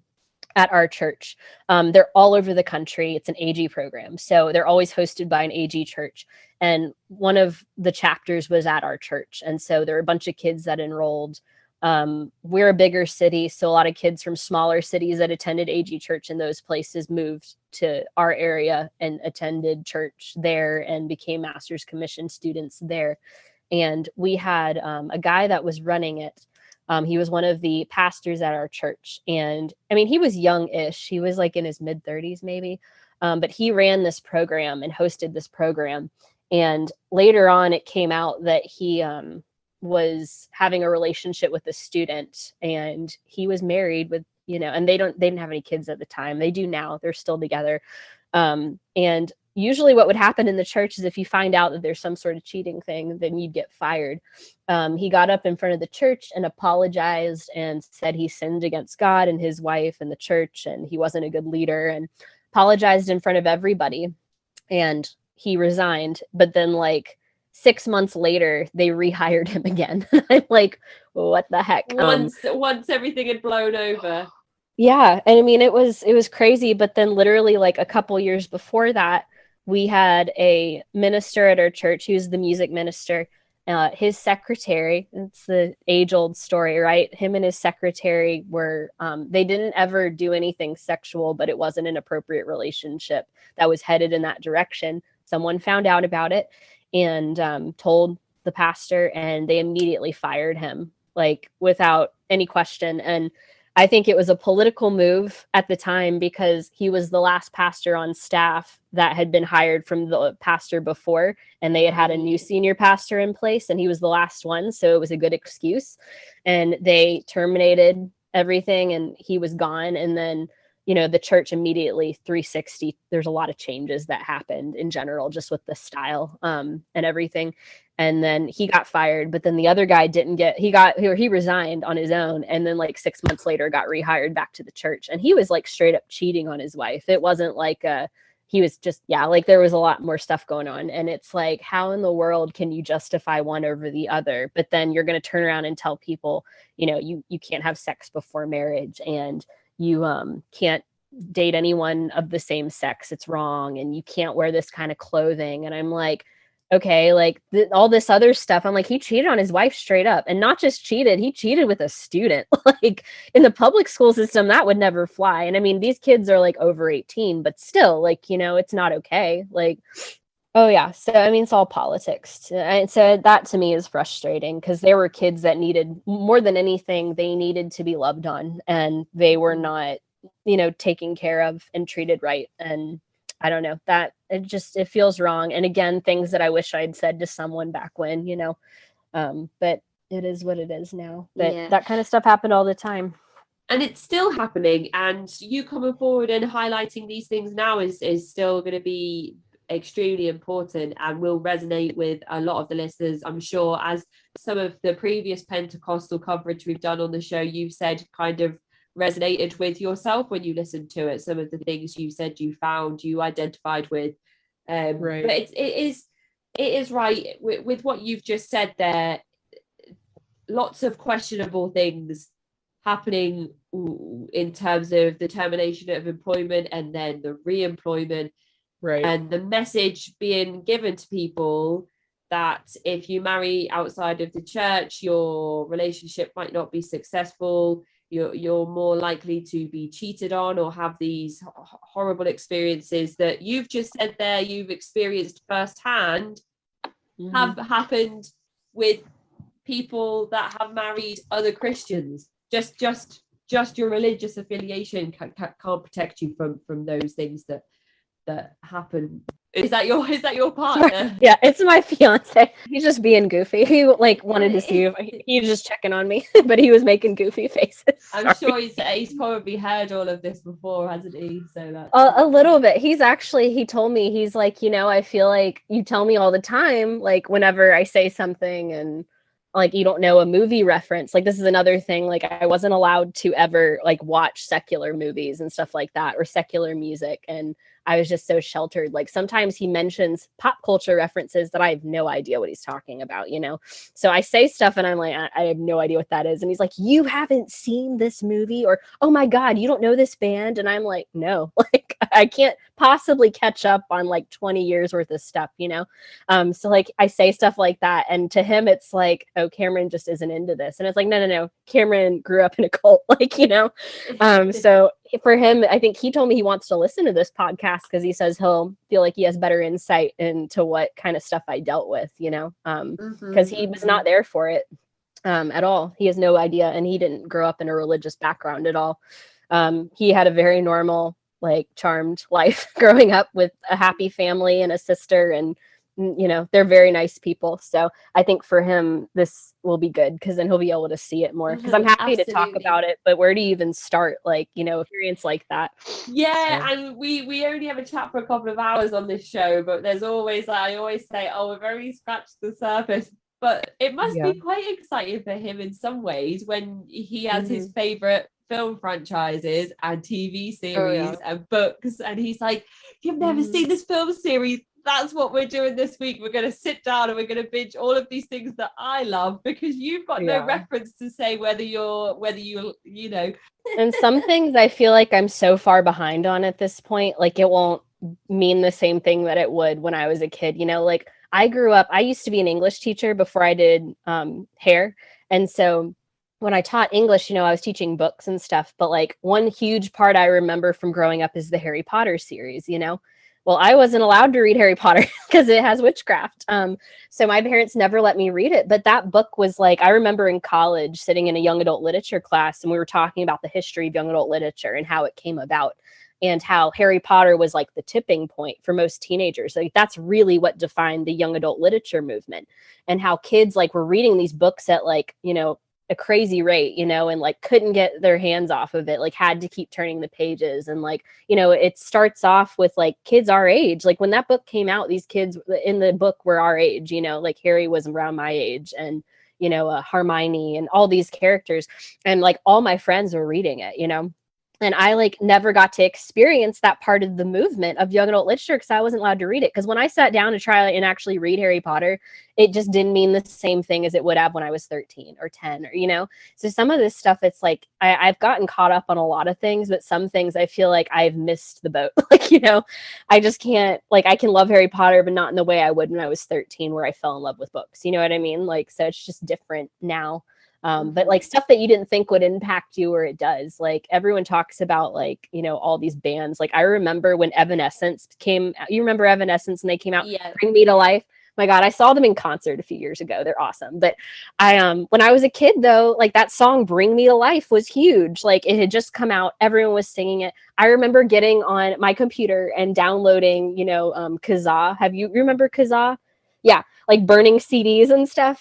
at our church. They're all over the country. It's an AG program. So they're always hosted by an AG church. And one of the chapters was at our church. And so there were a bunch of kids that enrolled. We're a bigger city, so a lot of kids from smaller cities that attended AG church in those places moved to our area and attended church there and became Master's Commission students there. And we had a guy that was running it. He was one of the pastors at our church. And I mean, he was young-ish. He was like in his mid-30s maybe. But he ran this program and hosted this program. And later on, it came out that he was having a relationship with a student, and he was married with, and they didn't have any kids at the time. They do now. They're still together. And usually what would happen in the church is if you find out that there's some sort of cheating thing, then you'd get fired. He got up in front of the church and apologized and said he sinned against God and his wife and the church, and he wasn't a good leader, and apologized in front of everybody. And he resigned. But then 6 months later, they rehired him again. I'm like, what the heck? Once everything had blown over. Yeah. And I mean, it was crazy. But then literally a couple years before that, we had a minister at our church. He was the music minister. His secretary, it's the age-old story, right? Him and his secretary were, they didn't ever do anything sexual, but it wasn't an appropriate relationship that was headed in that direction. Someone found out about it and told the pastor, and they immediately fired him, without any question. And I think it was a political move at the time because he was the last pastor on staff that had been hired from the pastor before, and they had a new senior pastor in place, and he was the last one. So it was a good excuse, and they terminated everything, and he was gone. And then, the church immediately 360, there's a lot of changes that happened in general, just with the style and everything. And then he got fired, but then the other guy he resigned on his own. And then 6 months later got rehired back to the church. And he was straight up cheating on his wife. It wasn't he was just, there was a lot more stuff going on. And it's how in the world can you justify one over the other? But then you're going to turn around and tell people, you can't have sex before marriage, and you can't date anyone of the same sex. It's wrong. And you can't wear this kind of clothing. And I'm like, okay, all this other stuff. I'm like, he cheated on his wife straight up, and not just cheated, he cheated with a student. In the public school system, that would never fly. And I mean, these kids are over 18, but still it's not okay. Oh yeah. So, I mean, it's all politics. And so that to me is frustrating because there were kids that needed, more than anything, they needed to be loved on, and they were not, taken care of and treated right. And I don't know, that it feels wrong. And again, things that I wish I'd said to someone back when, but it is what it is now. But that kind of stuff happened all the time. And it's still happening. And you coming forward and highlighting these things now is still going to be extremely important and will resonate with a lot of the listeners, I'm sure. As some of the previous Pentecostal coverage we've done on the show, you've said kind of resonated with yourself when you listened to it. Some of the things you said you found, you identified with. Right. But it is right with what you've just said there. Lots of questionable things happening in terms of the termination of employment and then the re-employment. Right. And the message being given to people that if you marry outside of the church, your relationship might not be successful. You're more likely to be cheated on or have these horrible experiences that you've just said there, you've experienced firsthand, have happened with people that have married other Christians. Just your religious affiliation can't protect you from those things that happen. Is that your partner? Yeah, it's my fiance. He's just being goofy. He wanted to see if he was just checking on me, but he was making goofy faces. I'm sure he's probably heard all of this before, hasn't he? So that's a little bit. He told me, he's like, I feel like you tell me all the time, whenever I say something and you don't know a movie reference. This is another thing. I wasn't allowed to ever watch secular movies and stuff like that, or secular music. And I was just so sheltered. Sometimes he mentions pop culture references that I have no idea what he's talking about, So I say stuff and I'm like, I have no idea what that is. And he's like, you haven't seen this movie? Or, oh my God, you don't know this band? And I'm like, no, I can't possibly catch up on 20 years worth of stuff, So I say stuff like that. And to him, it's like, oh, Cameron just isn't into this. And it's like, no. Cameron grew up in a cult, So for him, I think he told me he wants to listen to this podcast because he says he'll feel like he has better insight into what kind of stuff I dealt with, because he was not there for it at all. He has no idea. And he didn't grow up in a religious background at all. He had a very normal, charmed life growing up with a happy family and a sister and, they're very nice people. So I think for him, this will be good because then he'll be able to see it more. Because I'm happy to talk about it, but where do you even start? Like, experience like that. Yeah, so. And we only have a chat for a couple of hours on this show, but there's always, I always say, we've only scratched the surface. But it must be quite exciting for him in some ways when he has his favorite film franchises and TV series and books, and he's like, you've never seen this film series? That's what we're doing this week. We're going to sit down and we're going to binge all of these things that I love, because you've got no reference to say whether you And some things I feel like I'm so far behind on at this point, like it won't mean the same thing that it would when I was a kid. Like I used to be an English teacher before I did hair. And so when I taught English, I was teaching books and stuff. But like one huge part I remember from growing up is the Harry Potter series, Well, I wasn't allowed to read Harry Potter because it has witchcraft. So my parents never let me read it. But that book was like, I remember in college sitting in a young adult literature class, and we were talking about the history of young adult literature and how it came about, and how Harry Potter was like the tipping point for most teenagers. Like that's really what defined the young adult literature movement, and how kids like were reading these books at like, a crazy rate, and like couldn't get their hands off of it, like had to keep turning the pages. And like, it starts off with like kids our age. Like when that book came out, these kids in the book were our age, like Harry was around my age, and, Hermione and all these characters. And like all my friends were reading it, And I like never got to experience that part of the movement of young adult literature because I wasn't allowed to read it. Because when I sat down to try and actually read Harry Potter, it just didn't mean the same thing as it would have when I was 13 or 10 or, So some of this stuff, it's like I've gotten caught up on a lot of things, but some things I feel like I've missed the boat. Like, I just can't, like, I can love Harry Potter, but not in the way I would when I was 13, where I fell in love with books. You know what I mean? Like, so it's just different now. But like stuff that you didn't think would impact you, or it does. Like everyone talks about like, all these bands. Like I remember when Evanescence came, you remember Evanescence, and they came out, Bring Me to Life. My God, I saw them in concert a few years ago. They're awesome. But when I was a kid though, like that song Bring Me to Life was huge. Like it had just come out. Everyone was singing it. I remember getting on my computer and downloading, Kazaa. You remember Kazaa? Yeah, like burning CDs and stuff.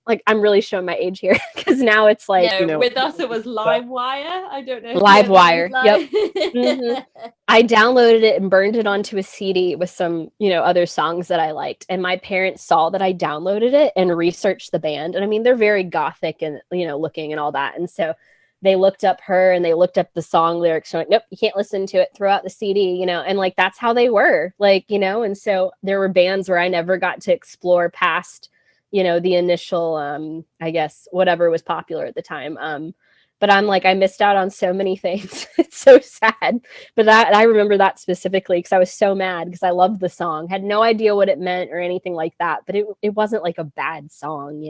Like I'm really showing my age here because now it's like, with us it was LimeWire. I don't know. LimeWire. Yep. I downloaded it and burned it onto a CD with some, other songs that I liked. And my parents saw that I downloaded it and researched the band. And I mean, they're very gothic and, looking and all that. And so they looked up her and they looked up the song lyrics. Like, nope, you can't listen to it. Throw out the CD, and like, that's how they were like, and so there were bands where I never got to explore past, the initial, I guess, whatever was popular at the time. But I'm like, I missed out on so many things. It's so sad. But I remember that specifically because I was so mad because I loved the song, had no idea what it meant or anything like that. But it wasn't like a bad song,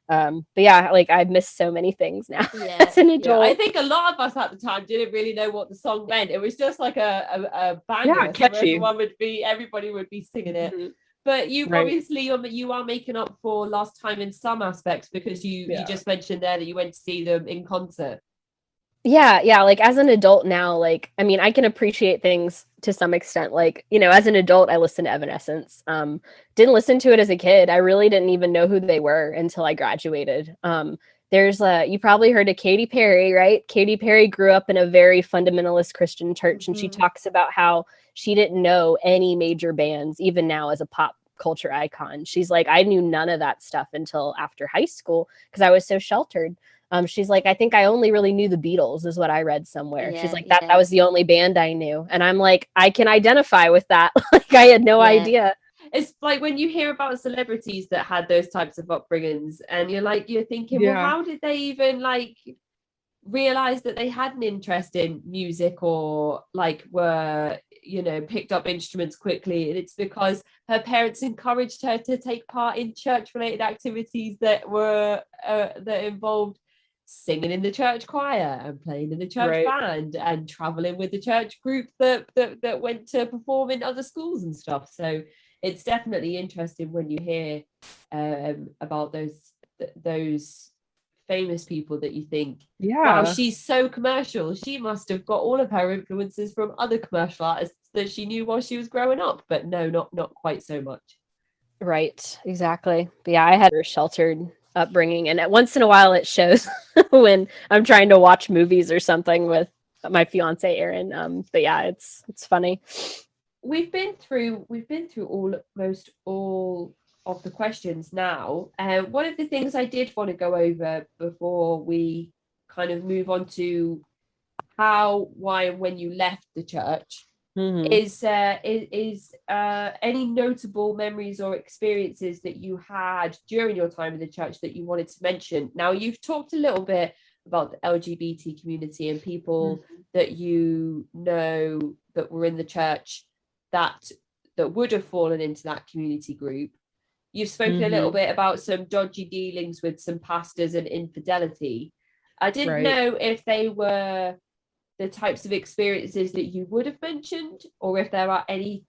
But yeah, like I've missed so many things now as an adult. I think a lot of us at the time didn't really know what the song meant. It was just like a banger. Yeah, catchy. Everybody would be singing it. Mm-hmm. But you obviously you are making up for lost time in some aspects because you just mentioned there that you went to see them in concert. Yeah. Like as an adult now, like, I mean, I can appreciate things to some extent. Like, as an adult, I listen to Evanescence. Didn't listen to it as a kid. I really didn't even know who they were until I graduated. There's you probably heard of Katy Perry, right? Katy Perry grew up in a very fundamentalist Christian church, and she talks about how she didn't know any major bands, even now as a pop culture icon. She's like, I knew none of that stuff until after high school because I was so sheltered. She's like, I think I only really knew the Beatles is what I read somewhere. She's like, that was the only band I knew. And I'm like, I can identify with that. Like I had no idea. It's like when you hear about celebrities that had those types of upbringings and you're thinking, well, how did they even like realize that they had an interest in music or like were, picked up instruments quickly? And it's because her parents encouraged her to take part in church related activities that were that involved singing in the church choir and playing in the church band and traveling with the church group that went to perform in other schools and stuff. So it's definitely interesting when you hear about those famous people that you think, wow, she's so commercial. She must have got all of her influences from other commercial artists that she knew while she was growing up. But no, not quite so much. Right, exactly. But yeah, I had a sheltered upbringing, and once in a while it shows when I'm trying to watch movies or something with my fiance Aaron. But yeah, it's funny. We've been through almost all of the questions now. One of the things I did want to go over before we kind of move on to how, why, and when you left the church is any notable memories or experiences that you had during your time in the church that you wanted to mention. Now, you've talked a little bit about the LGBT community and people that you know that were in the church that would have fallen into that community group. You've spoken a little bit about some dodgy dealings with some pastors and infidelity. I didn't know if they were the types of experiences that you would have mentioned, or if there are any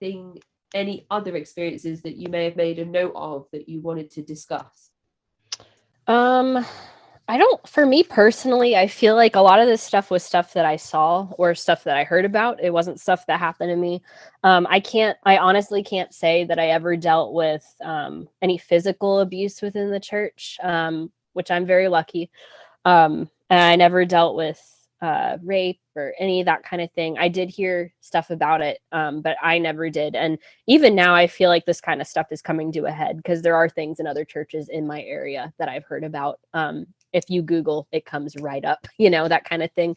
other experiences that you may have made a note of that you wanted to discuss. For me personally, I feel like a lot of this stuff was stuff that I saw or stuff that I heard about. It wasn't stuff that happened to me. I honestly can't say that I ever dealt with any physical abuse within the church, which I'm very lucky. And I never dealt with rape or any of that kind of thing. I did hear stuff about it, but I never did. And even now, I feel like this kind of stuff is coming to a head because there are things in other churches in my area that I've heard about. If you Google, it comes right up, that kind of thing.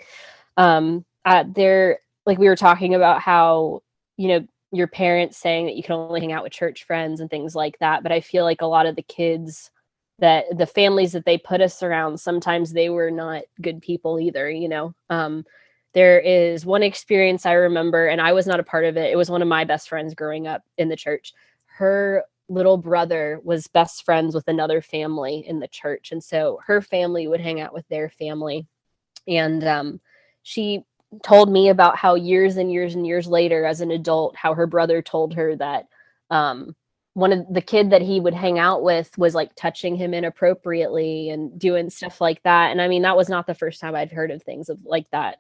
Like we were talking about how, your parents saying that you can only hang out with church friends and things like that. But I feel like a lot of the kids that the families that they put us around, sometimes they were not good people either, there is one experience I remember, and I was not a part of it. It was one of my best friends growing up in the church. Her little brother was best friends with another family in the church. And so her family would hang out with their family. And she told me about how years and years and years later, as an adult, how her brother told her that one of the kid that he would hang out with was like touching him inappropriately and doing stuff like that. And I mean, that was not the first time I'd heard of things like that.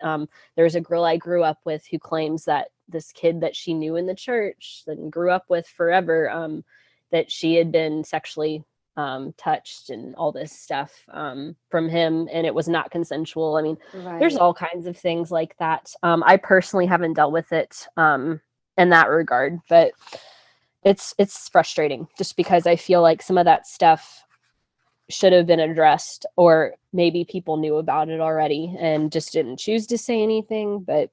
There's a girl I grew up with who claims that this kid that she knew in the church and grew up with forever, that she had been sexually touched and all this stuff from him, and it was not consensual. I mean, there's all kinds of things like that. I personally haven't dealt with it in that regard, but it's frustrating just because I feel like some of that stuff should have been addressed, or maybe people knew about it already and just didn't choose to say anything. But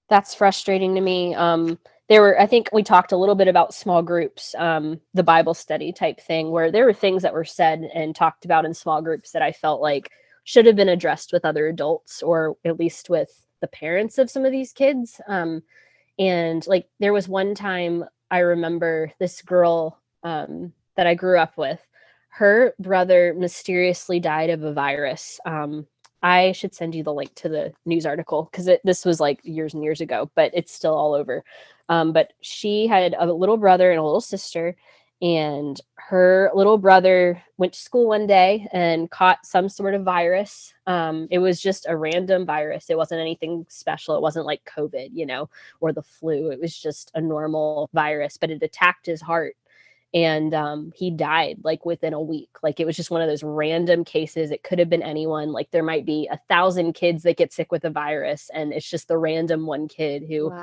that's frustrating to me. I think we talked a little bit about small groups, the Bible study type thing, where there were things that were said and talked about in small groups that I felt like should have been addressed with other adults, or at least with the parents of some of these kids. And like, there was one time I remember this girl that I grew up with, her brother mysteriously died of a virus. I should send you the link to the news article because this was like years and years ago, but it's still all over. But she had a little brother and a little sister, and her little brother went to school one day and caught some sort of virus. It was just a random virus. It wasn't anything special. It wasn't like COVID, or the flu. It was just a normal virus, but it attacked his heart. And he died like within a week. Like, it was just one of those random cases. It could have been anyone. Like, there might be 1,000 kids that get sick with a virus, and it's just the random one kid who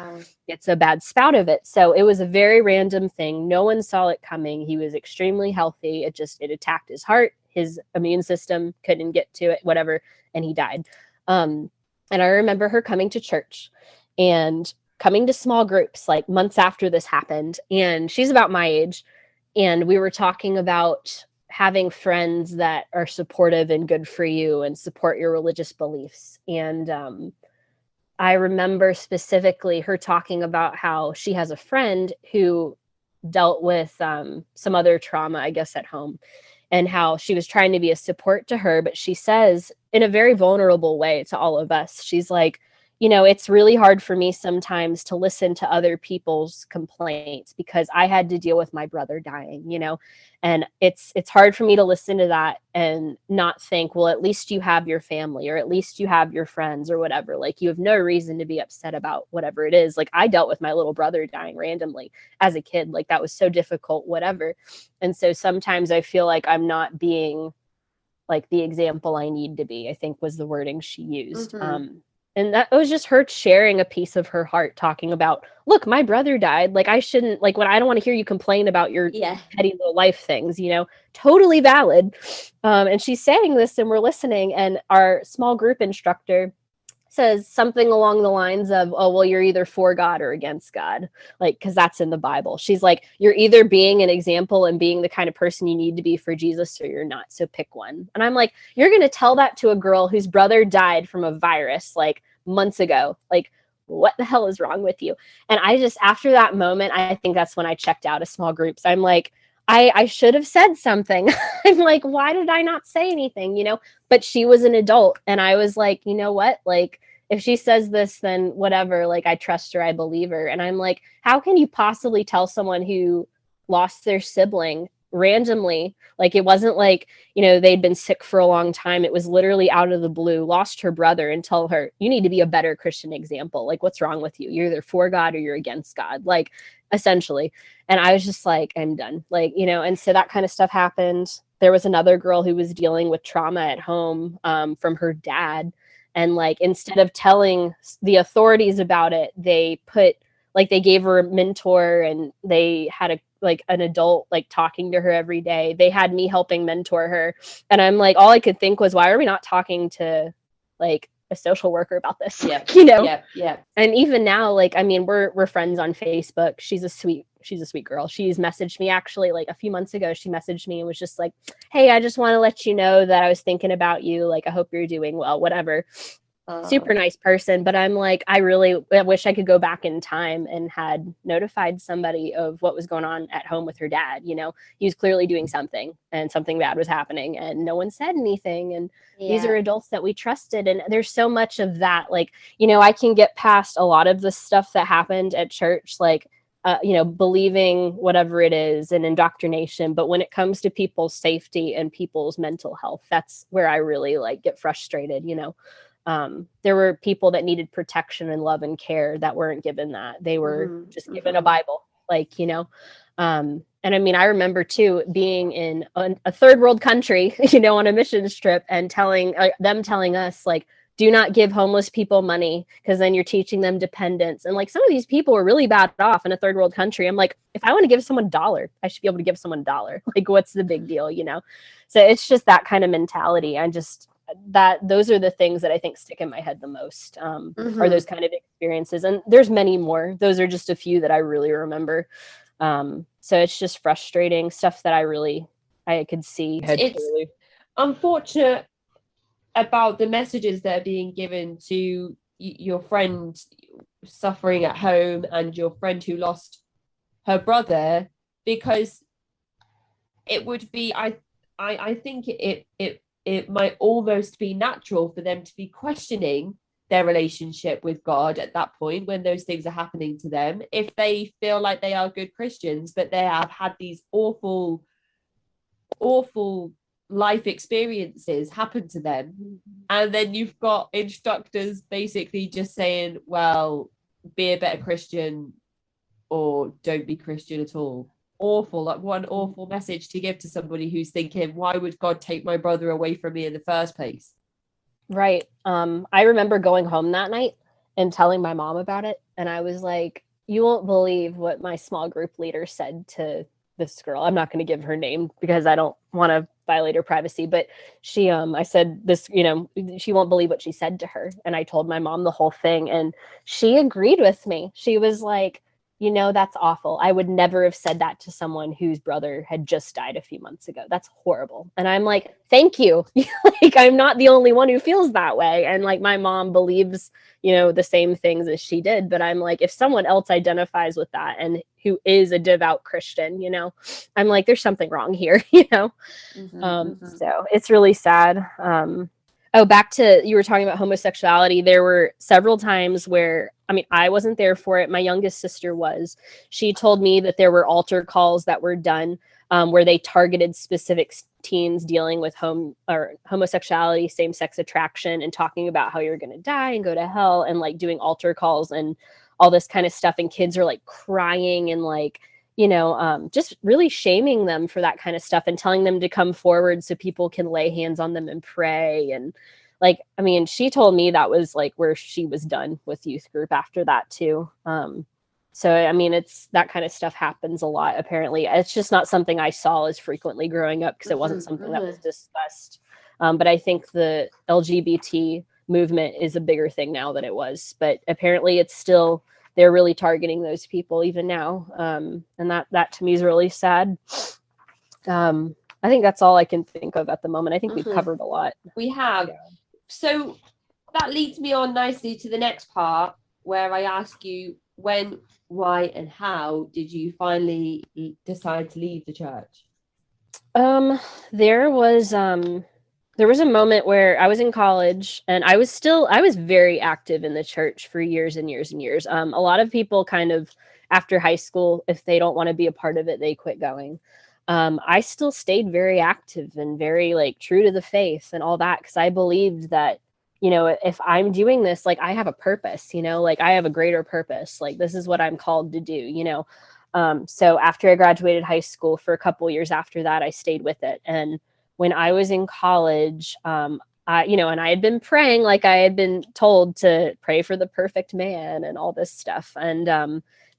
gets a bad spout of it. So it was a very random thing. No one saw it coming. He was extremely healthy. It attacked his heart. His immune system couldn't get to it, whatever, and he died. And I remember her coming to church and coming to small groups like months after this happened. And she's about my age. And we were talking about having friends that are supportive and good for you and support your religious beliefs. And I remember specifically her talking about how she has a friend who dealt with some other trauma, I guess, at home, and how she was trying to be a support to her. But she says in a very vulnerable way to all of us, she's like, you know, it's really hard for me sometimes to listen to other people's complaints because I had to deal with my brother dying, you know, and it's hard for me to listen to that and not think, well, at least you have your family, or at least you have your friends, or whatever. Like, you have no reason to be upset about whatever it is. Like, I dealt with my little brother dying randomly as a kid. Like, that was so difficult, whatever. And so sometimes I feel like I'm not being like the example I need to be, I think was the wording she used. And that was just her sharing a piece of her heart, talking about, look, my brother died. Like, I shouldn't, like, when I don't want to hear you complain about your petty little life things, you know, totally valid. And she's saying this and we're listening. And our small group instructor says something along the lines of, oh, well, you're either for God or against God. Like, because that's in the Bible. She's like, you're either being an example and being the kind of person you need to be for Jesus, or you're not. So pick one. And I'm like, you're going to tell that to a girl whose brother died from a virus, like, months ago? Like, what the hell is wrong with you? And I just, after that moment, I think that's when I checked out of small groups. I'm like, I should have said something. I'm like, why did I not say anything? You know, but she was an adult. And I was like, you know what? Like, if she says this, then whatever, like, I trust her, I believe her. And I'm like, how can you possibly tell someone who lost their sibling randomly? Like, it wasn't like, you know, they'd been sick for a long time. It was literally out of the blue, lost her brother, and tell her, you need to be a better Christian example. Like, what's wrong with you? You're either for God or you're against God, like, essentially. And I was just like, I'm done. Like, you know, and so that kind of stuff happened. There was another girl who was dealing with trauma at home from her dad. And like, instead of telling the authorities about it, they gave her a mentor, and they had an adult like talking to her every day. They had me helping mentor her. And I'm like, all I could think was, why are we not talking to like a social worker about this? Yep. You know? Yep. And even now, like, I mean, we're friends on Facebook. She's a sweet girl. She's messaged me actually like a few months ago. She messaged me and was just like, hey, I just want to let you know that I was thinking about you. Like, I hope you're doing well, whatever. Super nice person. But I'm like, I wish I could go back in time and had notified somebody of what was going on at home with her dad. You know, he was clearly doing something, and something bad was happening, and no one said anything. And these are adults that we trusted. And there's so much of that. Like, you know, I can get past a lot of the stuff that happened at church, like, you know, believing whatever it is and indoctrination. But when it comes to people's safety and people's mental health, that's where I really like get frustrated, you know. There were people that needed protection and love and care that weren't given that. They were just given a Bible, like, you know. And I mean, I remember too being in a third world country, you know, on a missions trip, and telling us like, do not give homeless people money, because then you're teaching them dependence. And like, some of these people were really bad off in a third world country. I'm like, if I want to give someone $1, I should be able to give someone $1. Like, what's the big deal, you know? So it's just that kind of mentality. Those are the things that I think stick in my head the most, are those kind of experiences. And there's many more. Those are just a few that I really remember. So it's just frustrating stuff that I could see. It's unfortunate about the messages that are being given to your friend suffering at home and your friend who lost her brother, because it would be, I think it might almost be natural for them to be questioning their relationship with God at that point, when those things are happening to them, if they feel like they are good Christians, but they have had these awful life experiences happen to them. And then you've got instructors basically just saying, well, be a better Christian or don't be Christian at all. Awful, like one awful message to give to somebody who's thinking, why would God take my brother away from me in the first place? Right. I remember going home that night and telling my mom about it. And I was like, you won't believe what my small group leader said to this girl. I'm not going to give her name because I don't want to violate her privacy, but she, I said this, you know, she won't believe what she said to her. And I told my mom the whole thing, and she agreed with me. She was like, you know, that's awful. I would never have said that to someone whose brother had just died a few months ago. That's horrible. And I'm like, thank you. Like, I'm not the only one who feels that way. And like, my mom believes, you know, the same things as she did. But I'm like, if someone else identifies with that and who is a devout Christian, you know, I'm like, there's something wrong here, you know? So it's really sad. Oh, back to, you were talking about homosexuality. There were several times where, I mean, I wasn't there for it. My youngest sister was. She told me that there were altar calls that were done where they targeted specific teens dealing with homosexuality, same-sex attraction, and talking about how you're going to die and go to hell, and like doing altar calls and all this kind of stuff. And kids are like crying and like, just really shaming them for that kind of stuff and telling them to come forward so people can lay hands on them and pray. And like, I mean, she told me that was like where she was done with youth group after that too. So, I mean, it's that kind of stuff happens a lot, apparently. It's just not something I saw as frequently growing up because it wasn't something that was discussed. But I think the LGBT movement is a bigger thing now than it was. But apparently it's still, they're really targeting those people even now. And that to me is really sad. I think that's all I can think of at the moment. I think we've covered a lot. We have. Yeah. So that leads me on nicely to the next part where I ask you, when, why, and how did you finally decide to leave the church? There was a moment where I was in college and I was very active in the church for years and years and years. A lot of people kind of after high school, if they don't want to be a part of it, they quit going. I still stayed very active and very like true to the faith and all that, because I believed that, if I'm doing this, like I have a purpose, like I have a greater purpose, like this is what I'm called to do, So after I graduated high school, for a couple years after that, I stayed with it. And when I was in college, and I had been praying, like I had been told to pray for the perfect man and all this stuff. And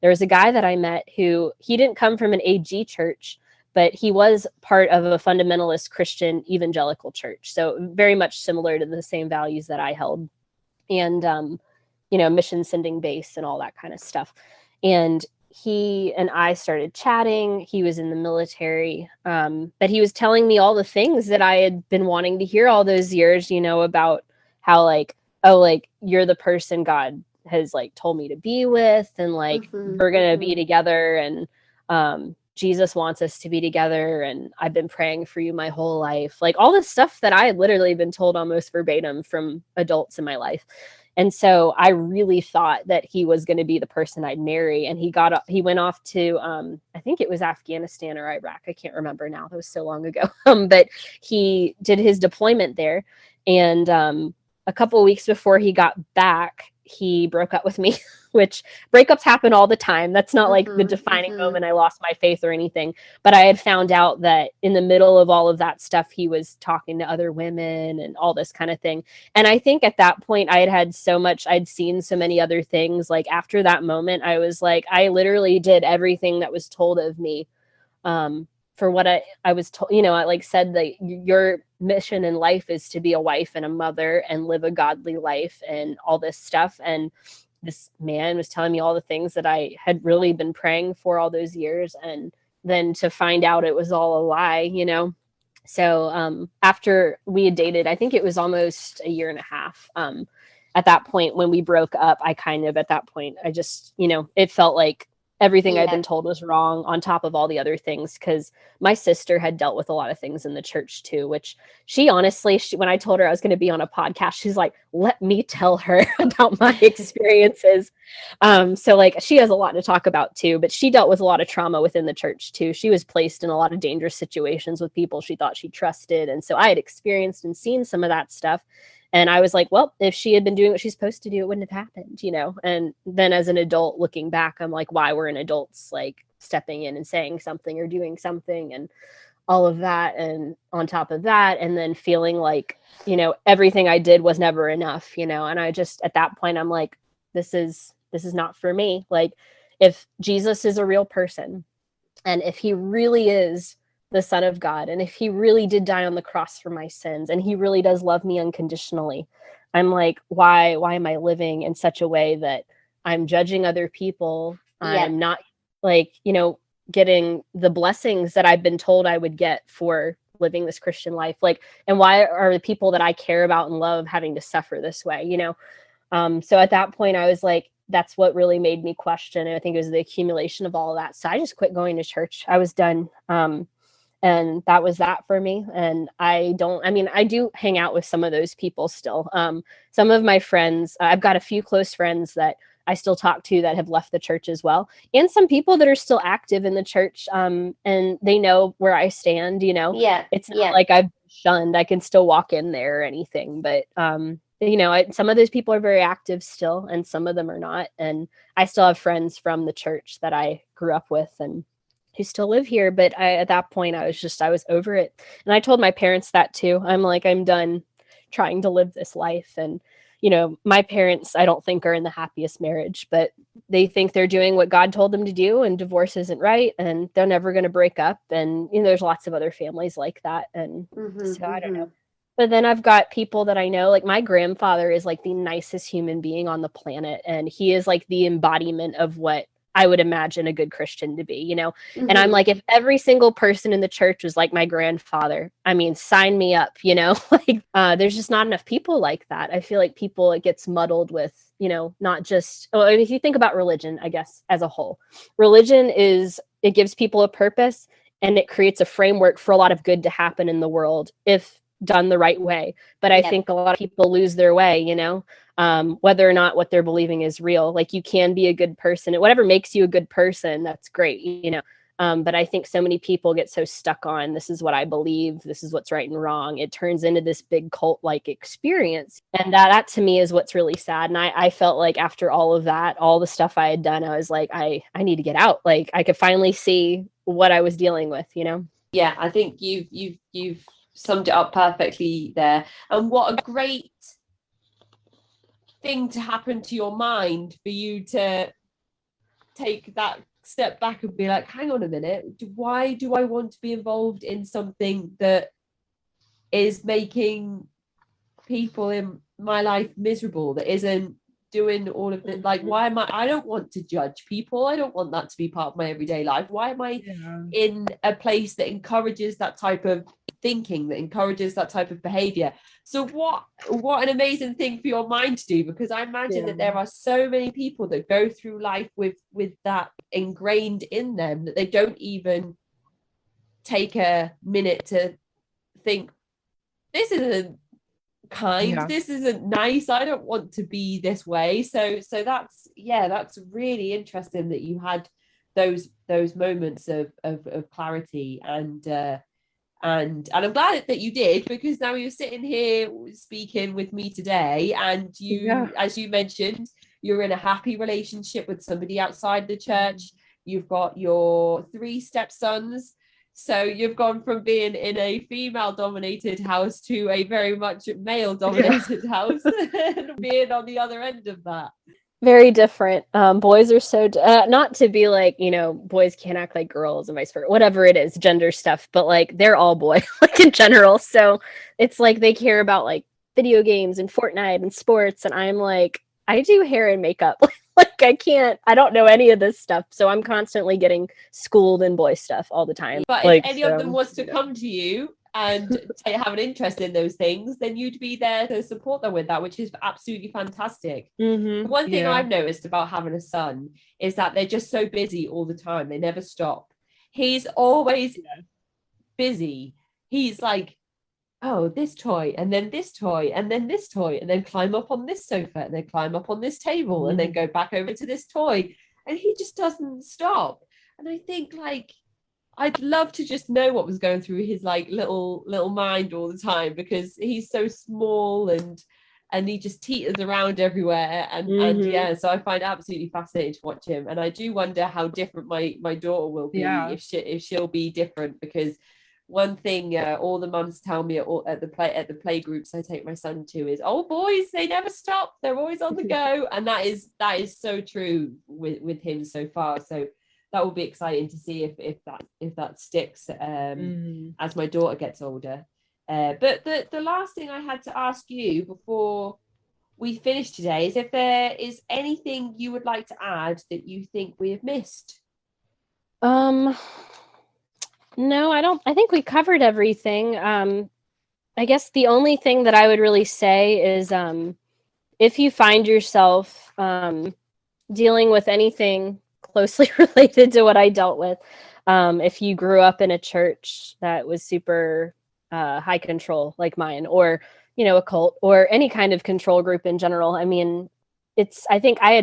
there was a guy that I met who, he didn't come from an AG church, but he was part of a fundamentalist Christian evangelical church. So very much similar to the same values that I held, and, mission sending base and all that kind of stuff. And he and I started chatting. He was in the military, but he was telling me all the things that I had been wanting to hear all those years, about how like, oh, like you're the person God has like told me to be with, and like we're going to be together, and Jesus wants us to be together, and I've been praying for you my whole life. Like all this stuff that I had literally been told almost verbatim from adults in my life. And so I really thought that he was going to be the person I'd marry. And he went off to, I think it was Afghanistan or Iraq. I can't remember now. That was so long ago. But he did his deployment there. And a couple of weeks before he got back, he broke up with me, which breakups happen all the time. That's not like the defining moment I lost my faith or anything. But I had found out that in the middle of all of that stuff, he was talking to other women and all this kind of thing. And I think at that point I'd seen so many other things. Like after that moment, I was like, I literally did everything that was told of me. For what I was told, I like said that your mission in life is to be a wife and a mother and live a godly life and all this stuff. And this man was telling me all the things that I had really been praying for all those years. And then to find out it was all a lie, So after we had dated, I think it was almost a year and a half. At that point, when we broke up, I just, it felt like everything I'd been told was wrong, on top of all the other things, because my sister had dealt with a lot of things in the church too, which she honestly, when I told her I was going to be on a podcast, she's like, let me tell her about my experiences. So like she has a lot to talk about too, but she dealt with a lot of trauma within the church too. She was placed in a lot of dangerous situations with people she thought she trusted. And so I had experienced and seen some of that stuff. And I was like, well, if she had been doing what she's supposed to do, it wouldn't have happened, And then as an adult looking back, I'm like, why weren't adults like stepping in and saying something or doing something and all of that. And on top of that, and then feeling like, everything I did was never enough, and I just, at that point, I'm like, this is not for me. Like if Jesus is a real person, and if he really is the Son of God, and if he really did die on the cross for my sins, and he really does love me unconditionally, I'm like, why am I living in such a way that I'm judging other people? Yeah. I'm not like, getting the blessings that I've been told I would get for living this Christian life. Like, and why are the people that I care about and love having to suffer this way? So at that point I was like, that's what really made me question. And I think it was the accumulation of all of that. So I just quit going to church. I was done. And that was that for me. And I do hang out with some of those people still. Some of my friends, I've got a few close friends that I still talk to that have left the church as well. And some people that are still active in the church, and they know where I stand, Yeah. It's not like I've been shunned. I can still walk in there or anything. But, some of those people are very active still, and some of them are not. And I still have friends from the church that I grew up with and who still live here. But at that point, I was over it. And I told my parents that too. I'm like, I'm done trying to live this life. And, my parents, I don't think are in the happiest marriage, but they think they're doing what God told them to do, and divorce isn't right, and they're never going to break up. And, there's lots of other families like that. And so I don't know. But then I've got people that I know, like my grandfather is like the nicest human being on the planet. And he is like the embodiment of what I would imagine a good Christian to be, And I'm like, if every single person in the church was like my grandfather, I mean, sign me up, like there's just not enough people like that. I feel like it gets muddled with, not just, if you think about religion, I guess, as a whole, it gives people a purpose, and it creates a framework for a lot of good to happen in the world if done the right way. But I think a lot of people lose their way, whether or not what they're believing is real. Like, you can be a good person, and whatever makes you a good person, that's great, but I think so many people get so stuck on, this is what I believe, this is what's right and wrong. It turns into this big cult-like experience. And that to me is what's really sad. And I felt like after all of that, all the stuff I had done, I was like, I need to get out. Like, I could finally see what I was dealing with, Yeah, I think you've summed it up perfectly there. And what a great thing to happen to your mind for you to take that step back and be like, hang on a minute, why do I want to be involved in something that is making people in my life miserable, that isn't doing all of it? Like, why am I don't want to judge people. I don't want that to be part of my everyday life. Why am I in a place that encourages that type of thinking, that encourages that type of behavior? So what an amazing thing for your mind to do, because I imagine that there are so many people that go through life with that ingrained in them, that they don't even take a minute to think, this isn't kind, this isn't nice, I don't want to be this way. So that's really interesting that you had those moments of clarity, and I'm glad that you did, because now you're sitting here speaking with me today, and you, as you mentioned, you're in a happy relationship with somebody outside the church. You've got your 3 stepsons. So you've gone from being in a female-dominated house to a very much male-dominated house, and being on the other end of that. Very different. Boys are so not to be like, boys can't act like girls and vice versa, whatever it is, gender stuff, but like they're all boy, like in general. So it's like they care about like video games and Fortnite and sports, and I'm like, I do hair and makeup. Like I don't know any of this stuff. So I'm constantly getting schooled in boy stuff all the time. But if any of them was to come to you and have an interest in those things, then you'd be there to support them with that, which is absolutely fantastic. One thing I've noticed about having a son is that they're just so busy all the time. They never stop. He's always busy. He's like, oh, this toy, and then this toy, and then this toy, and then climb up on this sofa, and then climb up on this table, and then go back over to this toy. And he just doesn't stop. And I think, like, I'd love to just know what was going through his like little mind all the time, because he's so small and he just teeters around everywhere. And so I find it absolutely fascinating to watch him. And I do wonder how different my daughter will be, if she'll be different, because one thing all the mums tell me at the play groups I take my son to is, oh, boys, they never stop, they're always on the go. And that is so true with him so far. So that will be exciting to see if that sticks as my daughter gets older. But the last thing I had to ask you before we finish today is if there is anything you would like to add that you think we have missed. No, I don't. I think we covered everything. I guess the only thing that I would really say is if you find yourself dealing with anything closely related to what I dealt with, If you grew up in a church that was super high control like mine, or, you know, a cult or any kind of control group in general. I mean, I think I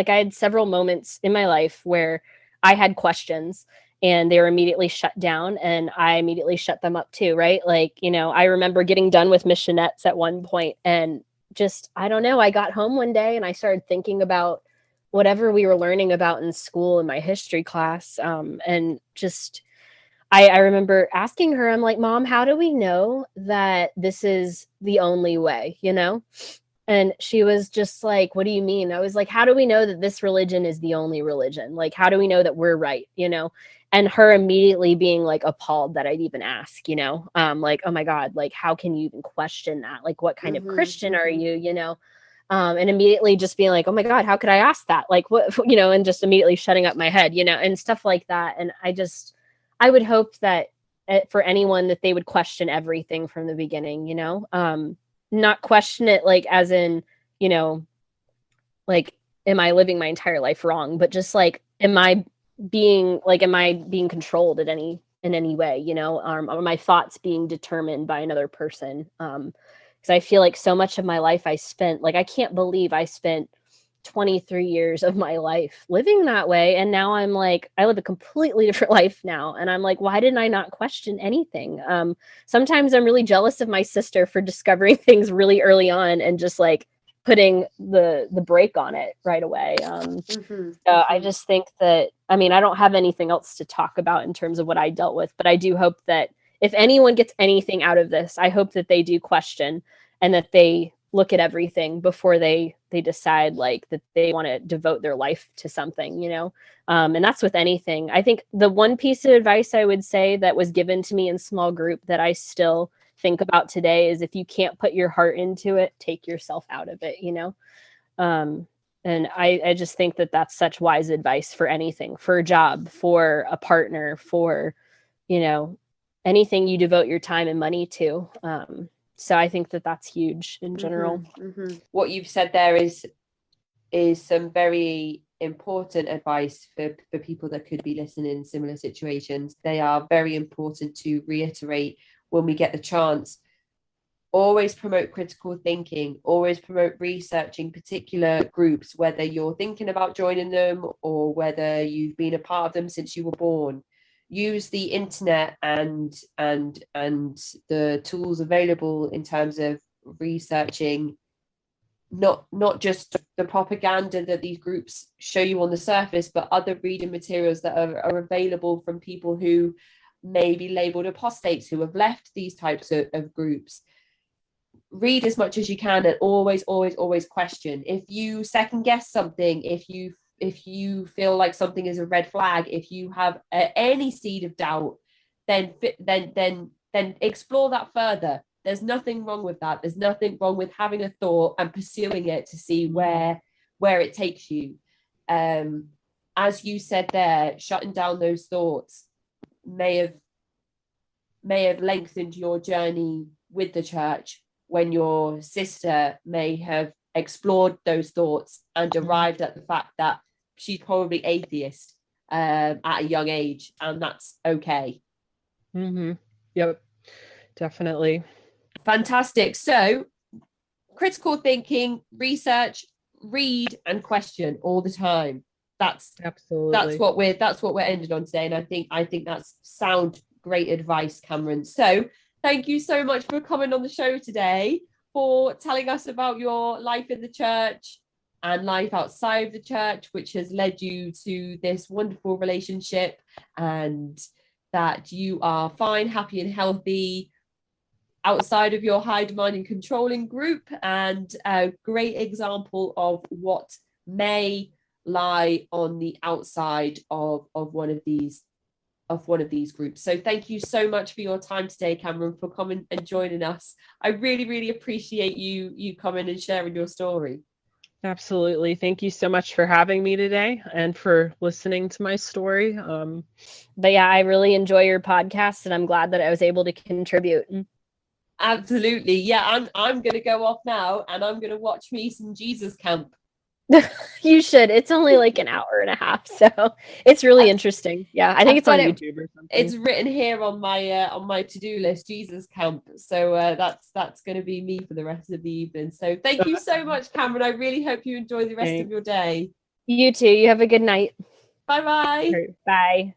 had several moments in my life where I had questions and they were immediately shut down, and I immediately shut them up too, right? Like, you know, I remember getting done with missionettes at one point, and just, I don't know, I got home one day and I started thinking about whatever we were learning about in school in my history class. And just, I remember asking her, I'm like, Mom, how do we know that this is the only way, you know? And she was just like, what do you mean? I was like, how do we know that this religion is the only religion? Like, how do we know that we're right, you know? And her immediately being like appalled that I'd even ask, you know, like, oh my God, like, how can you even question that? Like, what kind of Christian are you, you know? And immediately just being like, oh my God, how could I ask that? Like, what, you know, and just immediately shutting up my head, you know, and stuff like that. And I would hope that for anyone that they would question everything from the beginning, you know, not question it like as in, you know, like, am I living my entire life wrong? But just like, am I being controlled in any way, you know, are my thoughts being determined by another person? Because I feel like so much of my life I can't believe I spent 23 years of my life living that way. And now I'm like, I live a completely different life now. And I'm like, why didn't I not question anything? Sometimes I'm really jealous of my sister for discovering things really early on and just like putting the brake on it right away. So I just think that, I mean, I don't have anything else to talk about in terms of what I dealt with, but I do hope that if anyone gets anything out of this, I hope that they do question and that they look at everything before they decide like that they want to devote their life to something, you know? And that's with anything. I think the one piece of advice I would say that was given to me in small group that I still think about today is, if you can't put your heart into it, take yourself out of it, you know? And I just think that that's such wise advice for anything, for a job, for a partner, for, you know, anything you devote your time and money to. So I think that that's huge in general. What you've said there is some very important advice for people that could be listening in similar situations. They are very important to reiterate when we get the chance. Always promote critical thinking, always promote researching particular groups, whether you're thinking about joining them or whether you've been a part of them since you were born. Use the internet and the tools available in terms of researching not just the propaganda that these groups show you on the surface, but other reading materials that are available from people who may be labeled apostates, who have left these types of groups. Read as much as you can, and always question. If you second guess something, if you feel like something is a red flag, if you have any seed of doubt, then explore that further. There's nothing wrong with that. There's nothing wrong with having a thought and pursuing it to see where it takes you. As you said there, shutting down those thoughts may have lengthened your journey with the church, when your sister may have explored those thoughts and arrived at the fact that she's probably atheist at a young age, and that's okay. Yep, definitely. Fantastic. So critical thinking, research, read and question all the time. That's what we're ended on today, and I think that's sound great advice, Cameron. So thank you so much for coming on the show today, for telling us about your life in the church and life outside of the church, which has led you to this wonderful relationship, and that you are fine, happy and healthy outside of your high demanding controlling group, and a great example of what may lie on the outside of one of these groups. So thank you so much for your time today, Cameron, for coming and joining us. I really appreciate you coming and sharing your story. Absolutely. Thank you so much for having me today and for listening to my story. But yeah, I really enjoy your podcast, and I'm glad that I was able to contribute. Absolutely. Yeah, I'm going to go off now, and I'm going to watch me some Jesus Camp. You should. It's only like an hour and a half, so it's really interesting. Yeah, I think it's on YouTube or something. It's written here on my to-do list, Jesus Camp. So that's going to be me for the rest of the evening. So thank you so much, Cameron. I really hope you enjoy the rest of your day. You too. You have a good night. Bye-bye. Bye.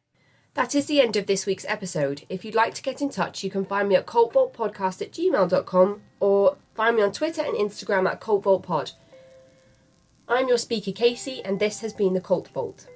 That is the end of this week's episode. If you'd like to get in touch, you can find me at cultvaultpodcast@gmail.com or find me on Twitter and Instagram at cultvaultpod. I'm your speaker, Casey, and this has been the Cult Vault.